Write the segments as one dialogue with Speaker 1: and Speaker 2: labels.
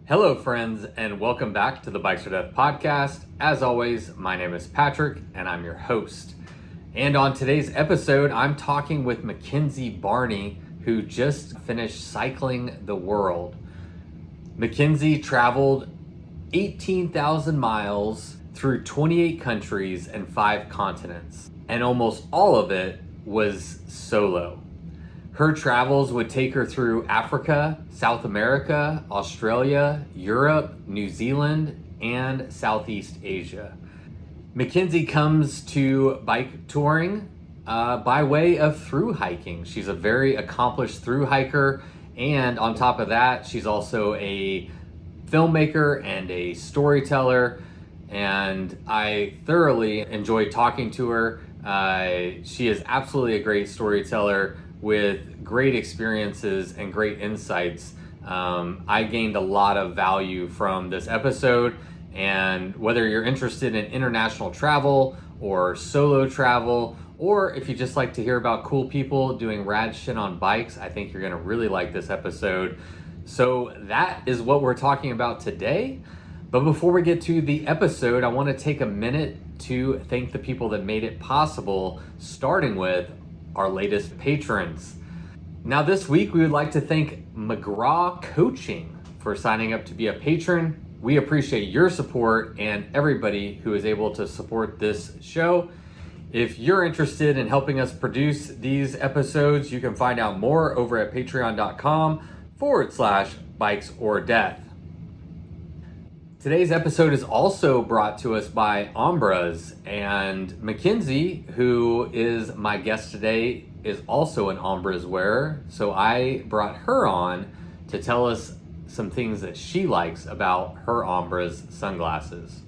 Speaker 1: Hello, friends, and welcome back to the Bikes or Death podcast. As always, my name is Patrick, and I'm your host. And on today's episode, I'm talking with McKenzie Barney, who just finished cycling the world. McKenzie traveled 18,000 miles through 28 countries and 5 continents, and almost all of it was solo. Her travels would take her through Africa, South America, Australia, Europe, New Zealand, and Southeast Asia. McKenzie comes to bike touring by way of thru hiking. She's a very accomplished thru hiker, and on top of that, she's also a filmmaker and a storyteller, and I thoroughly enjoyed talking to her. She is absolutely a great storyteller with great experiences and great insights. I gained a lot of value from this episode, and whether you're interested in international travel or solo travel, or if you just like to hear about cool people doing rad shit on bikes, I think you're gonna really like this episode. So that is what we're talking about today. But before we get to the episode, I want to take a minute to thank the people that made it possible, starting with our latest patrons. Now this week, we would like to thank McGraw Coaching for signing up to be a patron. We appreciate your support and everybody who is able to support this show. If you're interested in helping us produce these episodes, you can find out more over at patreon.com/bikes or death. Today's episode is also brought to us by Ombraz, and McKenzie, who is my guest today, is also an Ombraz wearer. So I brought her on to tell us some things that she likes about her Ombraz sunglasses.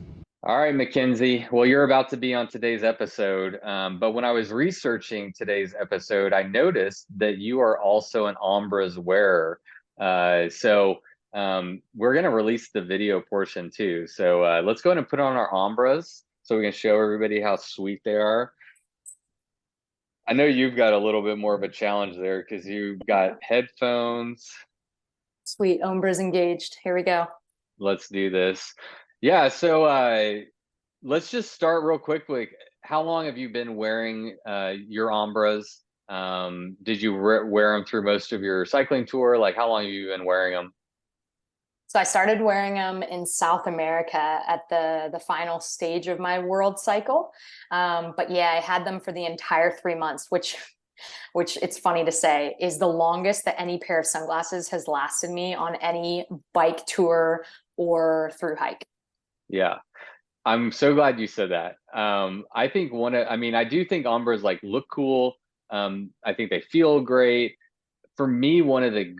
Speaker 1: All right, McKenzie. Well, you're about to be on today's episode, but when I was researching today's episode, I noticed that you are also an Ombraz wearer. We're going to release the video portion too. So let's go ahead and put on our Ombraz so we can show everybody how sweet they are. I know you've got a little bit more of a challenge there because you've got headphones.
Speaker 2: Sweet, Ombraz engaged. Here we go.
Speaker 1: Let's do this. Yeah, so let's just start real quickly. How long have you been wearing your Ombraz? Did you wear them through most of your cycling tour? Like, how long have you been wearing them?
Speaker 2: So I started wearing them in South America at the final stage of my world cycle. But yeah, I had them for the entire 3 months, which it's funny to say is the longest that any pair of sunglasses has lasted me on any bike tour or through hike.
Speaker 1: Yeah, I'm so glad you said that. I think I do think Ombraz like look cool. I think they feel great. For me, one of the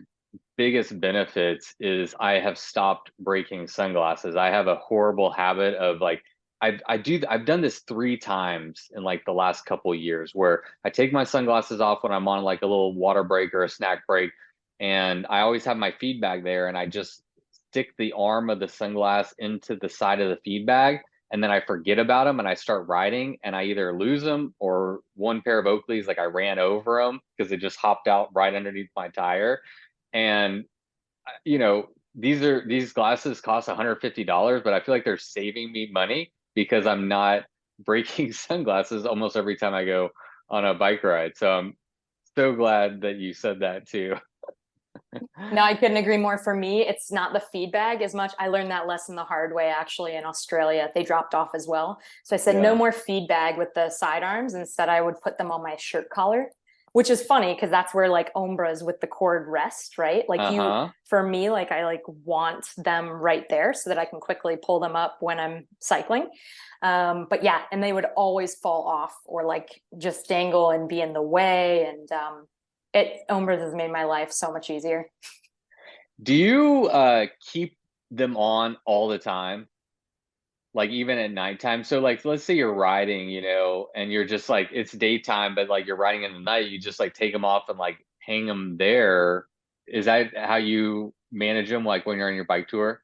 Speaker 1: biggest benefits is I have stopped breaking sunglasses. I have a horrible habit of like, I've done this 3 times in like the last couple of years where I take my sunglasses off when I'm on like a little water break or a snack break, and I always have my feed bag there, and I just stick the arm of the sunglass into the side of the feed bag, and then I forget about them and I start riding, and I either lose them, or one pair of Oakleys, like I ran over them because it just hopped out right underneath my tire. And these glasses cost $150, but I feel like they're saving me money because I'm not breaking sunglasses almost every time I go on a bike ride. So I'm so glad that you said that too.
Speaker 2: No, I couldn't agree more. For me, it's not the feed bag as much. I learned that lesson the hard way, actually, in Australia. They dropped off as well. So I said, no more feed bag with the sidearms. Instead, I would put them on my shirt collar, which is funny because that's where like Ombraz with the cord rest, right? Like for me, like I like want them right there so that I can quickly pull them up when I'm cycling. But yeah, and they would always fall off or like just dangle and be in the way. And Ombraz has made my life so much easier.
Speaker 1: Do you keep them on all the time? Like even at nighttime? So like, let's say you're riding, and you're just like, it's daytime, but like you're riding in the night, you just like take them off and like hang them there. Is that how you manage them? Like when you're on your bike tour?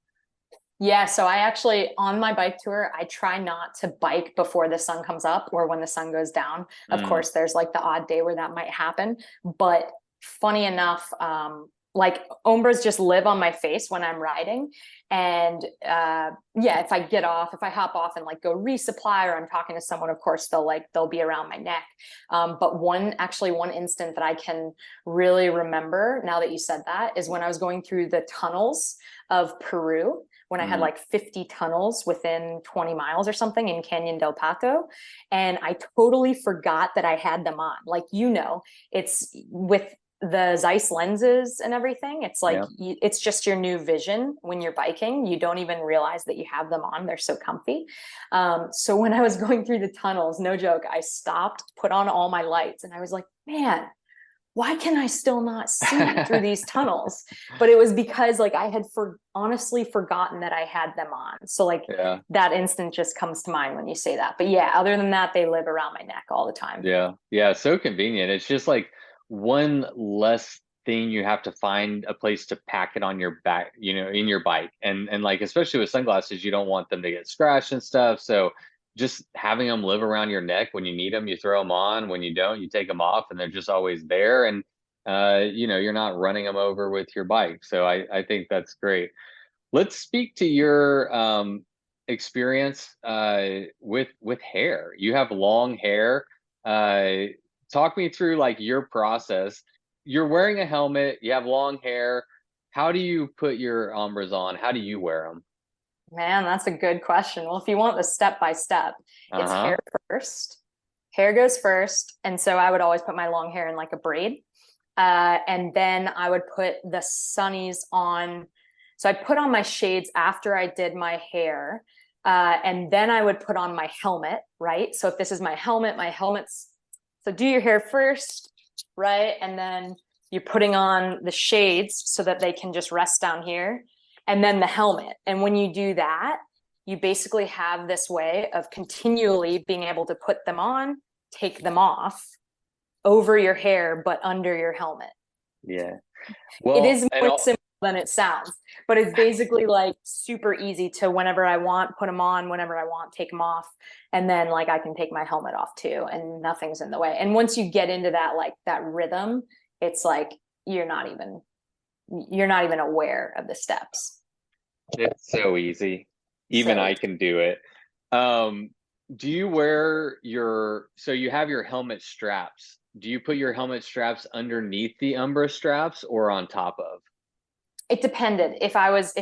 Speaker 2: Yeah, so I actually, on my bike tour, I try not to bike before the sun comes up or when the sun goes down. Of course, there's like the odd day where that might happen. But funny enough, like Ombras just live on my face when I'm riding. And if I hop off and like go resupply, or I'm talking to someone, of course, they'll be around my neck. But one instant that I can really remember now that you said that is when I was going through the tunnels of Peru, when I had like 50 tunnels within 20 miles or something in Canyon del Pato. And I totally forgot that I had them on. Like, it's with the Zeiss lenses and everything. It's like, it's just your new vision when you're biking. You don't even realize that you have them on. They're so comfy. So when I was going through the tunnels, no joke, I stopped, put on all my lights, and I was like, man, why can I still not see through these tunnels? But it was because like I had honestly forgotten that I had them on. So like that instant just comes to mind when you say that. But yeah, other than that, they live around my neck all the time.
Speaker 1: Yeah. Yeah. So convenient. It's just like one less thing you have to find a place to pack it on your back, in your bike. And like, especially with sunglasses, you don't want them to get scratched and stuff. So just having them live around your neck, when you need them, you throw them on. When you don't, you take them off, and they're just always there. And, you're not running them over with your bike. So I think that's great. Let's speak to your experience with hair. You have long hair. Talk me through like your process. You're wearing a helmet, you have long hair. How do you put your Ombras on? How do you wear them?
Speaker 2: Man, that's a good question. Well, if you want the step by step, it's hair first. Hair goes first. And so I would always put my long hair in like a braid. And then I would put the sunnies on. So I put on my shades after I did my hair. And then I would put on my helmet, right? So if this is my helmet's, so do your hair first, right? And then you're putting on the shades so that they can just rest down here. And then the helmet. And when you do that, you basically have this way of continually being able to put them on, take them off over your hair, but under your helmet.
Speaker 1: Yeah. Well,
Speaker 2: it is more simple than it sounds, but it's basically like super easy to, whenever I want, put them on, whenever I want, take them off. And then like I can take my helmet off too, and nothing's in the way. And once you get into that, like that rhythm, it's like you're not even aware of the steps.
Speaker 1: It's so easy. Even I can do it. Do you wear so you have your helmet straps. Do you put your helmet straps underneath the Umbra straps or on top of?
Speaker 2: It depended. If I was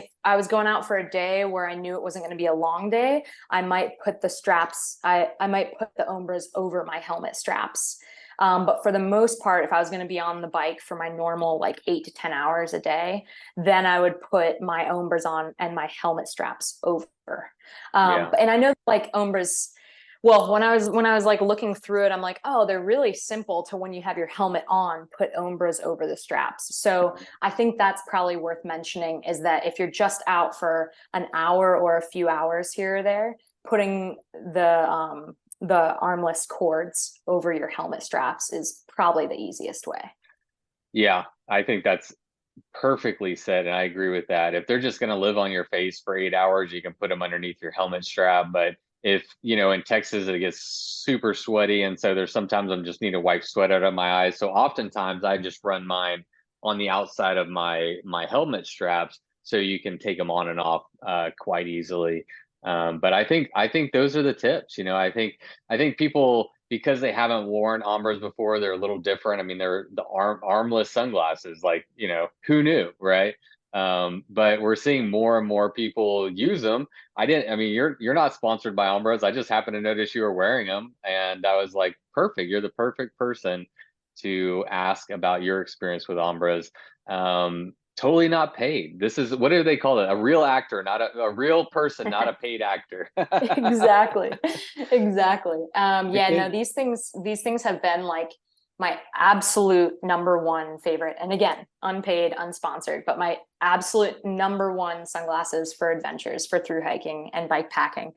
Speaker 2: going out for a day where I knew it wasn't going to be a long day, I might put the straps, I might put the Umbras over my helmet straps. But for the most part, if I was going to be on the bike for my normal like 8 to 10 hours a day, then I would put my Umbras on and my helmet straps over. And I know like Umbras, well, when I was like looking through it, I'm like, oh, they're really simple to, when you have your helmet on, put Umbras over the straps. So I think that's probably worth mentioning, is that if you're just out for an hour or a few hours here or there, putting the armless cords over your helmet straps is probably the easiest way. Yeah,
Speaker 1: I think that's perfectly said, and I agree with that. If they're just going to live on your face for 8 hours, you can put them underneath your helmet strap. But if, in Texas, it gets super sweaty, and so there's sometimes I just need to wipe sweat out of my eyes. So oftentimes I just run mine on the outside of my helmet straps, so you can take them on and off quite easily. But I think those are the tips. I think people, because they haven't worn Ombras before, they're a little different. I mean, they're the armless sunglasses, like, who knew, right? But we're seeing more and more people use them. You're not sponsored by Ombras. I just happened to notice you were wearing them, and I was like, perfect. You're the perfect person to ask about your experience with Ombras. Totally not paid. This is, what do they call it? A real actor, not a real person, not a paid actor.
Speaker 2: Exactly. These things have been like my absolute number one favorite. And again, unpaid, unsponsored, but my absolute number one sunglasses for adventures, for through hiking and bike packing.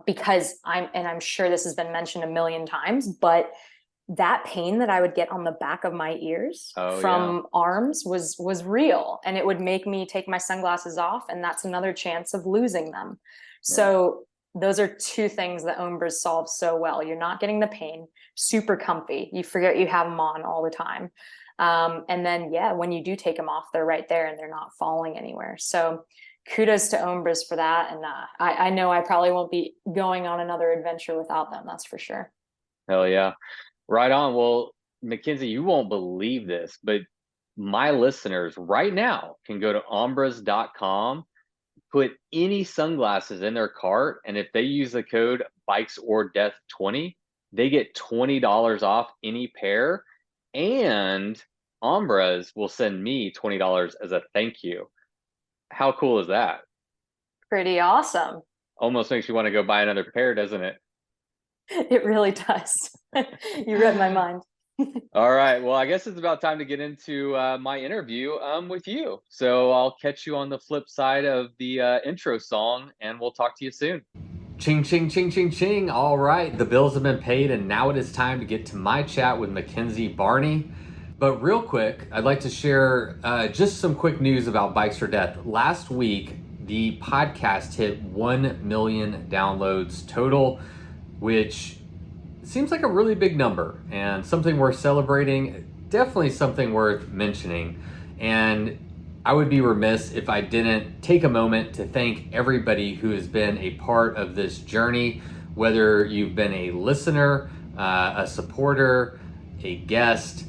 Speaker 2: Because I'm sure this has been mentioned a million times, but that pain that I would get on the back of my ears from arms was real, and it would make me take my sunglasses off, and that's another chance of losing them. So those are two things that Ombras solve so well. You're not getting the pain, super comfy. You forget you have them on all the time. And then, yeah, when you do take them off, they're right there and they're not falling anywhere. So kudos to Ombras for that. And I know I probably won't be going on another adventure without them. That's for sure.
Speaker 1: Hell yeah. Right on. Well, McKenzie, you won't believe this, but my listeners right now can go to ombras.com, put any sunglasses in their cart, and if they use the code bikesordeath20, they get $20 off any pair, and Ombras will send me $20 as a thank you. How cool is that?
Speaker 2: Pretty awesome.
Speaker 1: Almost makes you want to go buy another pair, doesn't it?
Speaker 2: It really does. You read my mind.
Speaker 1: All right. Well, I guess it's about time to get into my interview with you. So I'll catch you on the flip side of the intro song, and we'll talk to you soon. Ching, ching, ching, ching, ching. All right. The bills have been paid, and now it is time to get to my chat with McKenzie Barney. But real quick, I'd like to share just some quick news about Bikes for Death. Last week, the podcast hit 1 million downloads total, which seems like a really big number and something worth celebrating, definitely something worth mentioning. And I would be remiss if I didn't take a moment to thank everybody who has been a part of this journey, whether you've been a listener, a supporter, a guest,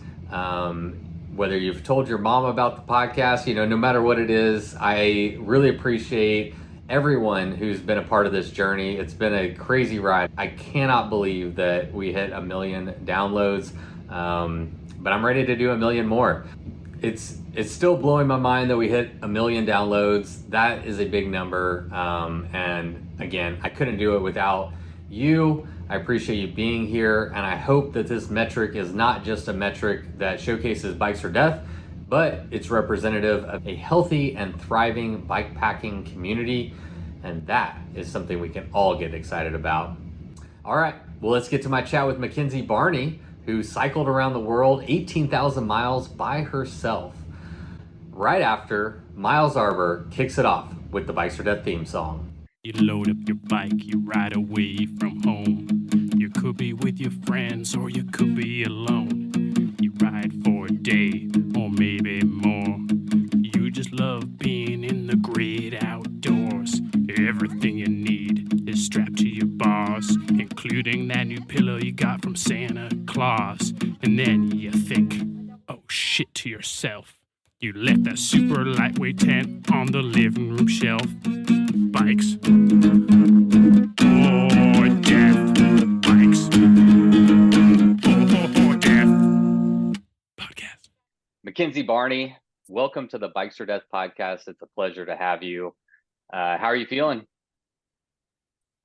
Speaker 1: whether you've told your mom about the podcast, no matter what it is, I really appreciate everyone who's been a part of this journey. It's been a crazy ride. I cannot believe that we hit 1 million downloads, but I'm ready to do 1 million more. It's still blowing my mind that we hit 1 million downloads. That is a big number. And again, I couldn't do it without you. I appreciate you being here. And I hope that this metric is not just a metric that showcases Bikes for Death, but it's representative of a healthy and thriving bikepacking community. And that is something we can all get excited about. All right, well, let's get to my chat with McKenzie Barney, who cycled around the world 18,000 miles by herself. Right after Miles Arbor kicks it off with the Bikes for Death theme song.
Speaker 3: You load up your bike, you ride away from home. You could be with your friends or you could be alone. You ride for a day or maybe more. You just love being in the great outdoors. Everything you need is strapped to your bars, including that new pillow you got from Santa Claus. And then you think, oh shit, to yourself. You left that super lightweight tent on the living room shelf. Bikes or death. Bikes or death. Podcast.
Speaker 1: McKenzie Barney, welcome to the Bikes for Death podcast. It's a pleasure to have you. How are you feeling?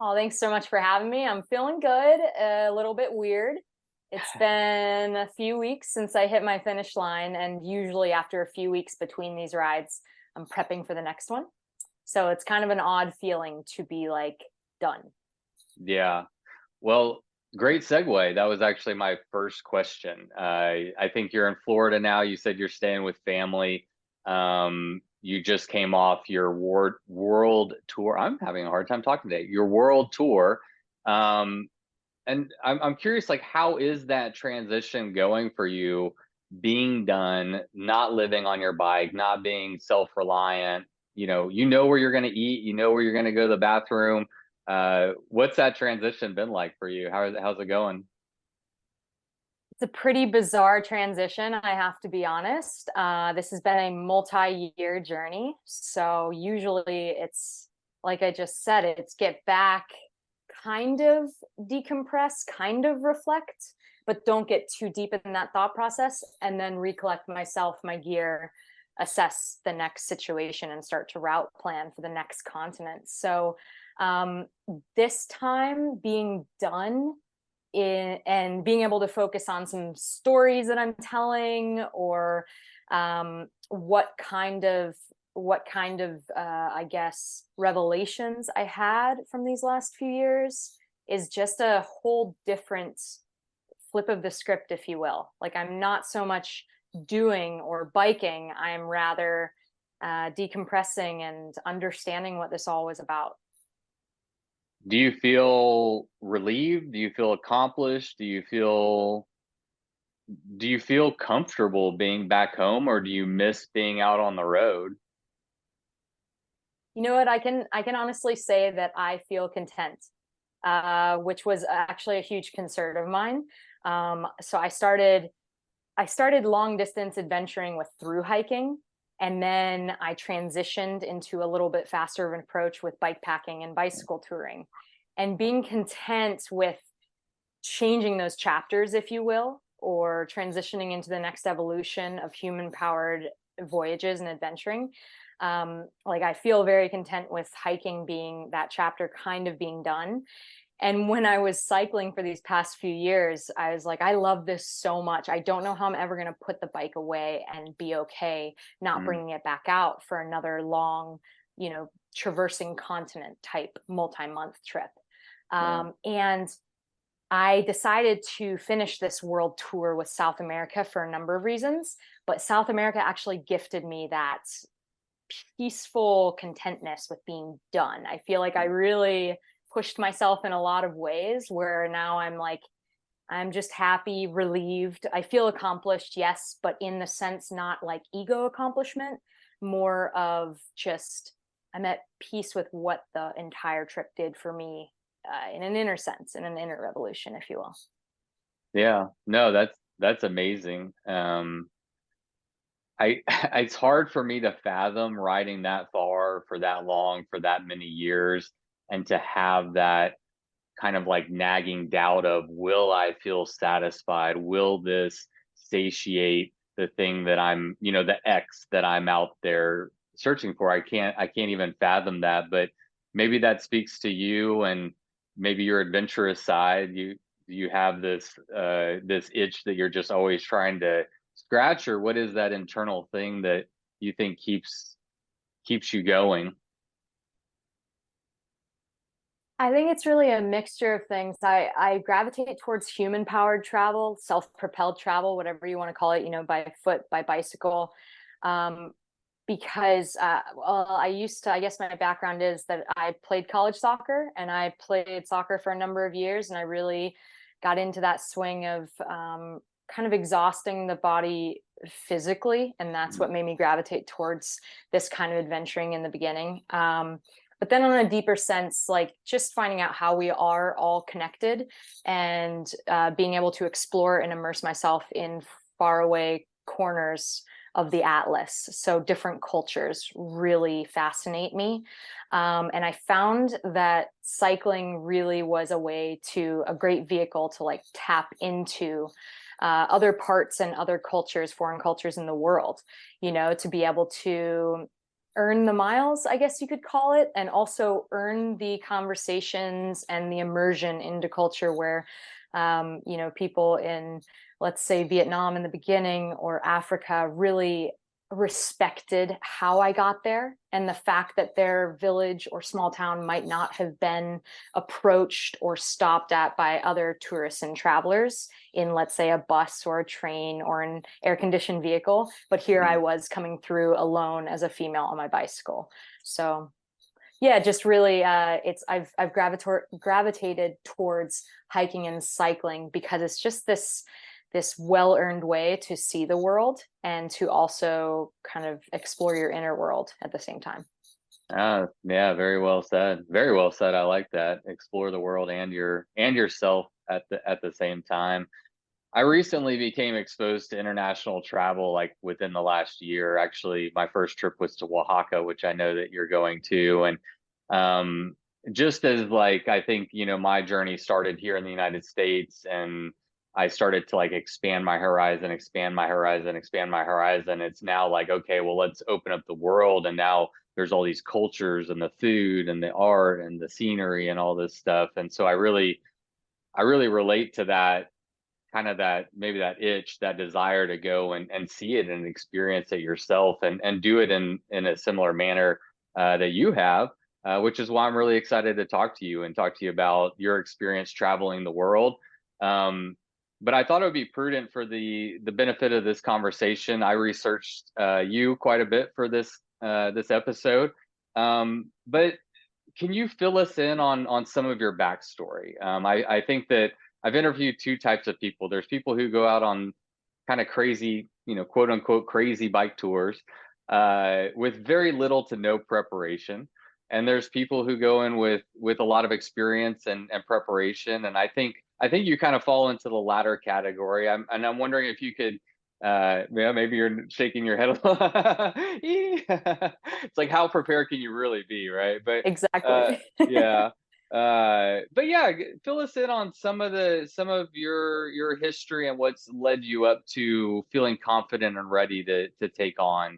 Speaker 2: Oh, thanks so much for having me. I'm feeling good, a little bit weird. It's been a few weeks since I hit my finish line, and usually after a few weeks between these rides, I'm prepping for the next one. So it's kind of an odd feeling to be like done.
Speaker 1: Yeah. Well, great segue. That was actually my first question. I think you're in Florida now. You said you're staying with family. You just came off your world tour. I'm having a hard time talking today. Your world tour. And I'm curious, like, how is that transition going for you, being done, not living on your bike, not being self-reliant? You know where you're going to eat, you know where you're going to go to the bathroom. What's that transition been like for you? How's it going?
Speaker 2: It's a pretty bizarre transition, I have to be honest. This has been a multi-year journey. So usually it's, like I just said, it's get back, kind of decompress, kind of reflect, but don't get too deep in that thought process, and then recollect myself, my gear, assess the next situation, and start to route plan for the next continent. So this time being done and being able to focus on some stories that I'm telling, or what kind of I guess revelations I had from these last few years, is just a whole different flip of the script, if you will. Like, I'm not so much doing or biking, I'm rather decompressing and understanding what this all was about.
Speaker 1: Do you feel relieved? Do you feel accomplished? Do you feel do you feel comfortable being back home, or do you miss being out on the road?
Speaker 2: You know what? I can honestly say that I feel content, which was actually a huge concern of mine. So I started long distance adventuring with through hiking, and then I transitioned into a little bit faster of an approach with bike packing and bicycle touring, and being content with changing those chapters, if you will, or transitioning into the next evolution of human powered voyages and adventuring. Like I feel very content with hiking being that chapter kind of being done. And when I was cycling for these past few years, I was like, I love this so much. I don't know how I'm ever going to put the bike away and be okay not
Speaker 1: Mm,
Speaker 2: bringing it back out for another long, traversing continent type multi-month trip.
Speaker 1: yeah.
Speaker 2: And I decided to finish this world tour with South America for a number of reasons, but South America actually gifted me that peaceful contentness with being done. I feel like I really pushed myself in a lot of ways where now I'm like, I'm just happy, relieved. I feel accomplished, yes, but in the sense not like ego accomplishment, more of just I'm at peace with what the entire trip did for me in an inner sense, in an inner revolution, if you will.
Speaker 1: Yeah. No, that's amazing. I it's hard for me to fathom riding that far for that long for that many years, and to have that kind of like nagging doubt of, will I feel satisfied? Will this satiate the thing that I'm, the X that I'm out there searching for? I can't even fathom that, but maybe that speaks to you and maybe your adventurous side. You have this itch that you're just always trying to scratch, or what is that internal thing that you think keeps you going?
Speaker 2: I think it's really a mixture of things. I gravitate towards human powered travel, self propelled travel, whatever you want to call it, by foot, by bicycle. Um, because, well, I guess my background is that I played college soccer and I played soccer for a number of years. And I really got into that swing of kind of exhausting the body physically. And that's what made me gravitate towards this kind of adventuring in the beginning. But then on a deeper sense, like just finding out how we are all connected and being able to explore and immerse myself in faraway corners of the atlas. So different cultures really fascinate me. And I found that cycling really was a great vehicle to like tap into other parts and other cultures, foreign cultures in the world, to be able to earn the miles, I guess you could call it, and also earn the conversations and the immersion into culture where, people in, let's say, Vietnam in the beginning or Africa really respected how I got there, and the fact that their village or small town might not have been approached or stopped at by other tourists and travelers in, let's say, a bus or a train or an air conditioned vehicle. But here I was coming through alone as a female on my bicycle. So yeah, just really I've gravitated towards hiking and cycling because it's just this well-earned way to see the world and to also kind of explore your inner world at the same time.
Speaker 1: Yeah, very well said. Very well said. I like that. Explore the world and yourself at the same time. I recently became exposed to international travel like within the last year. Actually, my first trip was to Oaxaca, which I know that you're going to. And um, just as like I think, my journey started here in the United States, and I started to like expand my horizon, expand my horizon, expand my horizon. It's now like, okay, well, let's open up the world. And now there's all these cultures and the food and the art and the scenery and all this stuff. And so I really relate to that, kind of that, maybe that itch, that desire to go and see it and experience it yourself, and do it in a similar manner that you have, which is why I'm really excited to talk to you and talk to you about your experience traveling the world. But I thought it would be prudent for the benefit of this conversation. I researched you quite a bit for this episode, but can you fill us in on some of your backstory? I think that I've interviewed two types of people. There's people who go out on kind of crazy, quote unquote crazy bike tours with very little to no preparation. And there's people who go in with a lot of experience and preparation. And I think you kind of fall into the latter category. I'm wondering if you could, maybe you're shaking your head a lot. It's like, how prepared can you really be, right? But
Speaker 2: Exactly.
Speaker 1: yeah. But yeah, fill us in on some of your history and what's led you up to feeling confident and ready to take on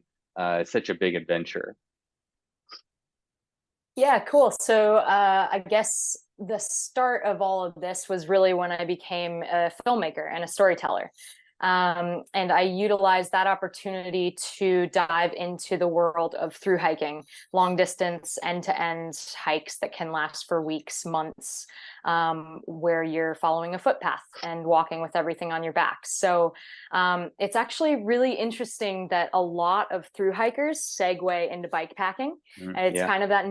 Speaker 1: such a big adventure.
Speaker 2: Yeah, cool. So I guess the start of all of this was really when I became a filmmaker and a storyteller. And I utilized that opportunity to dive into the world of through hiking, long distance, end-to-end hikes that can last for weeks, months, where you're following a footpath and walking with everything on your back. So it's actually really interesting that a lot of through hikers segue into bike packing. And it's kind of that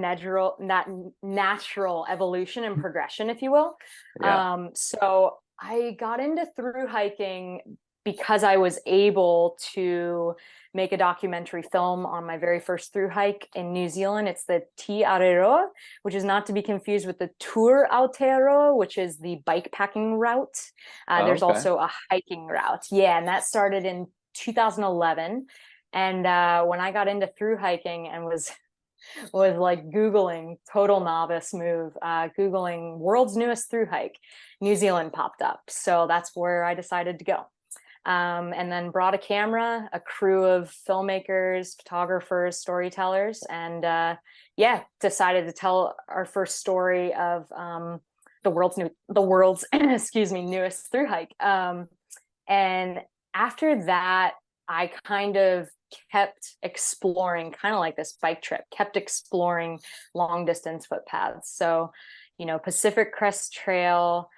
Speaker 2: natural evolution and progression, if you will.
Speaker 1: Yeah.
Speaker 2: So I got into through hiking because I was able to make a documentary film on my very first through hike in New Zealand. It's the Te Areroa, which is not to be confused with the Tour Aotearoa, which is the bike packing route. There's also a hiking route. Yeah, and that started in 2011. And when I got into through hiking and was like Googling, total novice move, Googling world's newest through hike, New Zealand popped up. So that's where I decided to go. And then brought a camera, a crew of filmmakers, photographers, storytellers, and decided to tell our first story of the world's excuse me, newest through hike. And after that, I kind of kept exploring, kind of like this bike trip, kept exploring long distance footpaths. So, Pacific Crest Trail,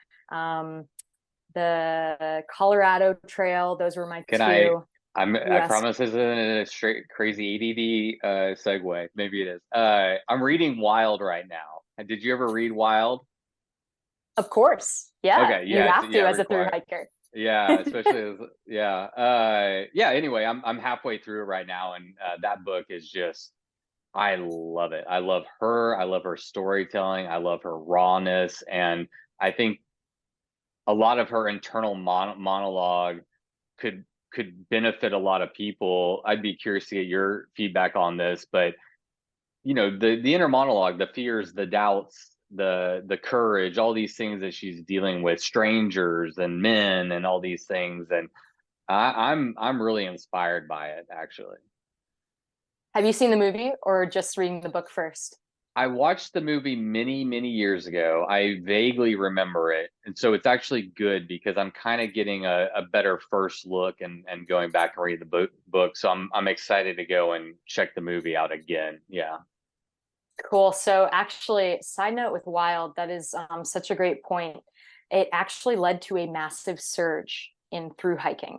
Speaker 2: the Colorado Trail, those were my two.
Speaker 1: I promise this isn't a straight crazy ADD segue. Maybe it is. I'm reading Wild right now. Did you ever read Wild?
Speaker 2: Of course. Yeah.
Speaker 1: Okay. Yeah.
Speaker 2: You have to as a through hiker.
Speaker 1: Yeah, especially anyway, I'm halfway through it right now, and that book is just, I love it. I love her storytelling, I love her rawness, and I think a lot of her internal monologue could benefit a lot of people. I'd be curious to get your feedback on this, but the inner monologue, the fears, the doubts, the courage, all these things that she's dealing with, strangers and men and all these things, and I'm really inspired by it, actually.
Speaker 2: Have you seen the movie or just reading the book first?
Speaker 1: I watched the movie many years ago. I vaguely remember it, and so it's actually good because I'm kind of getting a better first look and going back and read the book. So I'm excited to go and check the movie out again. Yeah.
Speaker 2: Cool. So actually, side note with Wild, that is such a great point. It actually led to a massive surge in through hiking.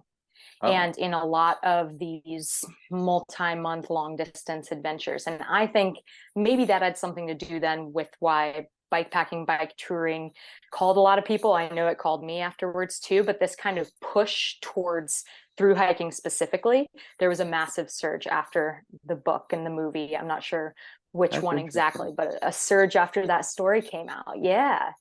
Speaker 2: And in a lot of these multi-month long distance adventures. And I think maybe that had something to do then with why bike packing, bike touring called a lot of people. I know it called me afterwards too, but this kind of push towards through hiking specifically, there was a massive surge after the book and the movie. I'm not sure which one exactly, but a surge after that story came out. Yeah.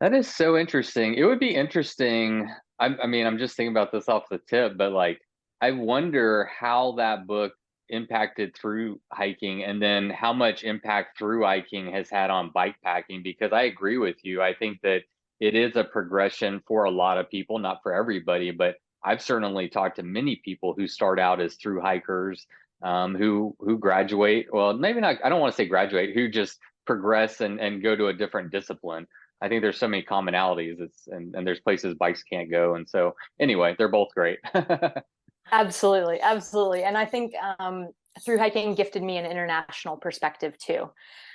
Speaker 1: That is so interesting. It would be interesting. I mean, I'm just thinking about this off the tip, but like, I wonder how that book impacted through hiking, and then how much impact through hiking has had on bike packing, because I agree with you. I think that it is a progression for a lot of people, not for everybody, but I've certainly talked to many people who start out as through hikers, who graduate. Well, maybe not, I don't want to say graduate, who just progress and go to a different discipline. I think there's so many commonalities. And there's places bikes can't go. And so anyway, they're both great.
Speaker 2: Absolutely. And I think through hiking gifted me an international perspective too.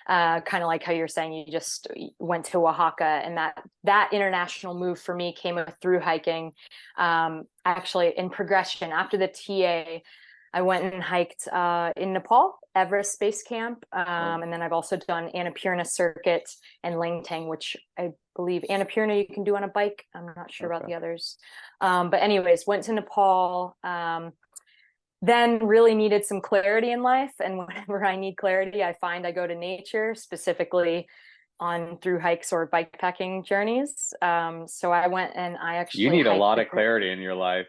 Speaker 2: Kind of like how you're saying you just went to Oaxaca, and that international move for me came with through hiking. Actually, in progression after the TA, I went and hiked in Nepal, Everest Base Camp, and then I've also done Annapurna Circuit and Langtang, which I believe Annapurna you can do on a bike. I'm not sure about the others. But anyways, went to Nepal, then really needed some clarity in life. And whenever I need clarity, I find I go to nature, specifically on through hikes or bikepacking journeys. So I went and I actually
Speaker 1: You need a lot of clarity in your life.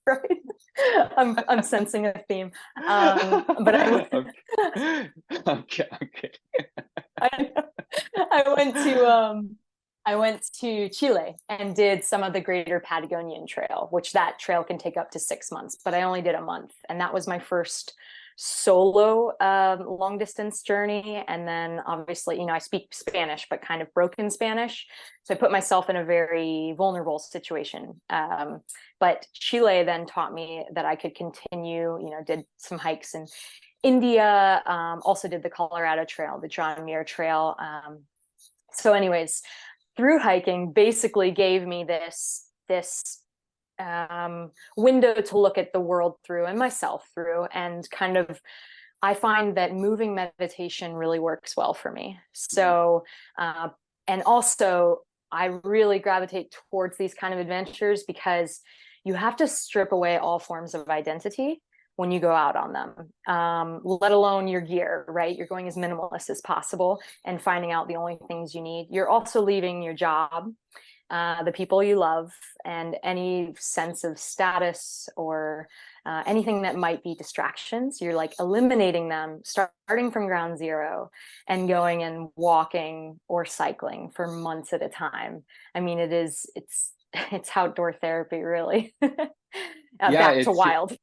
Speaker 2: Right. I'm sensing a theme. But I went,
Speaker 1: okay.
Speaker 2: I went to Chile and did some of the Greater Patagonian Trail, which that trail can take up to 6 months, but I only did a month. And that was my first solo long distance journey. And then obviously, I speak Spanish, but kind of broken Spanish. So I put myself in a very vulnerable situation. But Chile then taught me that I could continue, did some hikes in India, also did the Colorado Trail, the John Muir Trail. So anyways, through hiking basically gave me this window to look at the world through and myself through, and kind of, I find that moving meditation really works well for me. So, and also I really gravitate towards these kind of adventures because you have to strip away all forms of identity when you go out on them, let alone your gear, right? You're going as minimalist as possible and finding out the only things you need. You're also leaving your job, the people you love, and any sense of status or anything that might be distractions. You're like eliminating them, starting from ground zero and going and walking or cycling for months at a time. I mean, it's outdoor therapy, really. Back to wild.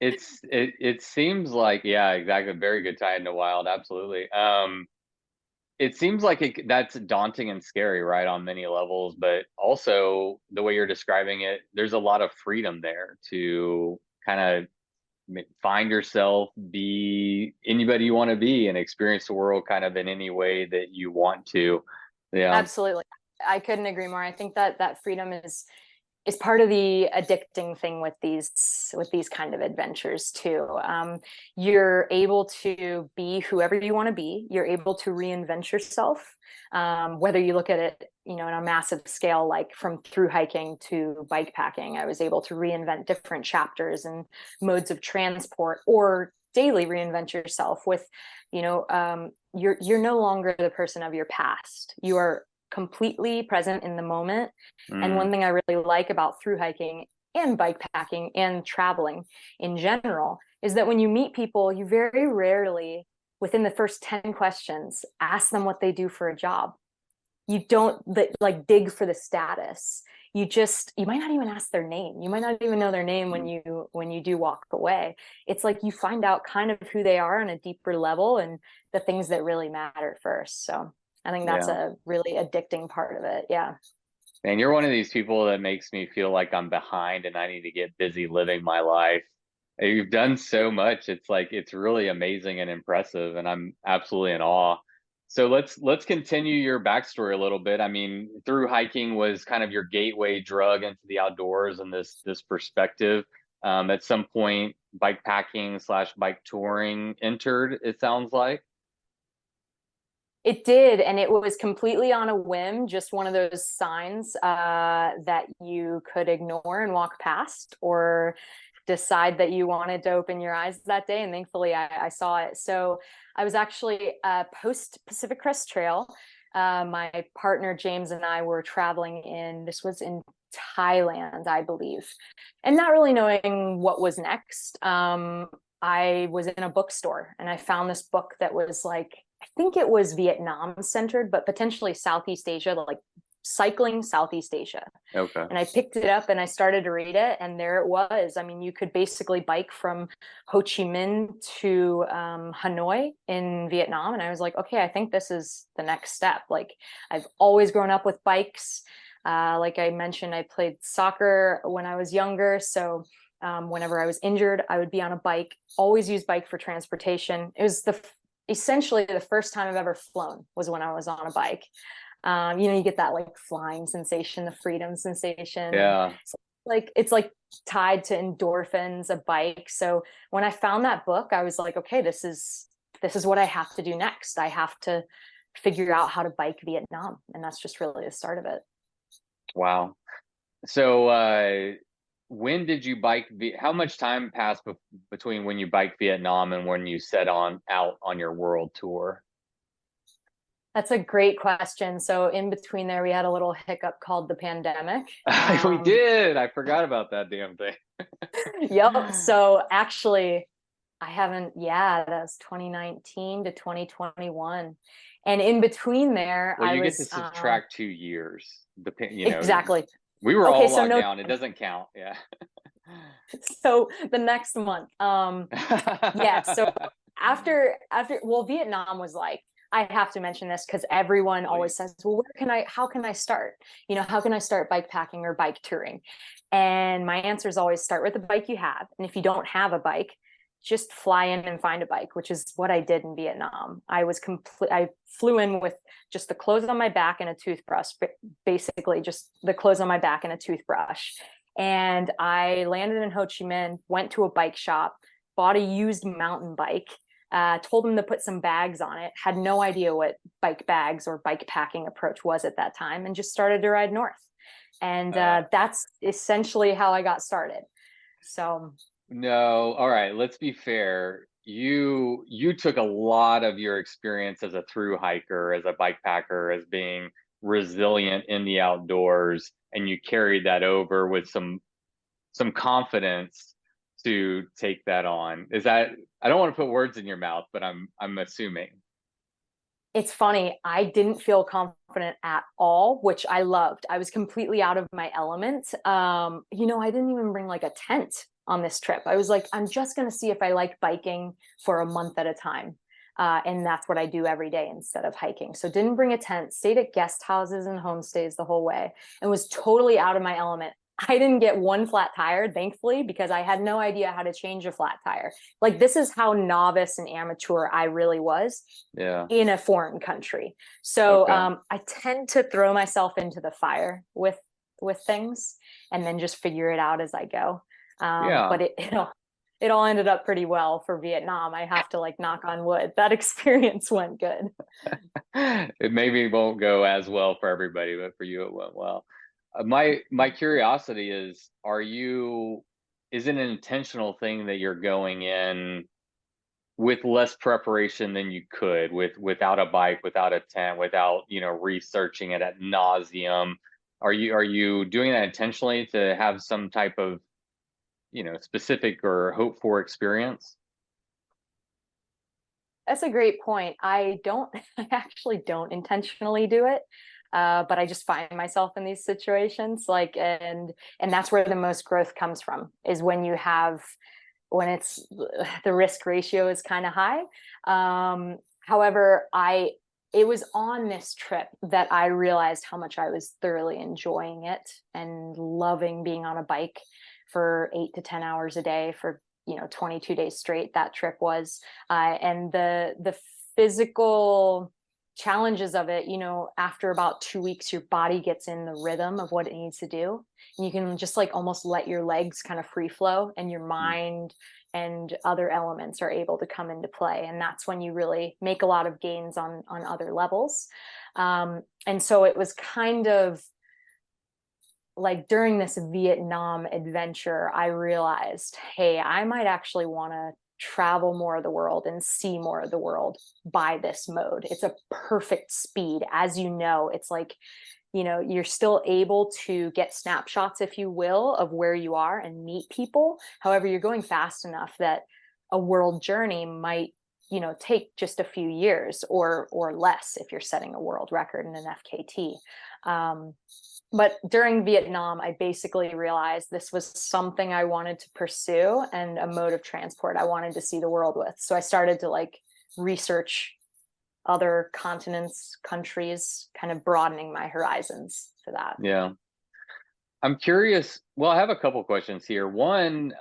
Speaker 1: It seems like, yeah, exactly. Very good tie into wild. Absolutely. It seems like that's daunting and scary, right, on many levels, but also the way you're describing it, there's a lot of freedom there to kind of find yourself, be anybody you want to be, and experience the world kind of in any way that you want to. Yeah,
Speaker 2: absolutely. I couldn't agree more. I think that freedom is part of the addicting thing with these kind of adventures too. You're able to be whoever you want to be. You're able to reinvent yourself, whether you look at it, on a massive scale, like from through hiking to bike packing. I was able to reinvent different chapters and modes of transport, or daily reinvent yourself with, you're no longer the person of your past. You are completely present in the moment. And one thing I really like about through hiking and bike packing and traveling in general is that when you meet people, you very rarely, within the first 10 questions, ask them what they do for a job. You don't like dig for the status. You might not even ask their name. You might not even know their name when you do walk away. It's like you find out kind of who they are on a deeper level and the things that really matter first. So I think that's a really addicting part of it. Yeah.
Speaker 1: And you're one of these people that makes me feel like I'm behind and I need to get busy living my life. You've done so much. It's like, it's really amazing and impressive, and I'm absolutely in awe. So let's continue your backstory a little bit. I mean, through hiking was kind of your gateway drug into the outdoors and this perspective. At some point, bike packing / bike touring entered, it sounds like.
Speaker 2: It did, and it was completely on a whim, just one of those signs that you could ignore and walk past, or decide that you wanted to open your eyes that day. And thankfully, I saw it. So I was actually post Pacific Crest Trail. My partner James and I were traveling this was in Thailand, I believe, and not really knowing what was next. I was in a bookstore and I found this book that was like, I think it was Vietnam centered, but potentially Southeast Asia, like cycling Southeast Asia.
Speaker 1: Okay.
Speaker 2: And I picked it up and I started to read it, and there it was. I mean, you could basically bike from Ho Chi Minh to Hanoi in Vietnam. And I was like, okay, I think this is the next step. Like, I've always grown up with bikes. Like I mentioned, I played soccer when I was younger. So whenever I was injured, I would be on a bike, always use bike for transportation. It was essentially the first time I've ever flown was when I was on a bike. You get that like flying sensation, the freedom sensation.
Speaker 1: Yeah.
Speaker 2: So, it's like tied to endorphins, a bike. So when I found that book, I was like, okay, this is what I have to do next. I have to figure out how to bike Vietnam. And that's just really the start of it.
Speaker 1: Wow. So when did you bike? How much time passed between when you biked Vietnam and when you set out on your world tour?
Speaker 2: That's a great question. So in between there, we had a little hiccup called the pandemic.
Speaker 1: We did. I forgot about that damn thing.
Speaker 2: Yep. So actually, that was 2019 to 2021. And in between there,
Speaker 1: Well,
Speaker 2: I
Speaker 1: you
Speaker 2: was
Speaker 1: get to subtract 2 years.
Speaker 2: exactly.
Speaker 1: We were
Speaker 2: Okay,
Speaker 1: all
Speaker 2: so
Speaker 1: locked
Speaker 2: no,
Speaker 1: down. It doesn't count. Yeah.
Speaker 2: so the next month. Yeah. So after well, Vietnam was like, I have to mention this because everyone always says, well, how can I start? How can I start bike packing or bike touring? And my answer is always start with the bike you have. And if you don't have a bike, just fly in and find a bike, which is what I did in Vietnam. I flew in with just the clothes on my back and a toothbrush, basically just the clothes on my back and a toothbrush. And I landed in Ho Chi Minh, went to a bike shop, bought a used mountain bike, told them to put some bags on it, had no idea what bike bags or bike packing approach was at that time, and just started to ride north. And that's essentially how I got started. So
Speaker 1: no, all right, let's be fair. You took a lot of your experience as a thru hiker, as a bike packer, as being resilient in the outdoors, and you carried that over with some confidence to take that on. Is that, I don't want to put words in your mouth, but I'm assuming.
Speaker 2: It's funny, I didn't feel confident at all, which I loved. I was completely out of my element. I didn't even bring like a tent on this trip. I was like, I'm just going to see if I like biking for a month at a time. And that's what I do every day instead of hiking. So didn't bring a tent, stayed at guest houses and homestays the whole way, and was totally out of my element. I didn't get one flat tire, thankfully, because I had no idea how to change a flat tire. Like, this is how novice and amateur I really was in a foreign country. So I tend to throw myself into the fire with things and then just figure it out as I go. But it all ended up pretty well for Vietnam. I have to knock on wood. That experience went good.
Speaker 1: It maybe won't go as well for everybody, but for you it went well. My curiosity is, is it an intentional thing that you're going in with less preparation than you could, without a bike, without a tent, without researching it ad nauseum? Are you doing that intentionally to have some type of specific or hope for experience?
Speaker 2: That's a great point. I actually don't intentionally do it. But I just find myself in these situations, and that's where the most growth comes from, is when it's the risk ratio is kind of high. However, it was on this trip that I realized how much I was thoroughly enjoying it and loving being on a bike for 8 to 10 hours a day for 22 days straight. That trip was, and the physical challenges of it, after about 2 weeks, your body gets in the rhythm of what it needs to do. And you can just almost let your legs kind of free flow, and your mind and other elements are able to come into play. And that's when you really make a lot of gains on other levels. And so it was kind of during this Vietnam adventure, I realized, hey, I might actually want to travel more of the world and see more of the world by this mode. It's a perfect speed. As it's you're still able to get snapshots, if you will, of where you are and meet people. However, you're going fast enough that a world journey might take just a few years or less if you're setting a world record in an FKT. But during Vietnam, I basically realized this was something I wanted to pursue and a mode of transport I wanted to see the world with. So I started to research other continents, countries, kind of broadening my horizons for that.
Speaker 1: Yeah. I'm curious. Well, I have a couple questions here. One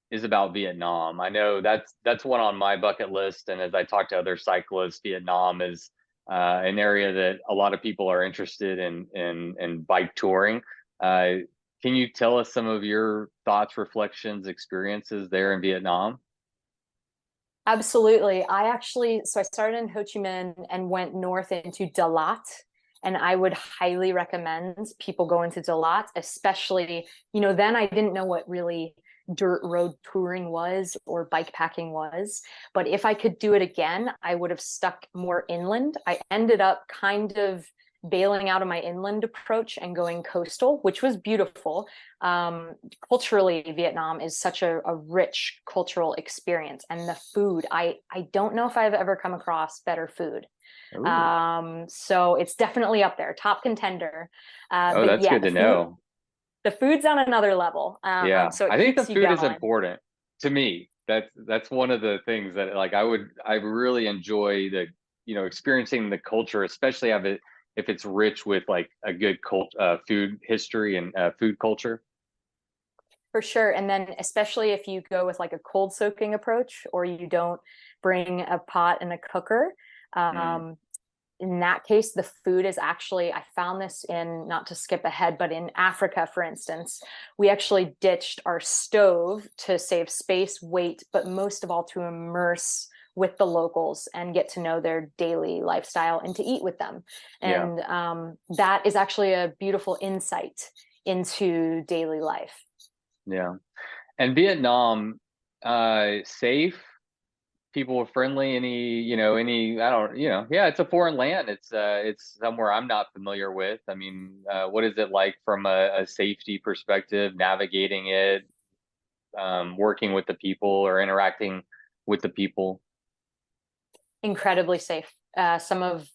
Speaker 1: is about Vietnam. I know that's one on my bucket list. And as I talk to other cyclists, Vietnam is an area that a lot of people are interested in bike touring. Can you tell us some of your thoughts, reflections, experiences there in Vietnam?
Speaker 2: Absolutely. So I started in Ho Chi Minh and went north into Dalat. And I would highly recommend people go into Dalat, especially, then I didn't know what really dirt road touring was or bike packing was. But if I could do it again, I would have stuck more inland. I ended up kind of bailing out of my inland approach and going coastal, which was beautiful. Culturally, Vietnam is such a rich cultural experience, and the food, I don't know if I've ever come across better food. So it's definitely up there, top contender.
Speaker 1: Oh,
Speaker 2: But
Speaker 1: that's
Speaker 2: yeah,
Speaker 1: good to know.
Speaker 2: the food's on another level.
Speaker 1: Yeah,
Speaker 2: So it
Speaker 1: I think the
Speaker 2: keeps you
Speaker 1: food is
Speaker 2: going.
Speaker 1: important to me. That's one of the things that like I really enjoy experiencing the culture, especially if it's rich with like a good food history and food culture.
Speaker 2: For sure. And then especially if you go with like a cold soaking approach, or you don't bring a pot and a cooker,
Speaker 1: Mm,
Speaker 2: in that case, the food is actually, I found this in, not to skip ahead, but in Africa, for instance, we actually ditched our stove to save space, weight, but most of all to immerse with the locals and get to know their daily lifestyle and to eat with them.
Speaker 1: yeah,
Speaker 2: And that is actually a beautiful insight into daily life.
Speaker 1: yeah. And Vietnam, safe, people were friendly. I don't, yeah, it's a foreign land. It's somewhere I'm not familiar with. I mean, what is it like from a safety perspective, navigating it, working with the people or interacting with the people?
Speaker 2: Incredibly safe. Some of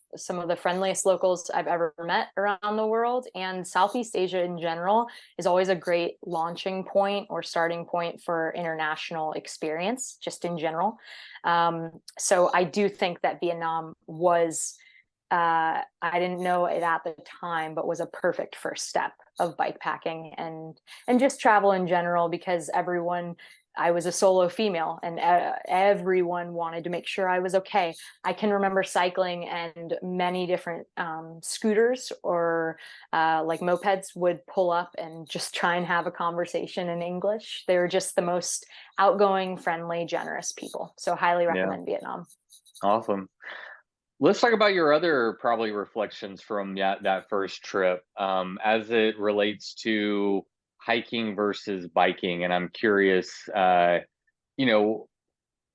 Speaker 2: the friendliest locals I've ever met around the world, and Southeast Asia in general is always a great launching point or starting point for international experience, just in general. So I do think that Vietnam was, I didn't know it at the time, but was a perfect first step of bike packing and just travel in general, because I was a solo female, and everyone wanted to make sure I was okay. I can remember cycling, and many different scooters or like mopeds would pull up and just try and have a conversation in English. They were just the most outgoing, friendly, generous people. So highly
Speaker 1: Yeah,
Speaker 2: recommend Vietnam.
Speaker 1: awesome. Let's talk about your other probably reflections from that first trip, as it relates to hiking versus biking. And I'm curious, you know,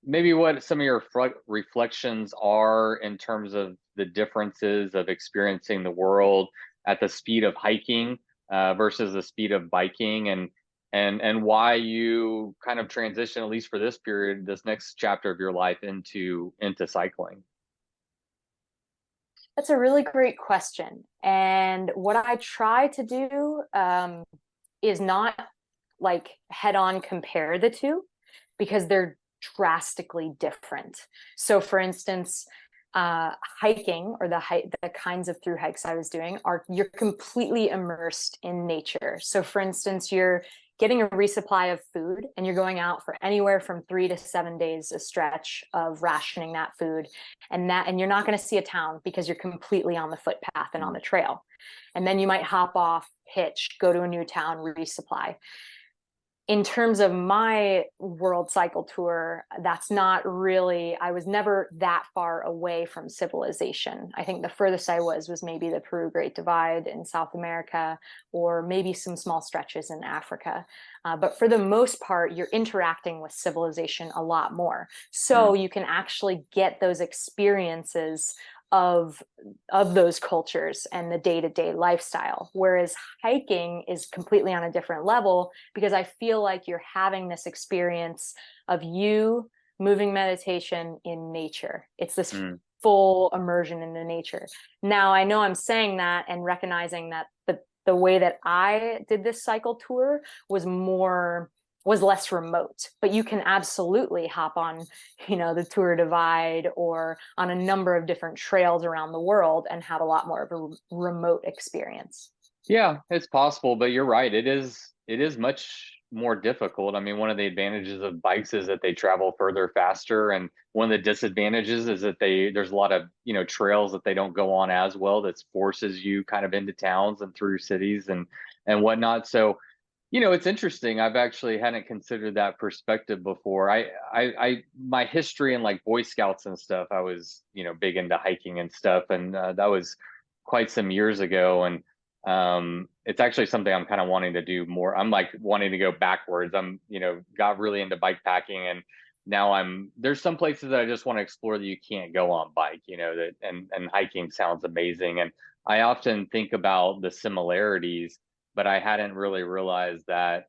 Speaker 1: maybe what some of your reflections are in terms of the differences of experiencing the world at the speed of hiking versus the speed of biking, and why you kind of transition, at least for this period, this next chapter of your life, into cycling.
Speaker 2: That's a really great question. And what I try to do is not like head on compare the two, because they're drastically different. So, for instance, hiking, or the kinds of through hikes I was doing, you're completely immersed in nature. So, for instance, you're getting a resupply of food, and you're going out for anywhere from 3 to 7 days a stretch of rationing that food, and you're not going to see a town because you're completely on the footpath and on the trail. And then you might hop off, pitch, go to a new town, resupply. In terms of my world cycle tour, that's not really, I was never that far away from civilization. I think the furthest I was maybe the Peru Great Divide in South America, or maybe some small stretches in Africa. But for the most part, you're interacting with civilization a lot more. So
Speaker 1: Mm,
Speaker 2: you can actually get those experiences of those cultures and the day-to-day lifestyle, whereas hiking is completely on a different level, because I feel like you're having this experience of you moving meditation in nature. It's this
Speaker 1: mm,
Speaker 2: full immersion into nature. Now, I know I'm saying that and recognizing that the way that I did this cycle tour was less remote, but you can absolutely hop on, the Tour Divide or on a number of different trails around the world and have a lot more of a remote experience.
Speaker 1: yeah, it's possible, but you're right. It is much more difficult. I mean, one of the advantages of bikes is that they travel further, faster, and one of the disadvantages is that there's a lot of trails that they don't go on as well. That forces you kind of into towns and through cities and whatnot. So It's interesting. I've actually hadn't considered that perspective before. My history in like Boy Scouts and stuff, I was, big into hiking and stuff. And that was quite some years ago. And it's actually something I'm kind of wanting to do more. I'm like wanting to go backwards. Got really into bike packing, and now there's some places that I just want to explore that you can't go on bike, and hiking sounds amazing. And I often think about the similarities, but I hadn't really realized that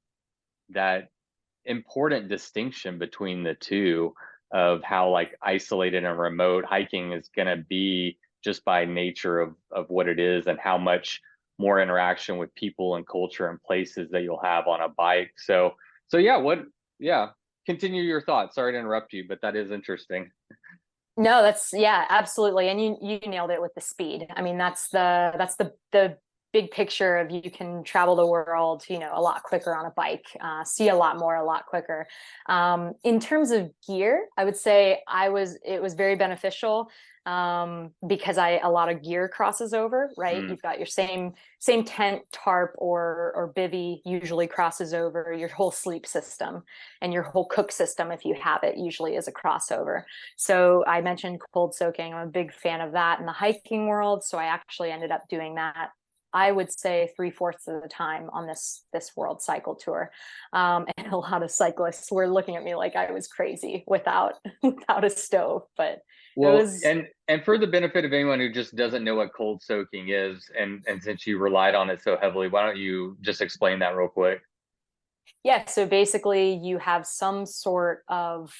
Speaker 1: important distinction between the two, of how like isolated and remote hiking is going to be just by nature of what it is, and how much more interaction with people and culture and places that you'll have on a bike. So yeah, continue your thoughts. Sorry to interrupt you, but that is interesting.
Speaker 2: No, yeah, absolutely. And you nailed it with the speed. I mean, that's the big picture of, you can travel the world, a lot quicker on a bike, see a lot more, a lot quicker. In terms of gear, I would say it was very beneficial, because a lot of gear crosses over, right? You've got your same tent, tarp, or bivy usually crosses over your whole sleep system, and your whole cook system, if you have it, usually is a crossover. So I mentioned cold soaking. I'm a big fan of that in the hiking world. So I actually ended up doing that, I would say, 3/4 of the time on this world cycle tour. And a lot of cyclists were looking at me like I was crazy without a stove, but
Speaker 1: Well,
Speaker 2: it was.
Speaker 1: and for the benefit of anyone who just doesn't know what cold soaking is, and since you relied on it so heavily, why don't you just explain that real quick?
Speaker 2: Yeah, so basically you have some sort of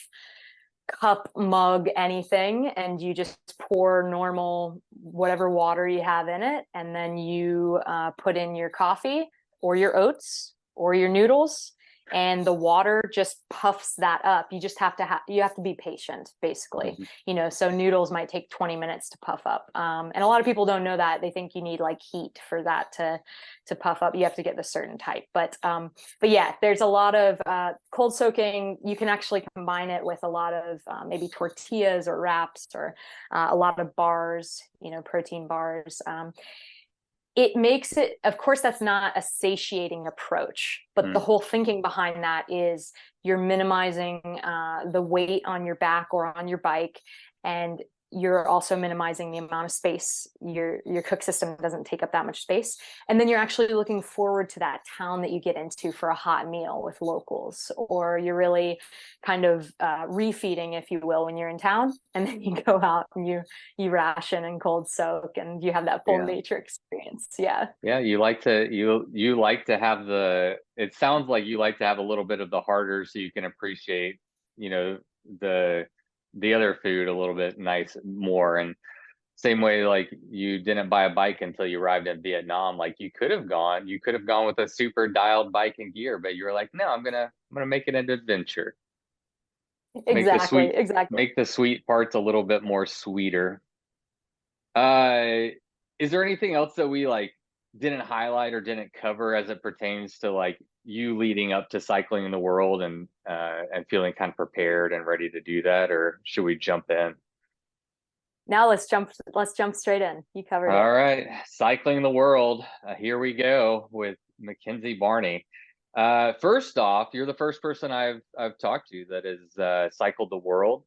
Speaker 2: cup, mug, anything, and you just pour normal whatever water you have in it, and then you put in your coffee or your oats or your noodles, and the water just puffs that up. You just have to be patient, basically. So noodles might take 20 minutes to puff up, and a lot of people don't know that. They think you need like heat for that to puff up. You have to get the certain type, but yeah, there's a lot of cold soaking. You can actually combine it with a lot of maybe tortillas or wraps, or a lot of bars, protein bars. It makes it, of course, that's not a satiating approach, but the whole thinking behind that is you're minimizing the weight on your back or on your bike, and you're also minimizing the amount of space. Your cook system doesn't take up that much space, and then you're actually looking forward to that town that you get into for a hot meal with locals, or you're really kind of refeeding, if you will, when you're in town, and then you go out and you ration and cold soak, and you have that full nature experience. Yeah
Speaker 1: You like to have it sounds like you like to have a little bit of the harder, so you can appreciate the other food a little bit more. And same way, like, you didn't buy a bike until you arrived in Vietnam. Like, you could have gone with a super dialed bike and gear, but you were like, no, I'm gonna make it an adventure.
Speaker 2: exactly
Speaker 1: Make the sweet parts a little bit more sweeter. Is there anything else that we like didn't highlight or didn't cover as it pertains to like you leading up to cycling in the world, and feeling kind of prepared and ready to do that, or should we jump in?
Speaker 2: Now let's jump straight in. You covered it.
Speaker 1: All right, cycling the world. Here we go with McKenzie Barney. First off, you're the first person I've talked to that has cycled the world.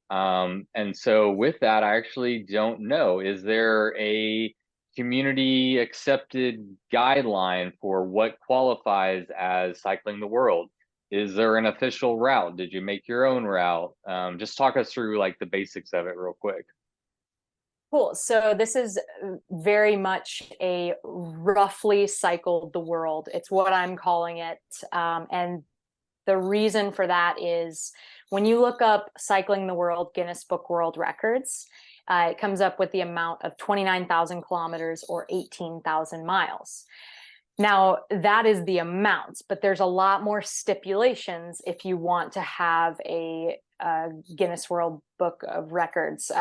Speaker 1: And so with that, I actually don't know. Is there a community accepted guideline for what qualifies as cycling the world? Is there an official route? Did you make your own route? Just talk us through like the basics of it real quick.
Speaker 2: Cool. So this is very much a roughly cycled the world. It's what I'm calling it. And the reason for that is when you look up cycling the world, Guinness Book World Records, it comes up with the amount of 29,000 kilometers or 18,000 miles. Now, that is the amount, but there's a lot more stipulations if you want to have a Guinness World Book of Records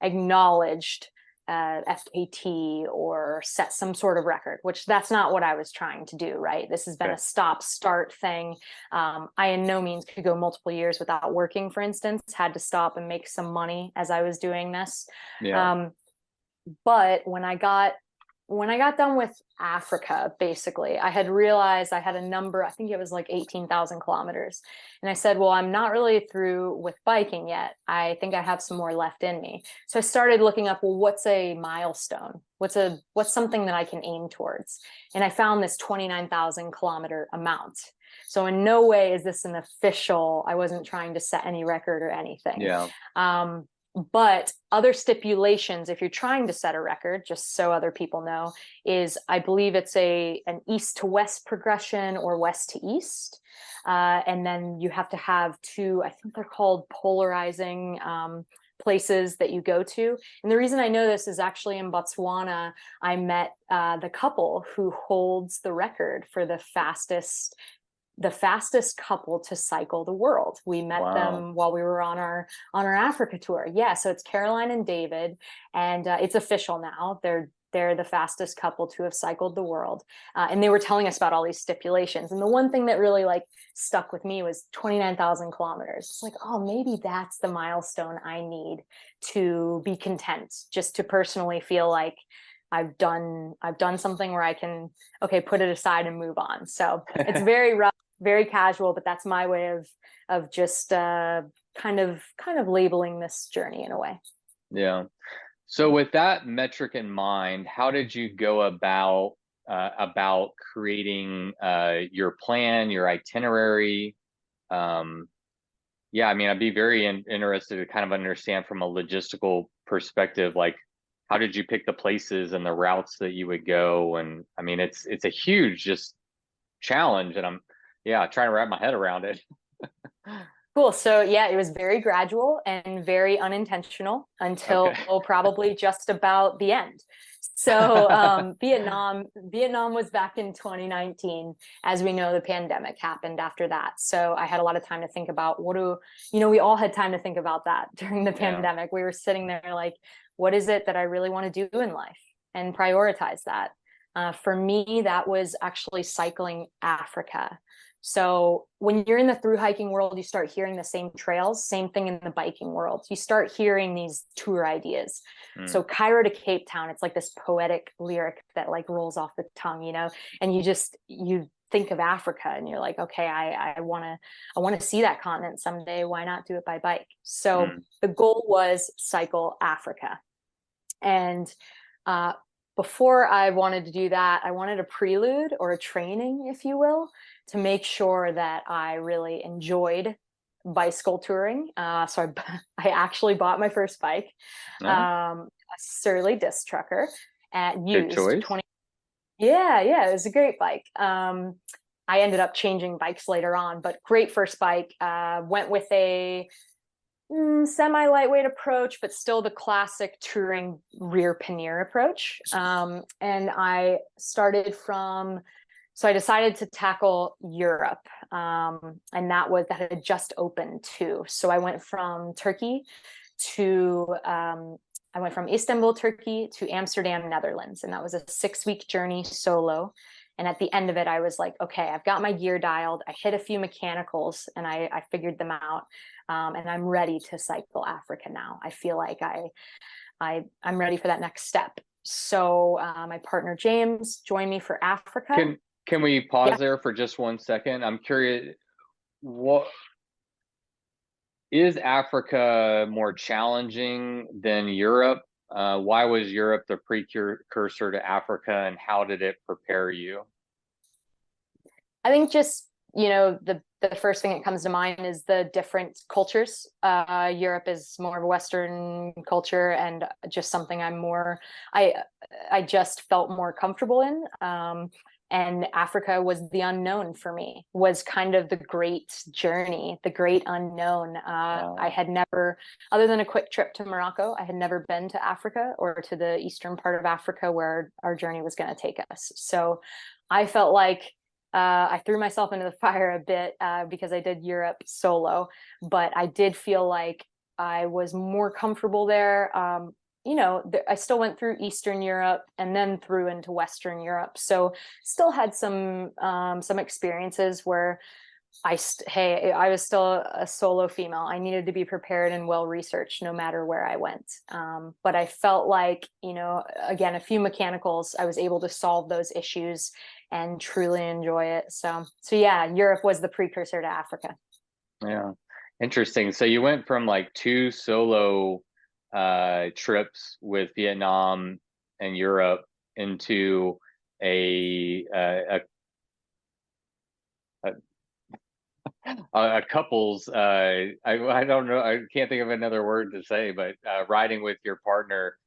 Speaker 2: acknowledged FKT, or set some sort of record, which that's not what I was trying to do, right? This has been a stop-start thing. I in no means could go multiple years without working, for instance, had to stop and make some money as I was doing this. But when I got when I got done with Africa, basically, I had realized I had a number, I think it was like 18,000 kilometers. And I said, well, I'm not really through with biking yet. I think I have some more left in me. So I started looking up, well, what's a milestone? What's something that I can aim towards? And I found this 29,000 kilometer amount. So in no way is this an official, I wasn't trying to set any record or anything.
Speaker 1: Yeah.
Speaker 2: But other stipulations, if you're trying to set a record, just so other people know, is I believe it's an east to west progression or west to east. And then you have to have two, I think they're called polarizing places that you go to. And the reason I know this is actually in Botswana, I met the couple who holds the record for the fastest couple to cycle the world. We met them while we were on our Africa tour. Yeah, so it's Caroline and David, and it's official now. They're the fastest couple to have cycled the world. And they were telling us about all these stipulations. And the one thing that really like stuck with me was 29,000 kilometers. It's like, oh, maybe that's the milestone I need to be content, just to personally feel like I've done something where I can, okay, put it aside and move on. So it's very rough, very casual, but that's my way of just kind of labeling this journey in a way.
Speaker 1: Yeah. So with that metric in mind, how did you go about creating your plan, your itinerary? Yeah, I mean, I'd be very interested to kind of understand from a logistical perspective, like how did you pick the places and the routes that you would go? And I mean, it's a huge just challenge, and I'm trying to wrap my head around it.
Speaker 2: Cool. So yeah, it was very gradual and very unintentional until probably just about the end. So Vietnam was back in 2019. As we know, the pandemic happened after that. So I had a lot of time to think about we all had time to think about that during the pandemic. We were sitting there like, what is it that I really want to do in life, and prioritize that. For me, that was actually cycling Africa. So when you're in the through hiking world, you start hearing the same trails, same thing in the biking world. You start hearing these tour ideas. So Cairo to Cape Town, it's like this poetic lyric that like rolls off the tongue, and you think of Africa and you're like, okay, I want to see that continent someday. Why not do it by bike? So the goal was cycle Africa. And before I wanted to do that, I wanted a prelude or a training, if you will, to make sure that I really enjoyed bicycle touring. So I actually bought my first bike, a Surly disc trucker, and used 20. Yeah, it was a great bike. I ended up changing bikes later on, but great first bike. Went with a semi-lightweight approach, but still the classic touring rear pannier approach. And I decided to tackle Europe. And that had just opened too. So I went from Istanbul, Turkey to Amsterdam, Netherlands. And that was a 6-week journey solo. And at the end of it, I was like, okay, I've got my gear dialed. I hit a few mechanicals and I figured them out. And I'm ready to cycle Africa now. I feel like I'm ready for that next step. So my partner, James, joined me for Africa.
Speaker 1: Can we pause there for just 1 second? I'm curious, what is Africa more challenging than Europe? Why was Europe the precursor to Africa, and how did it prepare you?
Speaker 2: I think just, the first thing that comes to mind is the different cultures. Europe is more of a Western culture, and just something I just felt more comfortable in. And Africa was the unknown for me, was kind of the great journey, the great unknown. I had never, other than a quick trip to Morocco, I had never been to Africa or to the eastern part of Africa where our journey was going to take us. So I felt like I threw myself into the fire a bit because I did Europe solo, but I did feel like I was more comfortable there. I still went through Eastern Europe and then through into Western Europe. So still had some experiences where I was still a solo female. I needed to be prepared and well researched no matter where I went. But I felt like, again, a few mechanicals, I was able to solve those issues and truly enjoy it. So yeah, Europe was the precursor to Africa.
Speaker 1: Yeah. Interesting. So you went from like 2 solo trips with Vietnam and Europe into a couple's I don't know, I can't think of another word to say, but riding with your partner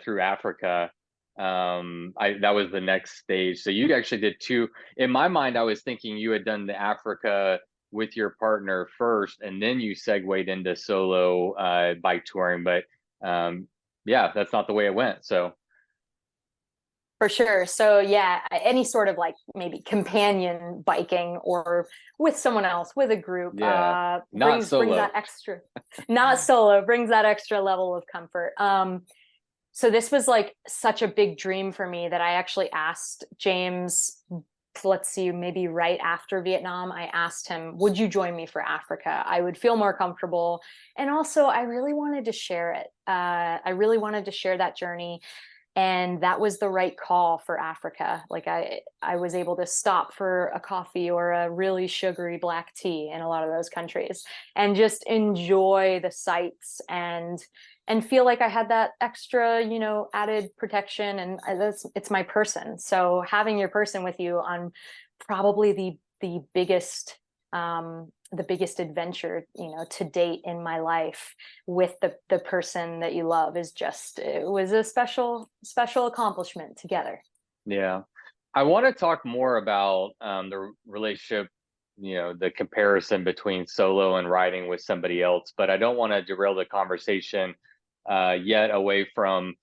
Speaker 1: through Africa. That was the next stage. So you actually did 2. In my mind, I was thinking you had done the Africa with your partner first, and then you segued into solo bike touring. But yeah, that's not the way it went. So
Speaker 2: For sure. So yeah, any sort of like maybe companion biking or with someone else, with a group,
Speaker 1: not
Speaker 2: brings
Speaker 1: solo.
Speaker 2: that extra, not solo, brings that extra level of comfort. So this was like such a big dream for me that I actually asked James, let's see, maybe right after Vietnam, I asked him, would you join me for Africa? I would feel more comfortable. And also I really wanted to share it. I really wanted to share that journey. And that was the right call for Africa. Like I was able to stop for a coffee or a really sugary black tea in a lot of those countries and just enjoy the sights and feel like I had that extra, added protection. And it's my person. So having your person with you on probably the biggest adventure, to date in my life with the person that you love it was a special accomplishment together.
Speaker 1: Yeah. I want to talk more about the relationship, the comparison between solo and riding with somebody else, but I don't want to derail the conversation yet away from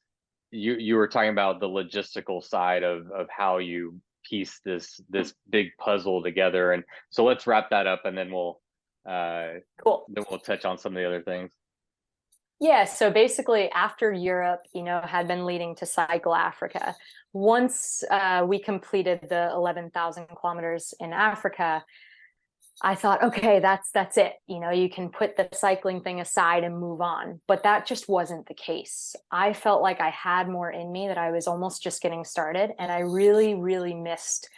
Speaker 1: you were talking about the logistical side of how you piece this big puzzle together. And so let's wrap that up, and then we'll
Speaker 2: cool.
Speaker 1: Then we'll touch on some of the other things.
Speaker 2: Yeah, so basically after Europe, had been leading to Cycle Africa. Once we completed the 11,000 kilometers in Africa, I thought, okay, that's it. You can put the cycling thing aside and move on. But that just wasn't the case. I felt like I had more in me, that I was almost just getting started. And I really, really missed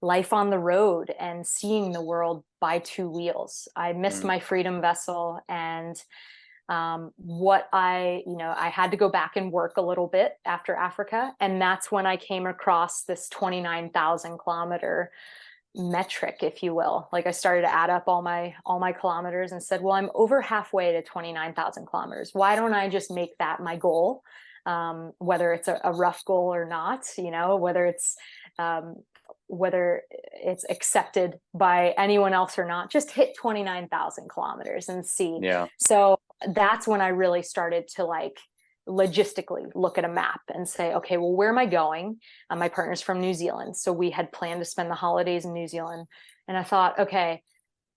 Speaker 2: life on the road and seeing the world by 2 wheels. I missed my freedom vessel, and I had to go back and work a little bit after Africa. And that's when I came across this 29,000 kilometer metric, if you will. Like I started to add up all my kilometers and said, well, I'm over halfway to 29,000 kilometers. Why don't I just make that my goal? Whether it's a rough goal or not, whether it's accepted by anyone else or not, just hit 29,000 kilometers and see.
Speaker 1: Yeah.
Speaker 2: So that's when I really started to logistically look at a map and say, okay, well, where am I going? My partner's from New Zealand. So we had planned to spend the holidays in New Zealand. And I thought, okay,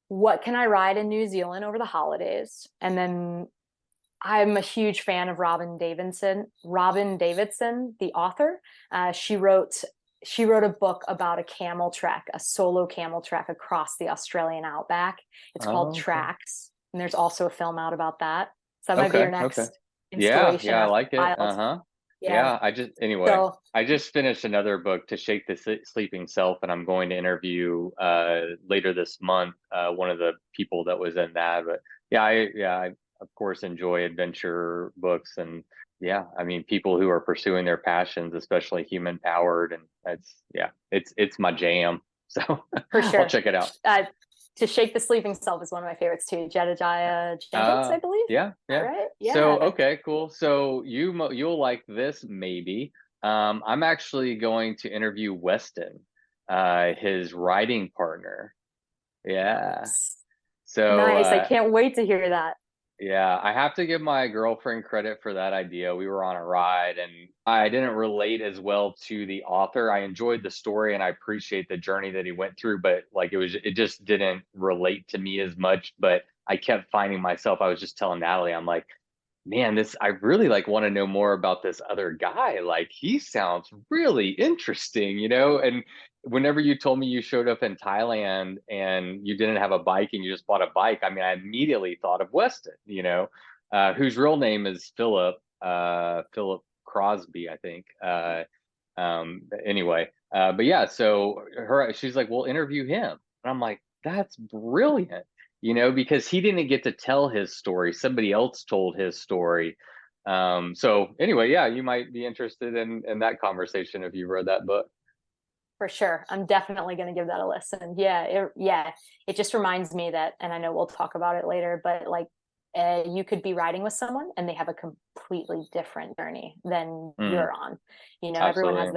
Speaker 2: what can I ride in New Zealand over the holidays? And then I'm a huge fan of Robin Davidson, the author. She wrote a book about a solo camel trek across the Australian outback. It's called Tracks. And there's also a film out about that. So that might be your next inspiration.
Speaker 1: Yeah, I like it. Yeah. I just finished another book, To Shake the Sleeping Self, and I'm going to interview later this month one of the people that was in that. But I of course enjoy adventure books, and people who are pursuing their passions, especially human powered, and it's my jam. So
Speaker 2: for sure.
Speaker 1: I'll check it out.
Speaker 2: To Shake the Sleeping Self is one of my favorites too. Jedediah Jenkins, I believe.
Speaker 1: Yeah.
Speaker 2: Right? Yeah.
Speaker 1: So okay, cool. So you'll like this maybe. I'm actually going to interview Weston, his writing partner. Yeah.
Speaker 2: Nice.
Speaker 1: So
Speaker 2: nice. I can't wait to hear that.
Speaker 1: Yeah, I have to give my girlfriend credit for that idea. We were on a ride and I didn't relate as well to the author. I enjoyed the story and I appreciate the journey that he went through, but it just didn't relate to me as much. But I kept finding myself, I was just telling Natalie, I'm like, man, I really want to know more about this other guy. Like he sounds really interesting, and whenever you told me you showed up in Thailand and you didn't have a bike and you just bought a bike, I mean, I immediately thought of Weston, whose real name is Philip Crosby, I think. Anyway, but yeah, so she's like, "We'll interview him," and I'm like, "That's brilliant," because he didn't get to tell his story. Somebody else told his story. So anyway, yeah, you might be interested in that conversation if you've read that book.
Speaker 2: For sure. I'm definitely going to give that a listen. It just reminds me that, and I know we'll talk about it later, but like you could be riding with someone and they have a completely different journey than you're on. Everyone has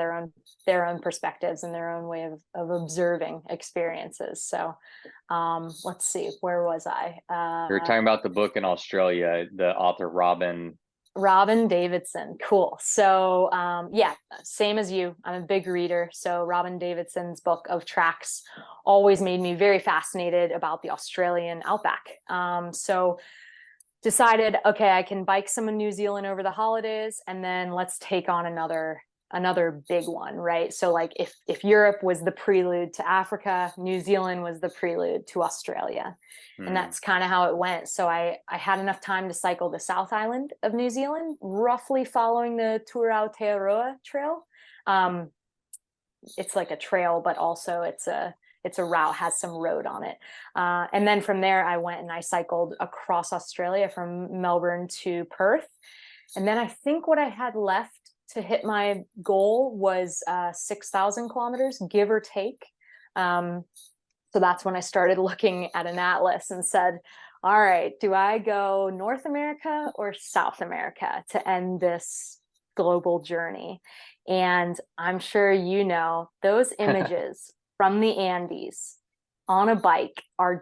Speaker 2: their own perspectives and their own way of observing experiences. So let's see, where was I?
Speaker 1: You're talking about the book in Australia, the author
Speaker 2: Robin Davidson. Cool. So same as you. I'm a big reader. So Robin Davidson's book of tracks always made me very fascinated about the Australian outback. So decided, okay, I can bike some in New Zealand over the holidays, and then let's take on another big one, right? So like if Europe was the prelude to Africa, New Zealand was the prelude to Australia. And that's kind of how it went. So I had enough time to cycle the South Island of New Zealand, roughly following the Tur Aotearoa Trail. It's like a trail, but also it's a route, has some road on it. And then from there, I went and I cycled across Australia from Melbourne to Perth. And then I think what I had left to hit my goal was 6,000 kilometers, give or take. So that's when I started looking at an atlas and said, all right, do I go North America or South America to end this global journey? And I'm sure those images from the Andes on a bike are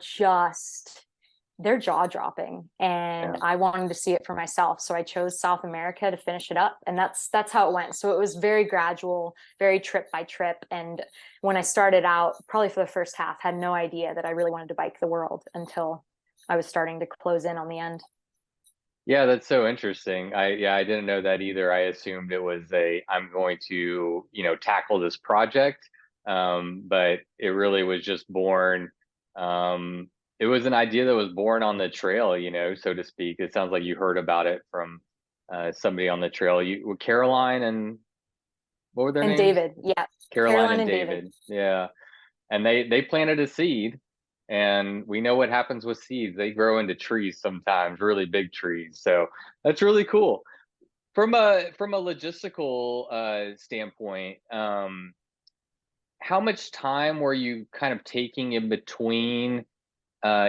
Speaker 2: they're jaw-dropping, and I wanted to see it for myself. So I chose South America to finish it up, and that's how it went. So it was very gradual, very trip by trip. And when I started out, probably for the first half, had no idea that I really wanted to bike the world until I was starting to close in on the end.
Speaker 1: Yeah, that's so interesting. I didn't know that either. I assumed it was I'm going to, tackle this project. But it really was just born. It was an idea that was born on the trail, so to speak. It sounds like you heard about it from somebody on the trail. Caroline and what were their names?
Speaker 2: David, yeah.
Speaker 1: Caroline and David. Yeah. And they planted a seed, and we know what happens with seeds. They grow into trees sometimes, really big trees. So that's really cool. From a logistical standpoint, how much time were you kind of taking in between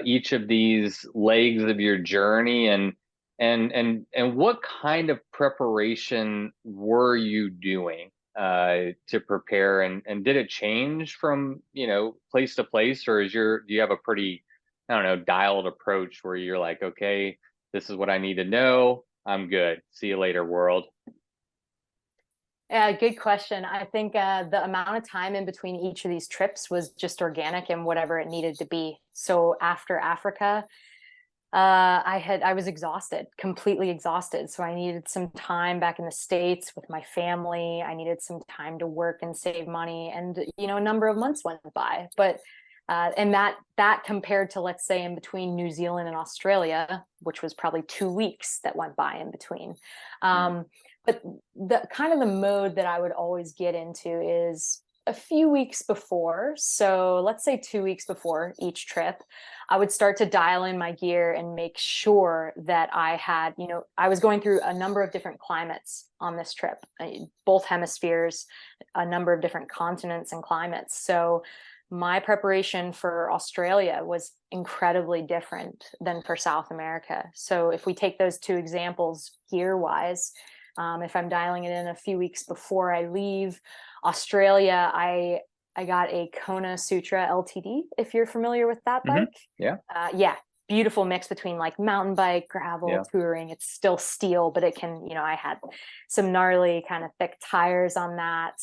Speaker 1: each of these legs of your journey, and what kind of preparation were you doing to prepare, and did it change from place to place, or do you have a pretty, I don't know, dialed approach where you're like, okay, this is what I need to know, I'm good, see you later world?
Speaker 2: Yeah, good question. I think the amount of time in between each of these trips was just organic and whatever it needed to be. So after Africa, I was exhausted, completely exhausted. So I needed some time back in the States with my family. I needed some time to work and save money, and a number of months went by. But and that compared to, let's say, in between New Zealand and Australia, which was probably 2 weeks that went by in between. But the kind of the mode that I would always get into is a few weeks before. So let's say 2 weeks before each trip, I would start to dial in my gear and make sure that I had, I was going through a number of different climates on this trip, both hemispheres, a number of different continents and climates. So my preparation for Australia was incredibly different than for South America. So if we take those two examples gear-wise, if I'm dialing it in a few weeks before I leave Australia, I got a Kona Sutra LTD, if you're familiar with that bike.
Speaker 1: Yeah.
Speaker 2: Beautiful mix between like mountain bike, gravel, touring. It's still steel, but it can, I had some gnarly kind of thick tires on that.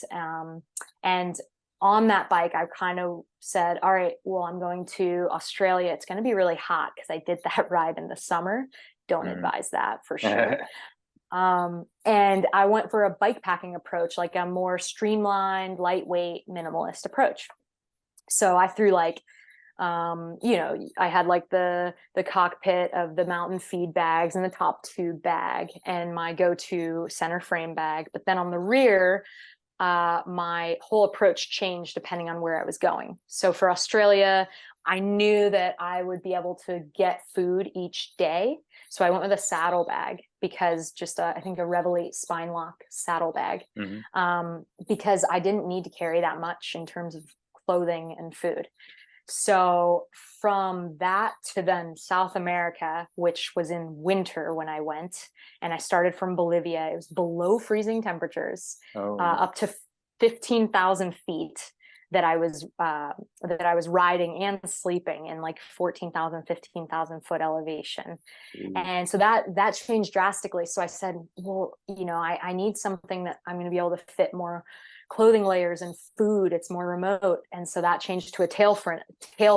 Speaker 2: And on that bike, I kind of said, all right, well, I'm going to Australia. It's going to be really hot because I did that ride in the summer. Don't advise that for sure. And I went for a bike packing approach, like a more streamlined, lightweight, minimalist approach. So I threw like, I had like the cockpit of the mountain feed bags and the top tube bag and my go-to center frame bag. But then on the rear, my whole approach changed depending on where I was going. So for Australia, I knew that I would be able to get food each day. So I went with a saddle bag because just I think a Revel 8 spine lock saddle bag, because I didn't need to carry that much in terms of clothing and food. So from that to then South America, which was in winter when I went, and I started from Bolivia, it was below freezing temperatures, up to 15,000 feet that I was riding and sleeping in like 14,000, 15,000 foot elevation. And so that changed drastically. So I said, well, I need something that I'm going to be able to fit more clothing layers and food. It's more remote. And so that changed to a tail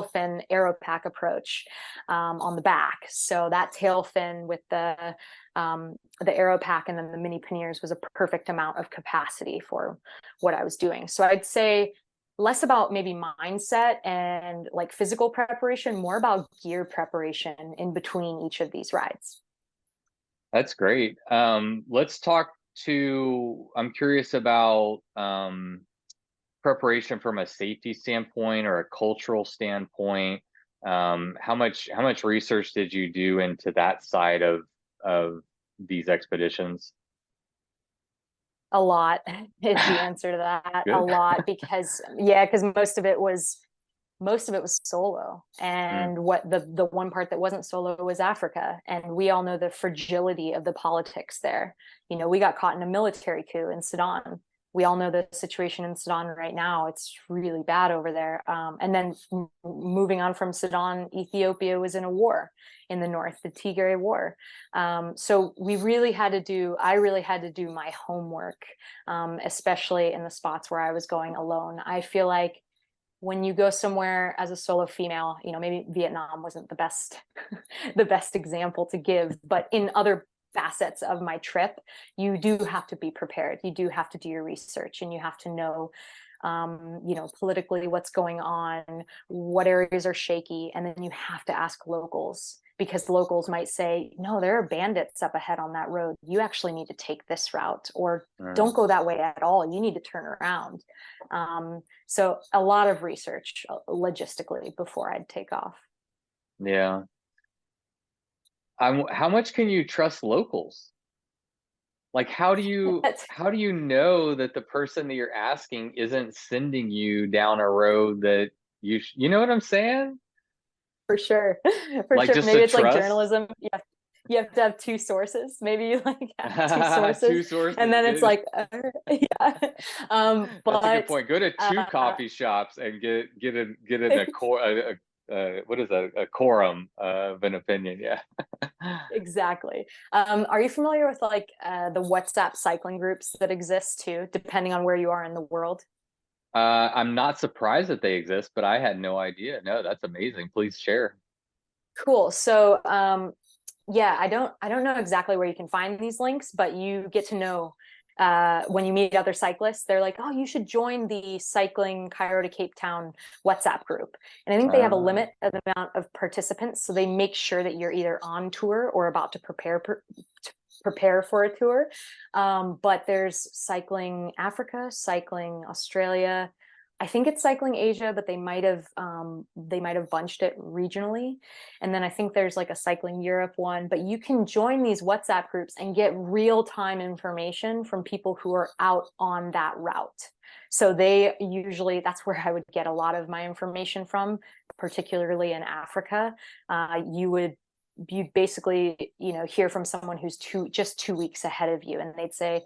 Speaker 2: fin aero pack approach on the back. So that tail fin with the aero pack and then the mini panniers was a perfect amount of capacity for what I was doing. So I'd say less about maybe mindset and like physical preparation, more about gear preparation in between each of these rides.
Speaker 1: That's great. Let's talk I'm curious about preparation from a safety standpoint or a cultural standpoint. How much research did you do into that side of these expeditions?
Speaker 2: A lot is the answer to that.
Speaker 1: Good.
Speaker 2: A lot, because most of it was solo, and what the one part that wasn't solo was Africa, and we all know the fragility of the politics there. We got caught in a military coup in Sudan. We all know the situation in Sudan right now. It's really bad over there. And then moving on from Sudan, Ethiopia was in a war in the north, the Tigray War. So I really had to do my homework, especially in the spots where I was going alone. I feel like when you go somewhere as a solo female, maybe Vietnam wasn't the best example to give, but in other facets of my trip, you do have to be prepared. You do have to do your research, and you have to know, politically what's going on, what areas are shaky, and then you have to ask locals, because locals might say, no, there are bandits up ahead on that road. You actually need to take this route, or don't go that way at all. You need to turn around. So a lot of research logistically before I'd take off.
Speaker 1: Yeah. How much can you trust locals? Like, how do you know that the person that you're asking isn't sending you down a road that you know what I'm saying?
Speaker 2: For sure.
Speaker 1: Like,
Speaker 2: sure.
Speaker 1: just
Speaker 2: Maybe it's
Speaker 1: trust?
Speaker 2: like journalism. Yeah. You have to have two sources. Maybe you have two sources.
Speaker 1: Two sources.
Speaker 2: And then it's like, yeah.
Speaker 1: That's a good point. Go to two coffee shops and get what is that? A quorum of an opinion. Yeah.
Speaker 2: Exactly. Are you familiar with like the WhatsApp cycling groups that exist too, depending on where you are in the world?
Speaker 1: I'm not surprised that they exist, but I had no idea. No, that's amazing. Please share.
Speaker 2: Cool. So, I don't know exactly where you can find these links, but you get to know when you meet other cyclists, they're like, oh, you should join the cycling Cairo to Cape Town WhatsApp group. And I think they have a limit of the amount of participants. So they make sure that you're either on tour or about to prepare for a tour. But there's Cycling Africa, Cycling Australia. I think it's Cycling Asia, but they might have bunched it regionally. And then I think there's like a Cycling Europe one, but you can join these WhatsApp groups and get real-time information from people who are out on that route. So that's where I would get a lot of my information from, particularly in Africa. You'd basically, hear from someone who's just 2 weeks ahead of you, and they'd say,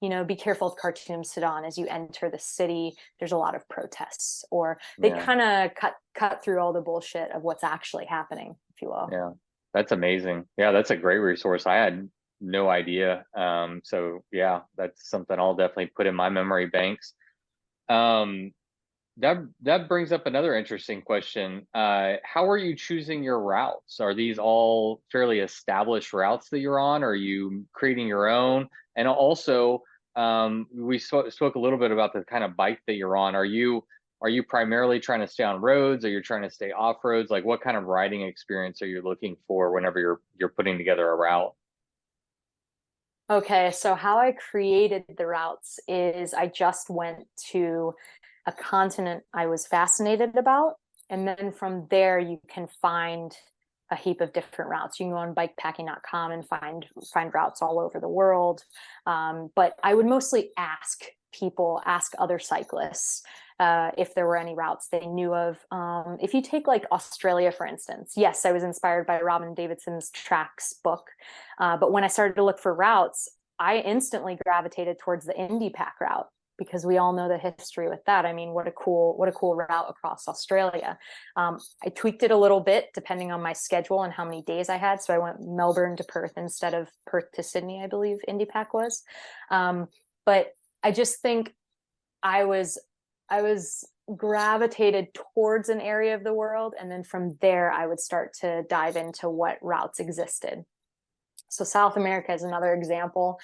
Speaker 2: be careful of Khartoum, Sudan. As you enter the city, there's a lot of protests, or they kind of cut through all the bullshit of what's actually happening, if you will.
Speaker 1: Yeah, that's amazing. Yeah, that's a great resource. I had no idea. So yeah, that's something I'll definitely put in my memory banks. That brings up another interesting question. How are you choosing your routes? Are these all fairly established routes that you're on? Or are you creating your own? And also, we spoke a little bit about the kind of bike that you're on. Are you primarily trying to stay on roads? Are you trying to stay off roads? Like, what kind of riding experience are you looking for whenever you're putting together a route?
Speaker 2: Okay, so how I created the routes is I just went to a continent I was fascinated about. And then from there, you can find a heap of different routes. You can go on bikepacking.com and find routes all over the world. But I would mostly ask people, ask other cyclists if there were any routes they knew of. If you take like Australia, for instance, yes, I was inspired by Robin Davidson's Tracks book. But when I started to look for routes, I instantly gravitated towards the Indie Pack route because we all know the history with that. I mean, what a cool route across Australia. I tweaked it a little bit depending on my schedule and how many days I had. So I went Melbourne to Perth instead of Perth to Sydney, I believe Indie Pack was. But I just think I was gravitated towards an area of the world, and then from there I would start to dive into what routes existed. So South America is another example.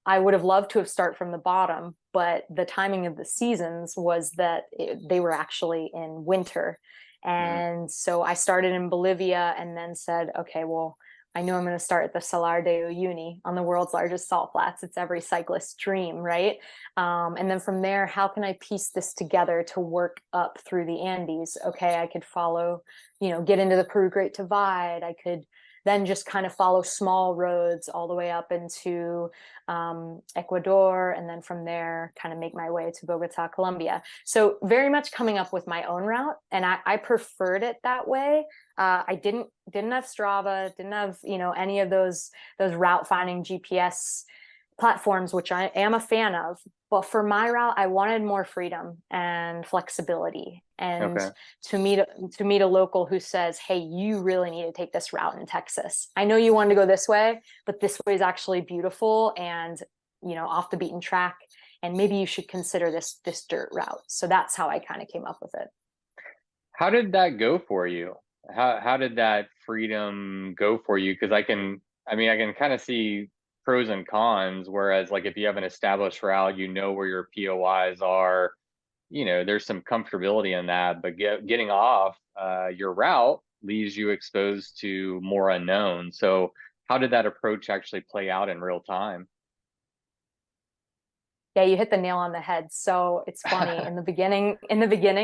Speaker 2: I would have loved to have started from the bottom, but the timing of the seasons was that they were actually in winter. And so I started in Bolivia and then said, okay, well, I know I'm going to start at the Salar de Uyuni on the world's largest salt flats. It's every cyclist's dream, right? And then from there, how can I piece this together to work up through the Andes? Okay, I could follow, get into the Peru Great Divide. I could then just kind of follow small roads all the way up into Ecuador, and then from there kind of make my way to Bogota, Colombia. So very much coming up with my own route, and I preferred it that way. I didn't have Strava, didn't have any of those route finding GPS platforms, which I am a fan of. But for my route, I wanted more freedom and flexibility, and to meet a local who says, hey, you really need to take this route in Texas. I know you wanted to go this way, but this way is actually beautiful and off the beaten track, and maybe you should consider this dirt route. So that's how I kind of came up with it.
Speaker 1: How did that go for you? How did that freedom go for you? Because I can kind of see pros and cons, whereas like if you have an established route, where your POIs are, there's some comfortability in that, but getting off your route leaves you exposed to more unknown. So how did that approach actually play out in real time?
Speaker 2: Yeah, you hit the nail on the head. So it's funny. In the beginning,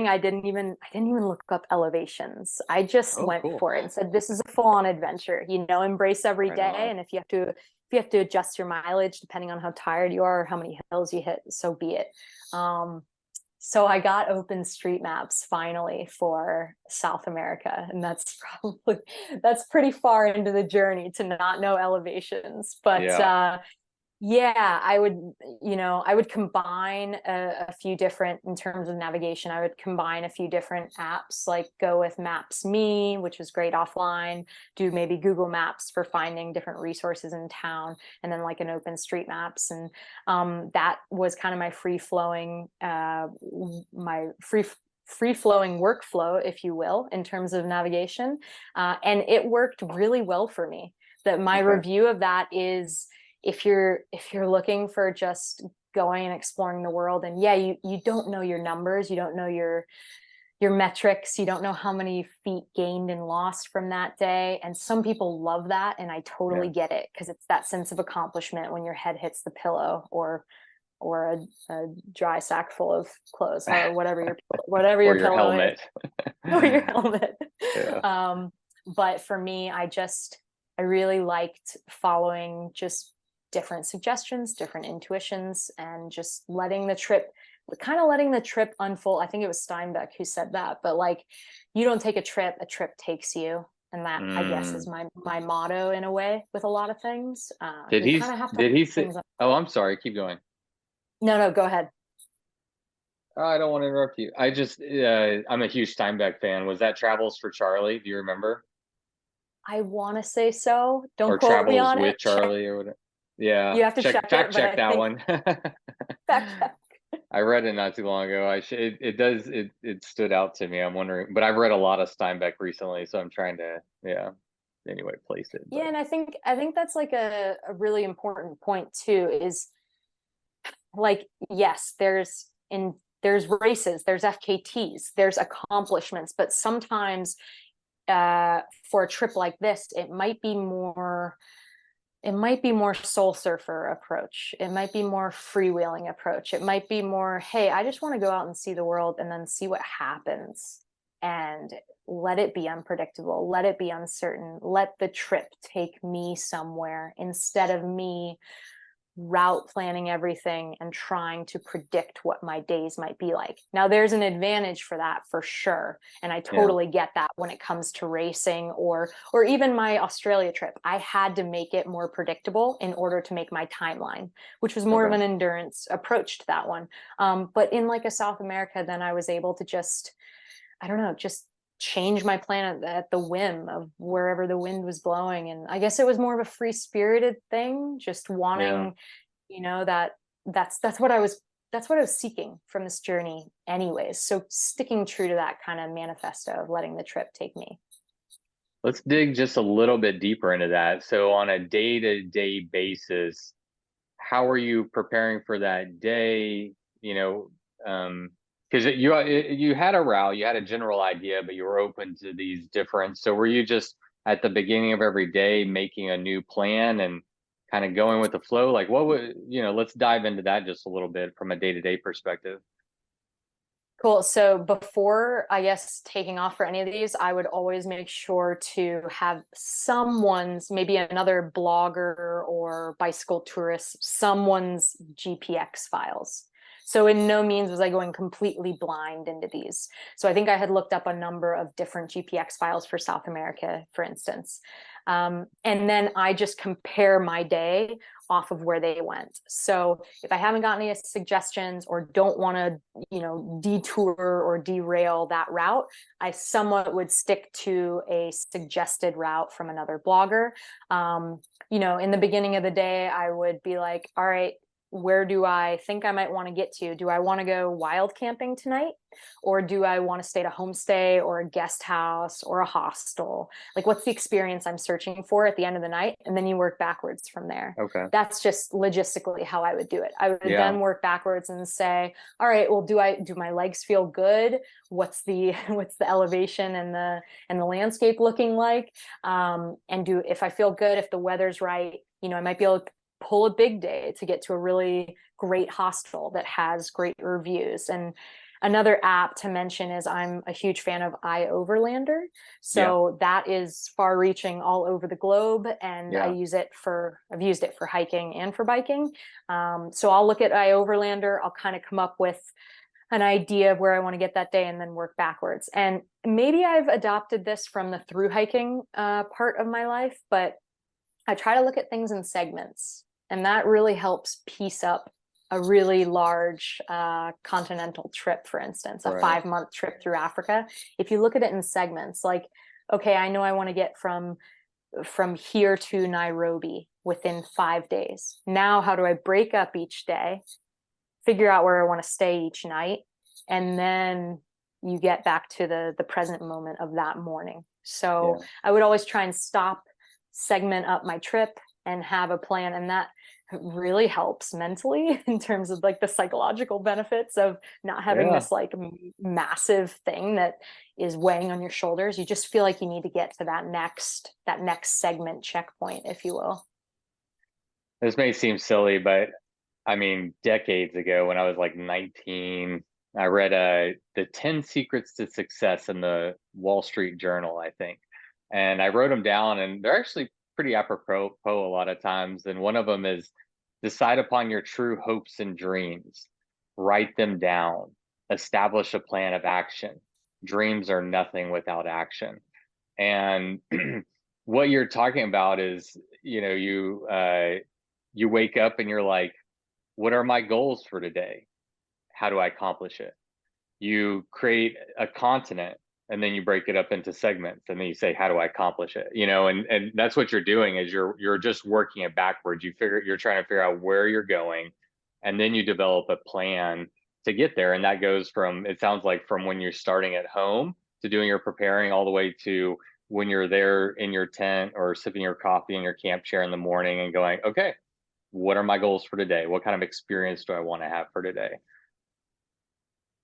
Speaker 2: I didn't even look up elevations. I just went for it and said, this is a full-on adventure, embrace every day. And if you have to adjust your mileage depending on how tired you are or how many hills you hit, so be it. So I got OpenStreetMaps finally for South America, and that's pretty far into the journey to not know elevations, but yeah, I would combine a few different, in terms of navigation, I would combine a few different apps, like go with Maps.me, which is great offline, do maybe Google Maps for finding different resources in town, and then like an OpenStreetMaps. And that was kind of my free-flowing workflow, if you will, in terms of navigation. And it worked really well for me. My review of that is, if you're looking for just going and exploring the world, and you don't know your numbers, you don't know your metrics, you don't know how many feet gained and lost from that day, and some people love that, and I totally get it, because it's that sense of accomplishment when your head hits the pillow, or a dry sack full of clothes, or whatever your
Speaker 1: or your
Speaker 2: pillow
Speaker 1: helmet
Speaker 2: is. Or your helmet. But for me, I really liked following just different suggestions, different intuitions, and just letting the trip unfold. I think it was Steinbeck who said that, but like, you don't take a trip takes you. And that, I guess, is my motto in a way with a lot of things.
Speaker 1: Did he say, oh, I'm sorry, keep going.
Speaker 2: No, go ahead.
Speaker 1: I don't want to interrupt you. I'm a huge Steinbeck fan. Was that Travels for Charlie? Do you remember?
Speaker 2: I want to say so. Don't
Speaker 1: quote
Speaker 2: me on
Speaker 1: with
Speaker 2: it.
Speaker 1: Charlie or whatever. Yeah,
Speaker 2: you have to check
Speaker 1: that one.
Speaker 2: Fact check.
Speaker 1: I read it not too long ago. It stood out to me. I'm wondering, but I've read a lot of Steinbeck recently, so I'm trying to, yeah, anyway, place it.
Speaker 2: Yeah,
Speaker 1: But
Speaker 2: and I think that's like a really important point too, is like, yes, there's races, there's FKTs, there's accomplishments, but sometimes for a trip like this, it might be more soul surfer approach. It might be more freewheeling approach. It might be more, hey, I just want to go out and see the world and then see what happens, and let it be unpredictable. Let it be uncertain. Let the trip take me somewhere instead of me route planning everything and trying to predict what my days might be like. Now, there's an advantage for that for sure, and I totally get that when it comes to racing or even my Australia trip. I had to make it more predictable in order to make my timeline, which was more of an endurance approach to that one. But in like a South America, then I was able to just, I don't know, just change my plan at the whim of wherever the wind was blowing. And I guess it was more of a free spirited thing, just wanting, that's what I was seeking from this journey anyways. So sticking true to that kind of manifesto of letting the trip take me.
Speaker 1: let's dig just a little bit deeper into that. So on a day-to-day basis, how are you preparing for that day? Because you had a route, you had a general idea, but you were open to these different. So were you just at the beginning of every day making a new plan and kind of going with the flow? Like let's dive into that just a little bit from a day-to-day perspective.
Speaker 2: Cool. So before, I guess, taking off for any of these, I would always make sure to have maybe another blogger or bicycle tourist, someone's GPX files. So in no means was I going completely blind into these. So I think I had looked up a number of different GPX files for South America, for instance. And then I just compare my day off of where they went. So if I haven't gotten any suggestions or don't want to, detour or derail that route, I somewhat would stick to a suggested route from another blogger. In the beginning of the day, I would be like, all right, where do I think I might want to get to? Do I want to go wild camping tonight? Or do I want to stay at a homestay or a guest house or a hostel? Like, what's the experience I'm searching for at the end of the night? And then you work backwards from there.
Speaker 1: Okay.
Speaker 2: That's just logistically how I would do it. I would then work backwards and say, all right, well, do my legs feel good? What's the elevation and the landscape looking like? And if I feel good, if the weather's right, I might be able to pull a big day to get to a really great hostel that has great reviews. And another app to mention is I'm a huge fan of iOverlander. So that is far reaching all over the globe. And I've used it for hiking and for biking. So I'll look at iOverlander. I'll kind of come up with an idea of where I want to get that day and then work backwards. And maybe I've adopted this from the through hiking part of my life, but I try to look at things in segments. And that really helps piece up a really large continental trip, for instance, a 5-month trip through Africa. If you look at it in segments, like, okay, I know I want to get from here to Nairobi within 5 days. Now, how do I break up each day, figure out where I want to stay each night, and then you get back to the present moment of that morning. So I would always try and segment up my trip and have a plan, and that really helps mentally in terms of like the psychological benefits of not having this like massive thing that is weighing on your shoulders. You just feel like you need to get to that next segment checkpoint, if you will.
Speaker 1: This may seem silly, but I mean, decades ago when I was like 19, I read the 10 Secrets to Success in the Wall Street Journal, I think. And I wrote them down, and they're actually pretty apropos a lot of times. And one of them is decide upon your true hopes and dreams, write them down, establish a plan of action. Dreams are nothing without action. And what you're talking about is, you wake up and you're like, what are my goals for today? How do I accomplish it? You create a continent, and then you break it up into segments, and then you say, how do I accomplish it? And that's what you're doing, is you're just working it backwards. You're trying to figure out where you're going, and then you develop a plan to get there. And that goes from, it sounds like, from when you're starting at home to doing your preparing, all the way to when you're there in your tent or sipping your coffee in your camp chair in the morning and going, okay, what are my goals for today? What kind of experience do I want to have for today?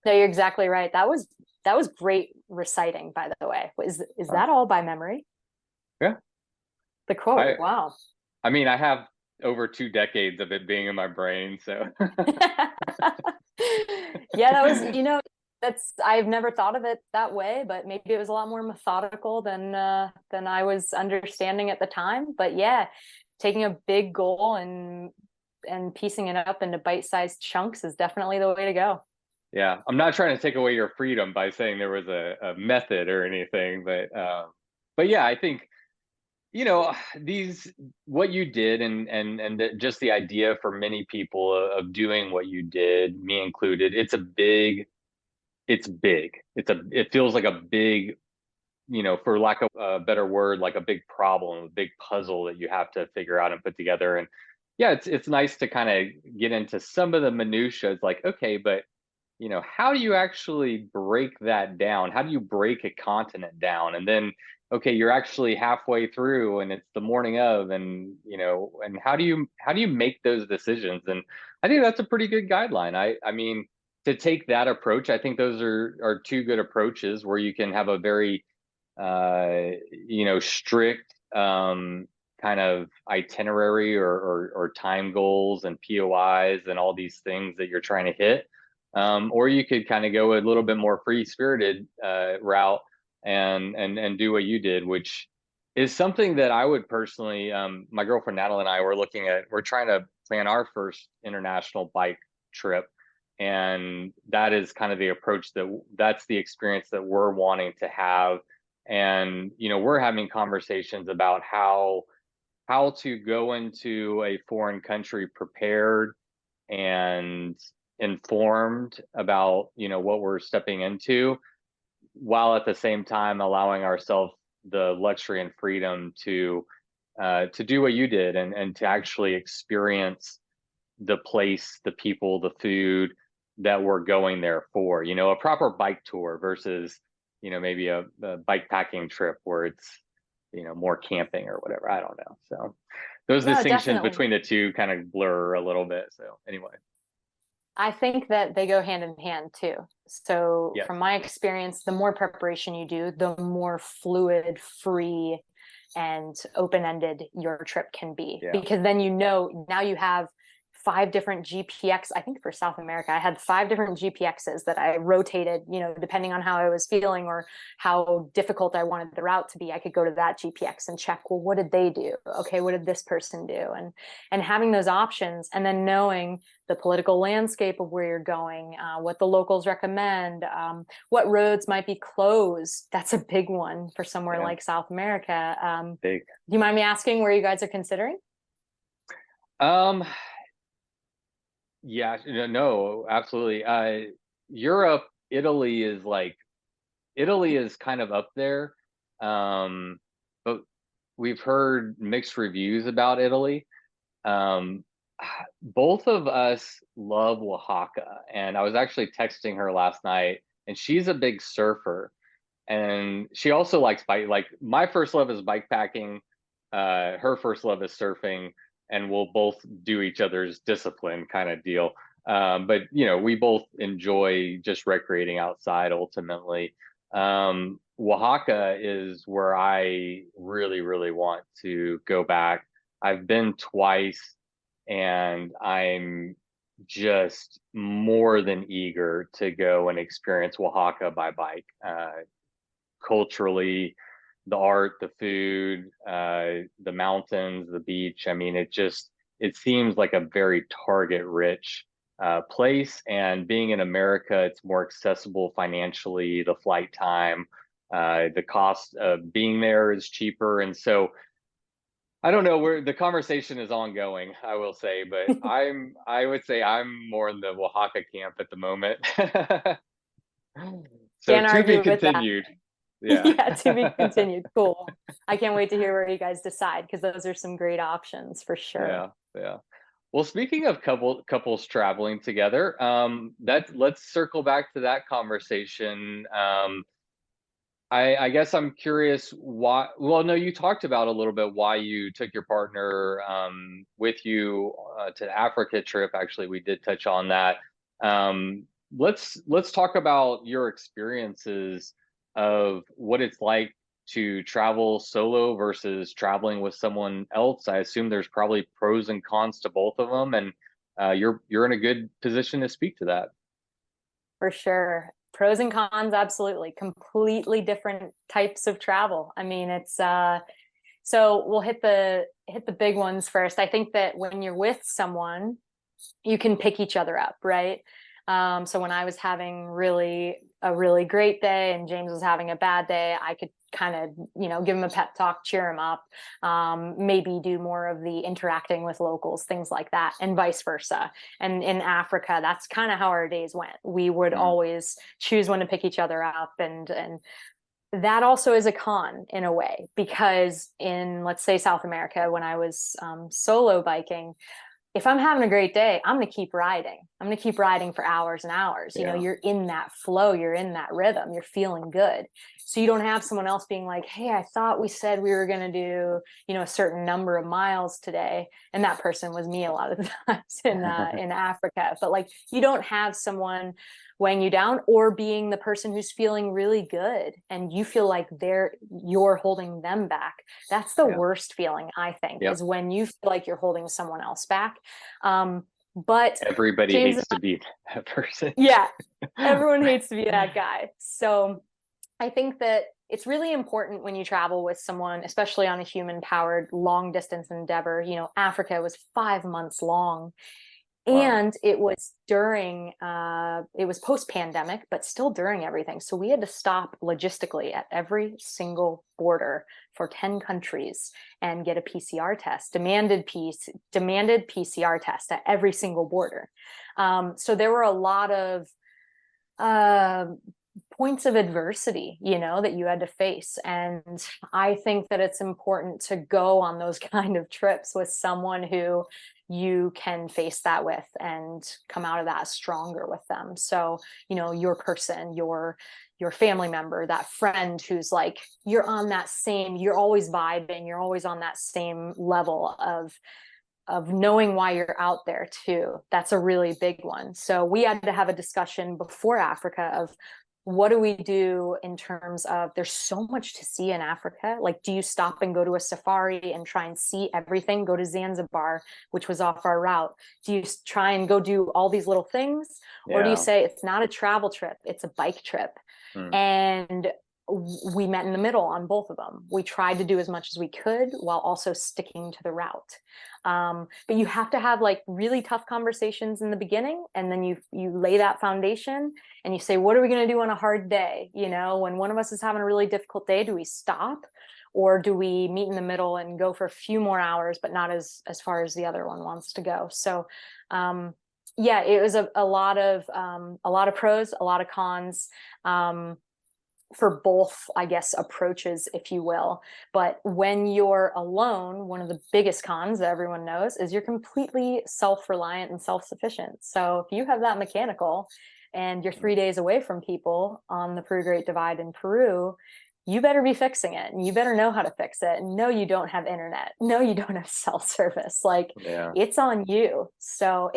Speaker 2: No, you're exactly right. That was great reciting, by the way. Is that all by memory?
Speaker 1: Yeah.
Speaker 2: The quote. Wow.
Speaker 1: I mean, I have over 2 decades of it being in my brain, so.
Speaker 2: Yeah, that was, I've never thought of it that way, but maybe it was a lot more methodical than I was understanding at the time. But yeah, taking a big goal and piecing it up into bite-sized chunks is definitely the way to go.
Speaker 1: Yeah, I'm not trying to take away your freedom by saying there was a method or anything, but yeah, I think, what you did and just the idea for many people of doing what you did, me included, it feels like a big, for lack of a better word, like a big problem, a big puzzle that you have to figure out and put together. And yeah, it's nice to kind of get into some of the minutiae. It's like, okay, but how do you actually break that down? How do you break a continent down? And then, okay, you're actually halfway through and it's the morning of, and and how do you make those decisions? And I think that's a pretty good guideline. I mean, to take that approach, I think those are 2 good approaches where you can have a very strict kind of itinerary or time goals and POIs and all these things that you're trying to hit. Or you could kind of go a little bit more free-spirited route and do what you did, which is something that I would personally, my girlfriend Natalie and I we're trying to plan our first international bike trip. And that is kind of the approach that's the experience that we're wanting to have. And, we're having conversations about how to go into a foreign country prepared and informed about what we're stepping into, while at the same time allowing ourselves the luxury and freedom to do what you did and to actually experience the place, the people, the food that we're going there for. A proper bike tour versus maybe a bike packing trip where it's more camping or whatever. I don't know. So those distinctions between the two kind of blur a little bit. So anyway,
Speaker 2: I think that they go hand in hand too. So yes, from my experience, the more preparation you do, the more fluid, free, and open-ended your trip can be. Yeah. Because then now you have 5 different GPX. I think for South America, I had 5 different GPXs that I rotated, depending on how I was feeling or how difficult I wanted the route to be. I could go to that GPX and check, well, what did they do? Okay, what did this person do? And having those options, and then knowing the political landscape of where you're going, what the locals recommend, what roads might be closed. That's a big one for somewhere like South America. Big. Do you mind me asking where you guys are considering?
Speaker 1: Yeah, no, absolutely. Europe, Italy is kind of up there. But we've heard mixed reviews about Italy. Both of us love Oaxaca, and I was actually texting her last night, and she's a big surfer, and she also likes bike. Like, my first love is bike packing. Her first love is surfing. And we'll both do each other's discipline kind of deal. But, we both enjoy just recreating outside ultimately. Oaxaca is where I really, really want to go back. I've been twice, and I'm just more than eager to go and experience Oaxaca by bike. Culturally, the art, the food, the mountains, the beach. I mean, it seems like a very target rich place. And being in America, it's more accessible financially, the flight time, the cost of being there is cheaper. And so I don't know where the conversation is ongoing, I will say, but I would say I'm more in the Oaxaca camp at the moment. So to be continued.
Speaker 2: Yeah, to be continued. Cool. I can't wait to hear where you guys decide, because those are some great options for sure.
Speaker 1: Yeah. Well, speaking of couples traveling together, let's circle back to that conversation. I guess I'm curious why. Well, no, you talked about a little bit why you took your partner with you to the Africa trip. Actually, we did touch on that. Um, let's talk about your experiences of what it's like to travel solo versus traveling with someone else. I assume there's probably pros and cons to both of them, and you're in a good position to speak to that.
Speaker 2: For sure. Pros and cons, absolutely. Completely different types of travel. I mean, it's so we'll hit the big ones first. I think that when you're with someone, you can pick each other up, right? So when I was having a really great day and James was having a bad day, I could kind of, give him a pep talk, cheer him up, maybe do more of the interacting with locals, things like that, and vice versa. And in Africa, that's kind of how our days went. We would always choose when to pick each other up, and that also is a con in a way, because in, let's say, South America, when I was solo biking, if I'm having a great day, I'm going to keep riding. I'm going to keep riding for hours and hours.
Speaker 1: Yeah.
Speaker 2: You're in that flow, you're in that rhythm, you're feeling good. So you don't have someone else being like, hey, I thought we said we were going to do, a certain number of miles today. And that person was me a lot of the times in Africa. But like, you don't have someone weighing you down, or being the person who's feeling really good and you feel like you're holding them back. That's the worst feeling, I think, is when you feel like you're holding someone else back. But
Speaker 1: everybody hates to be that person.
Speaker 2: Yeah, everyone hates to be that guy. So I think that it's really important when you travel with someone, especially on a human powered long distance endeavor. Africa was 5 months long. Wow. And it was it was post-pandemic, but still during everything. So we had to stop logistically at every single border for 10 countries and get a PCR test, demanded PCR test at every single border. So there were a lot of points of adversity, that you had to face. And I think that it's important to go on those kind of trips with someone who you can face that with and come out of that stronger with them. So, your person, your family member, that friend who's like, you're always vibing, you're always on that same level of knowing why you're out there too. That's a really big one. So we had to have a discussion before Africa of, what do we do in terms of, there's so much to see in Africa. Like, do you stop and go to a safari and try and see everything? Go to Zanzibar, which was off our route. Do you try and go do all these little things? Or do you say it's not a travel trip, it's a bike trip? And we met in the middle on both of them. We tried to do as much as we could while also sticking to the route. But you have to have like really tough conversations in the beginning, and then you lay that foundation and you say, what are we going to do on a hard day? When one of us is having a really difficult day, do we stop, or do we meet in the middle and go for a few more hours, but not as far as the other one wants to go? So it was a lot of pros, a lot of cons. For both, I guess, approaches, if you will. But when you're alone, one of the biggest cons that everyone knows is you're completely self-reliant and self-sufficient. So if you have that mechanical and you're 3 days away from people on the Peru Great Divide in Peru, you better be fixing it, and you better know how to fix it. No, you don't have internet. No, you don't have cell service. It's on you. So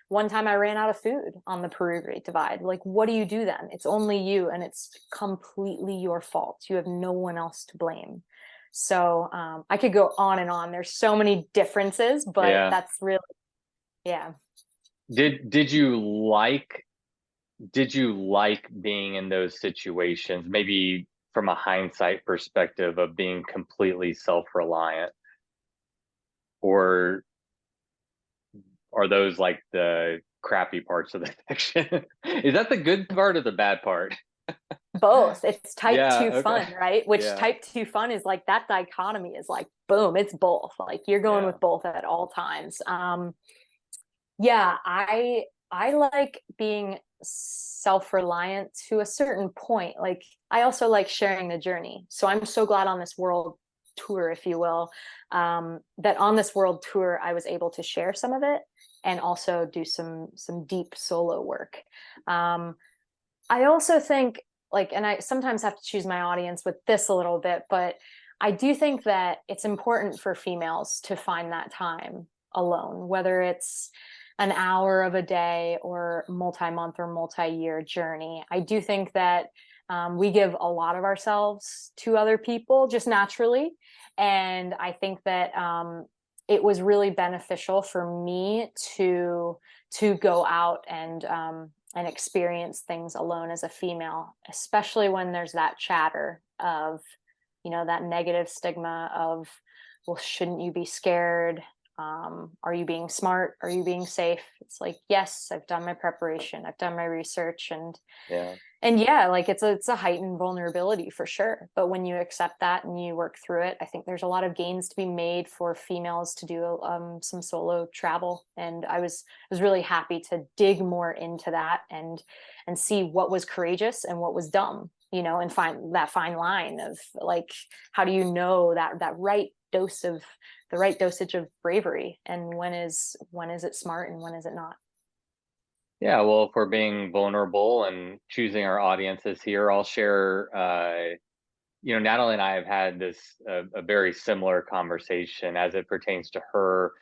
Speaker 2: one time I ran out of food on the Peru Great Divide. Like, what do you do then? It's only you, and it's completely your fault. You have no one else to blame. So I could go on and on. There's so many differences, but that's really,
Speaker 1: Did you like being in those situations? Maybe from a hindsight perspective of being completely self-reliant, or are those like the crappy parts of the fiction? Is that the good part or the bad part?
Speaker 2: Both. It's type 2 fun, right? Which type 2 fun is like, that dichotomy is like, boom, it's both. Like, you're going with both at all times. I like being self-reliant to a certain point. Like, I also like sharing the journey. So I'm so glad on this world tour, if you will, that on this world tour, I was able to share some of it and also do some deep solo work. I also think, like, and I sometimes have to choose my audience with this a little bit, but I do think that it's important for females to find that time alone, whether it's an hour of a day or multi-month or multi-year journey. I do think that we give a lot of ourselves to other people just naturally. And I think that it was really beneficial for me to go out and experience things alone as a female, especially when there's that chatter of, you know, that negative stigma of, well, shouldn't you be scared? Are you being smart? Are you being safe? It's like, yes, I've done my preparation, I've done my research, and yeah, like it's a heightened vulnerability for sure. But when you accept that and you work through it, I think there's a lot of gains to be made for females to do some solo travel. And I was really happy to dig more into that and see what was courageous and what was dumb, you know, and find that fine line of like, how do you know that right dose of the right dosage of bravery, and when is it smart and when is it not?
Speaker 1: Yeah, well, if we're being vulnerable and choosing our audiences here, I'll share, you know, Natalie and I have had this a very similar conversation as it pertains to her.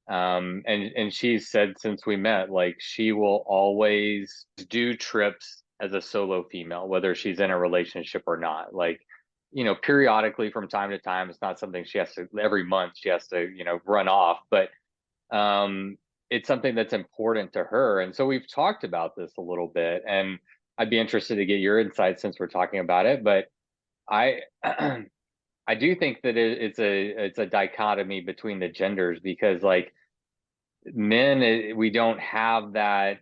Speaker 1: And she's said since we met, like, she will always do trips as a solo female, whether she's in a relationship or not. Like, you know, periodically from time to time, it's not something she has to, every month she has to, you know, run off, but it's something that's important to her. And so we've talked about this a little bit, and I'd be interested to get your insights since we're talking about it. But I I do think that it's a dichotomy between the genders, because like men, we don't have that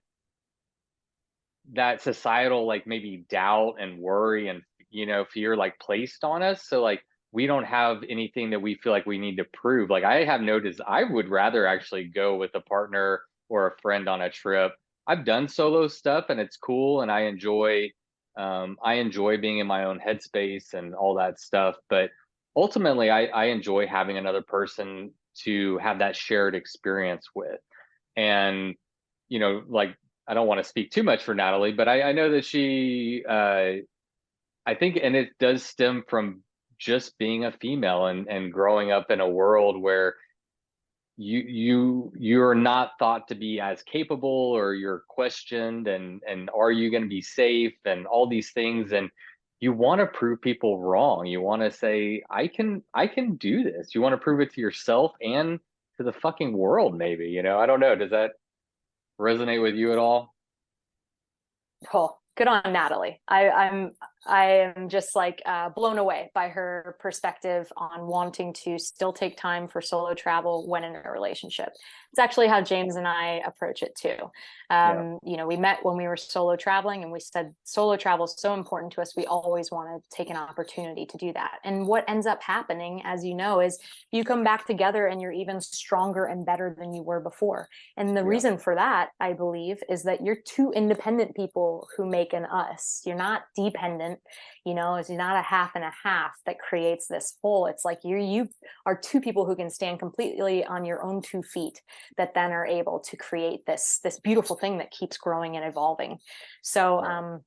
Speaker 1: societal, like, maybe doubt and worry and, you know, fear, like, placed on us. So like we don't have anything that we feel like we need to prove. Like, I have noticed I would rather actually go with a partner or a friend on a trip. I've done solo stuff and it's cool, and I enjoy being in my own headspace and all that stuff. But ultimately, I enjoy having another person to have that shared experience with. And, you know, like, I don't want to speak too much for Natalie, but I know that she, I think, and it does stem from just being a female and growing up in a world where you're not thought to be as capable, or you're questioned, and are you going to be safe, and all these things. And you want to prove people wrong. You want to say, I can do this. You want to prove it to yourself and to the fucking world, maybe, you know. I don't know, does that resonate with you at all?
Speaker 2: Cool. Good on Natalie. I am just like blown away by her perspective on wanting to still take time for solo travel when in a relationship. It's actually how James and I approach it too. You know, we met when we were solo traveling, and we said solo travel is so important to us. We always want to take an opportunity to do that. And what ends up happening, as you know, is you come back together and you're even stronger and better than you were before. And the reason for that, I believe, is that you're two independent people who make an us. You're not dependent, you know. It's not a half and a half that creates this whole. It's like you are two people who can stand completely on your own 2 feet, that then are able to create this beautiful thing that keeps growing and evolving. So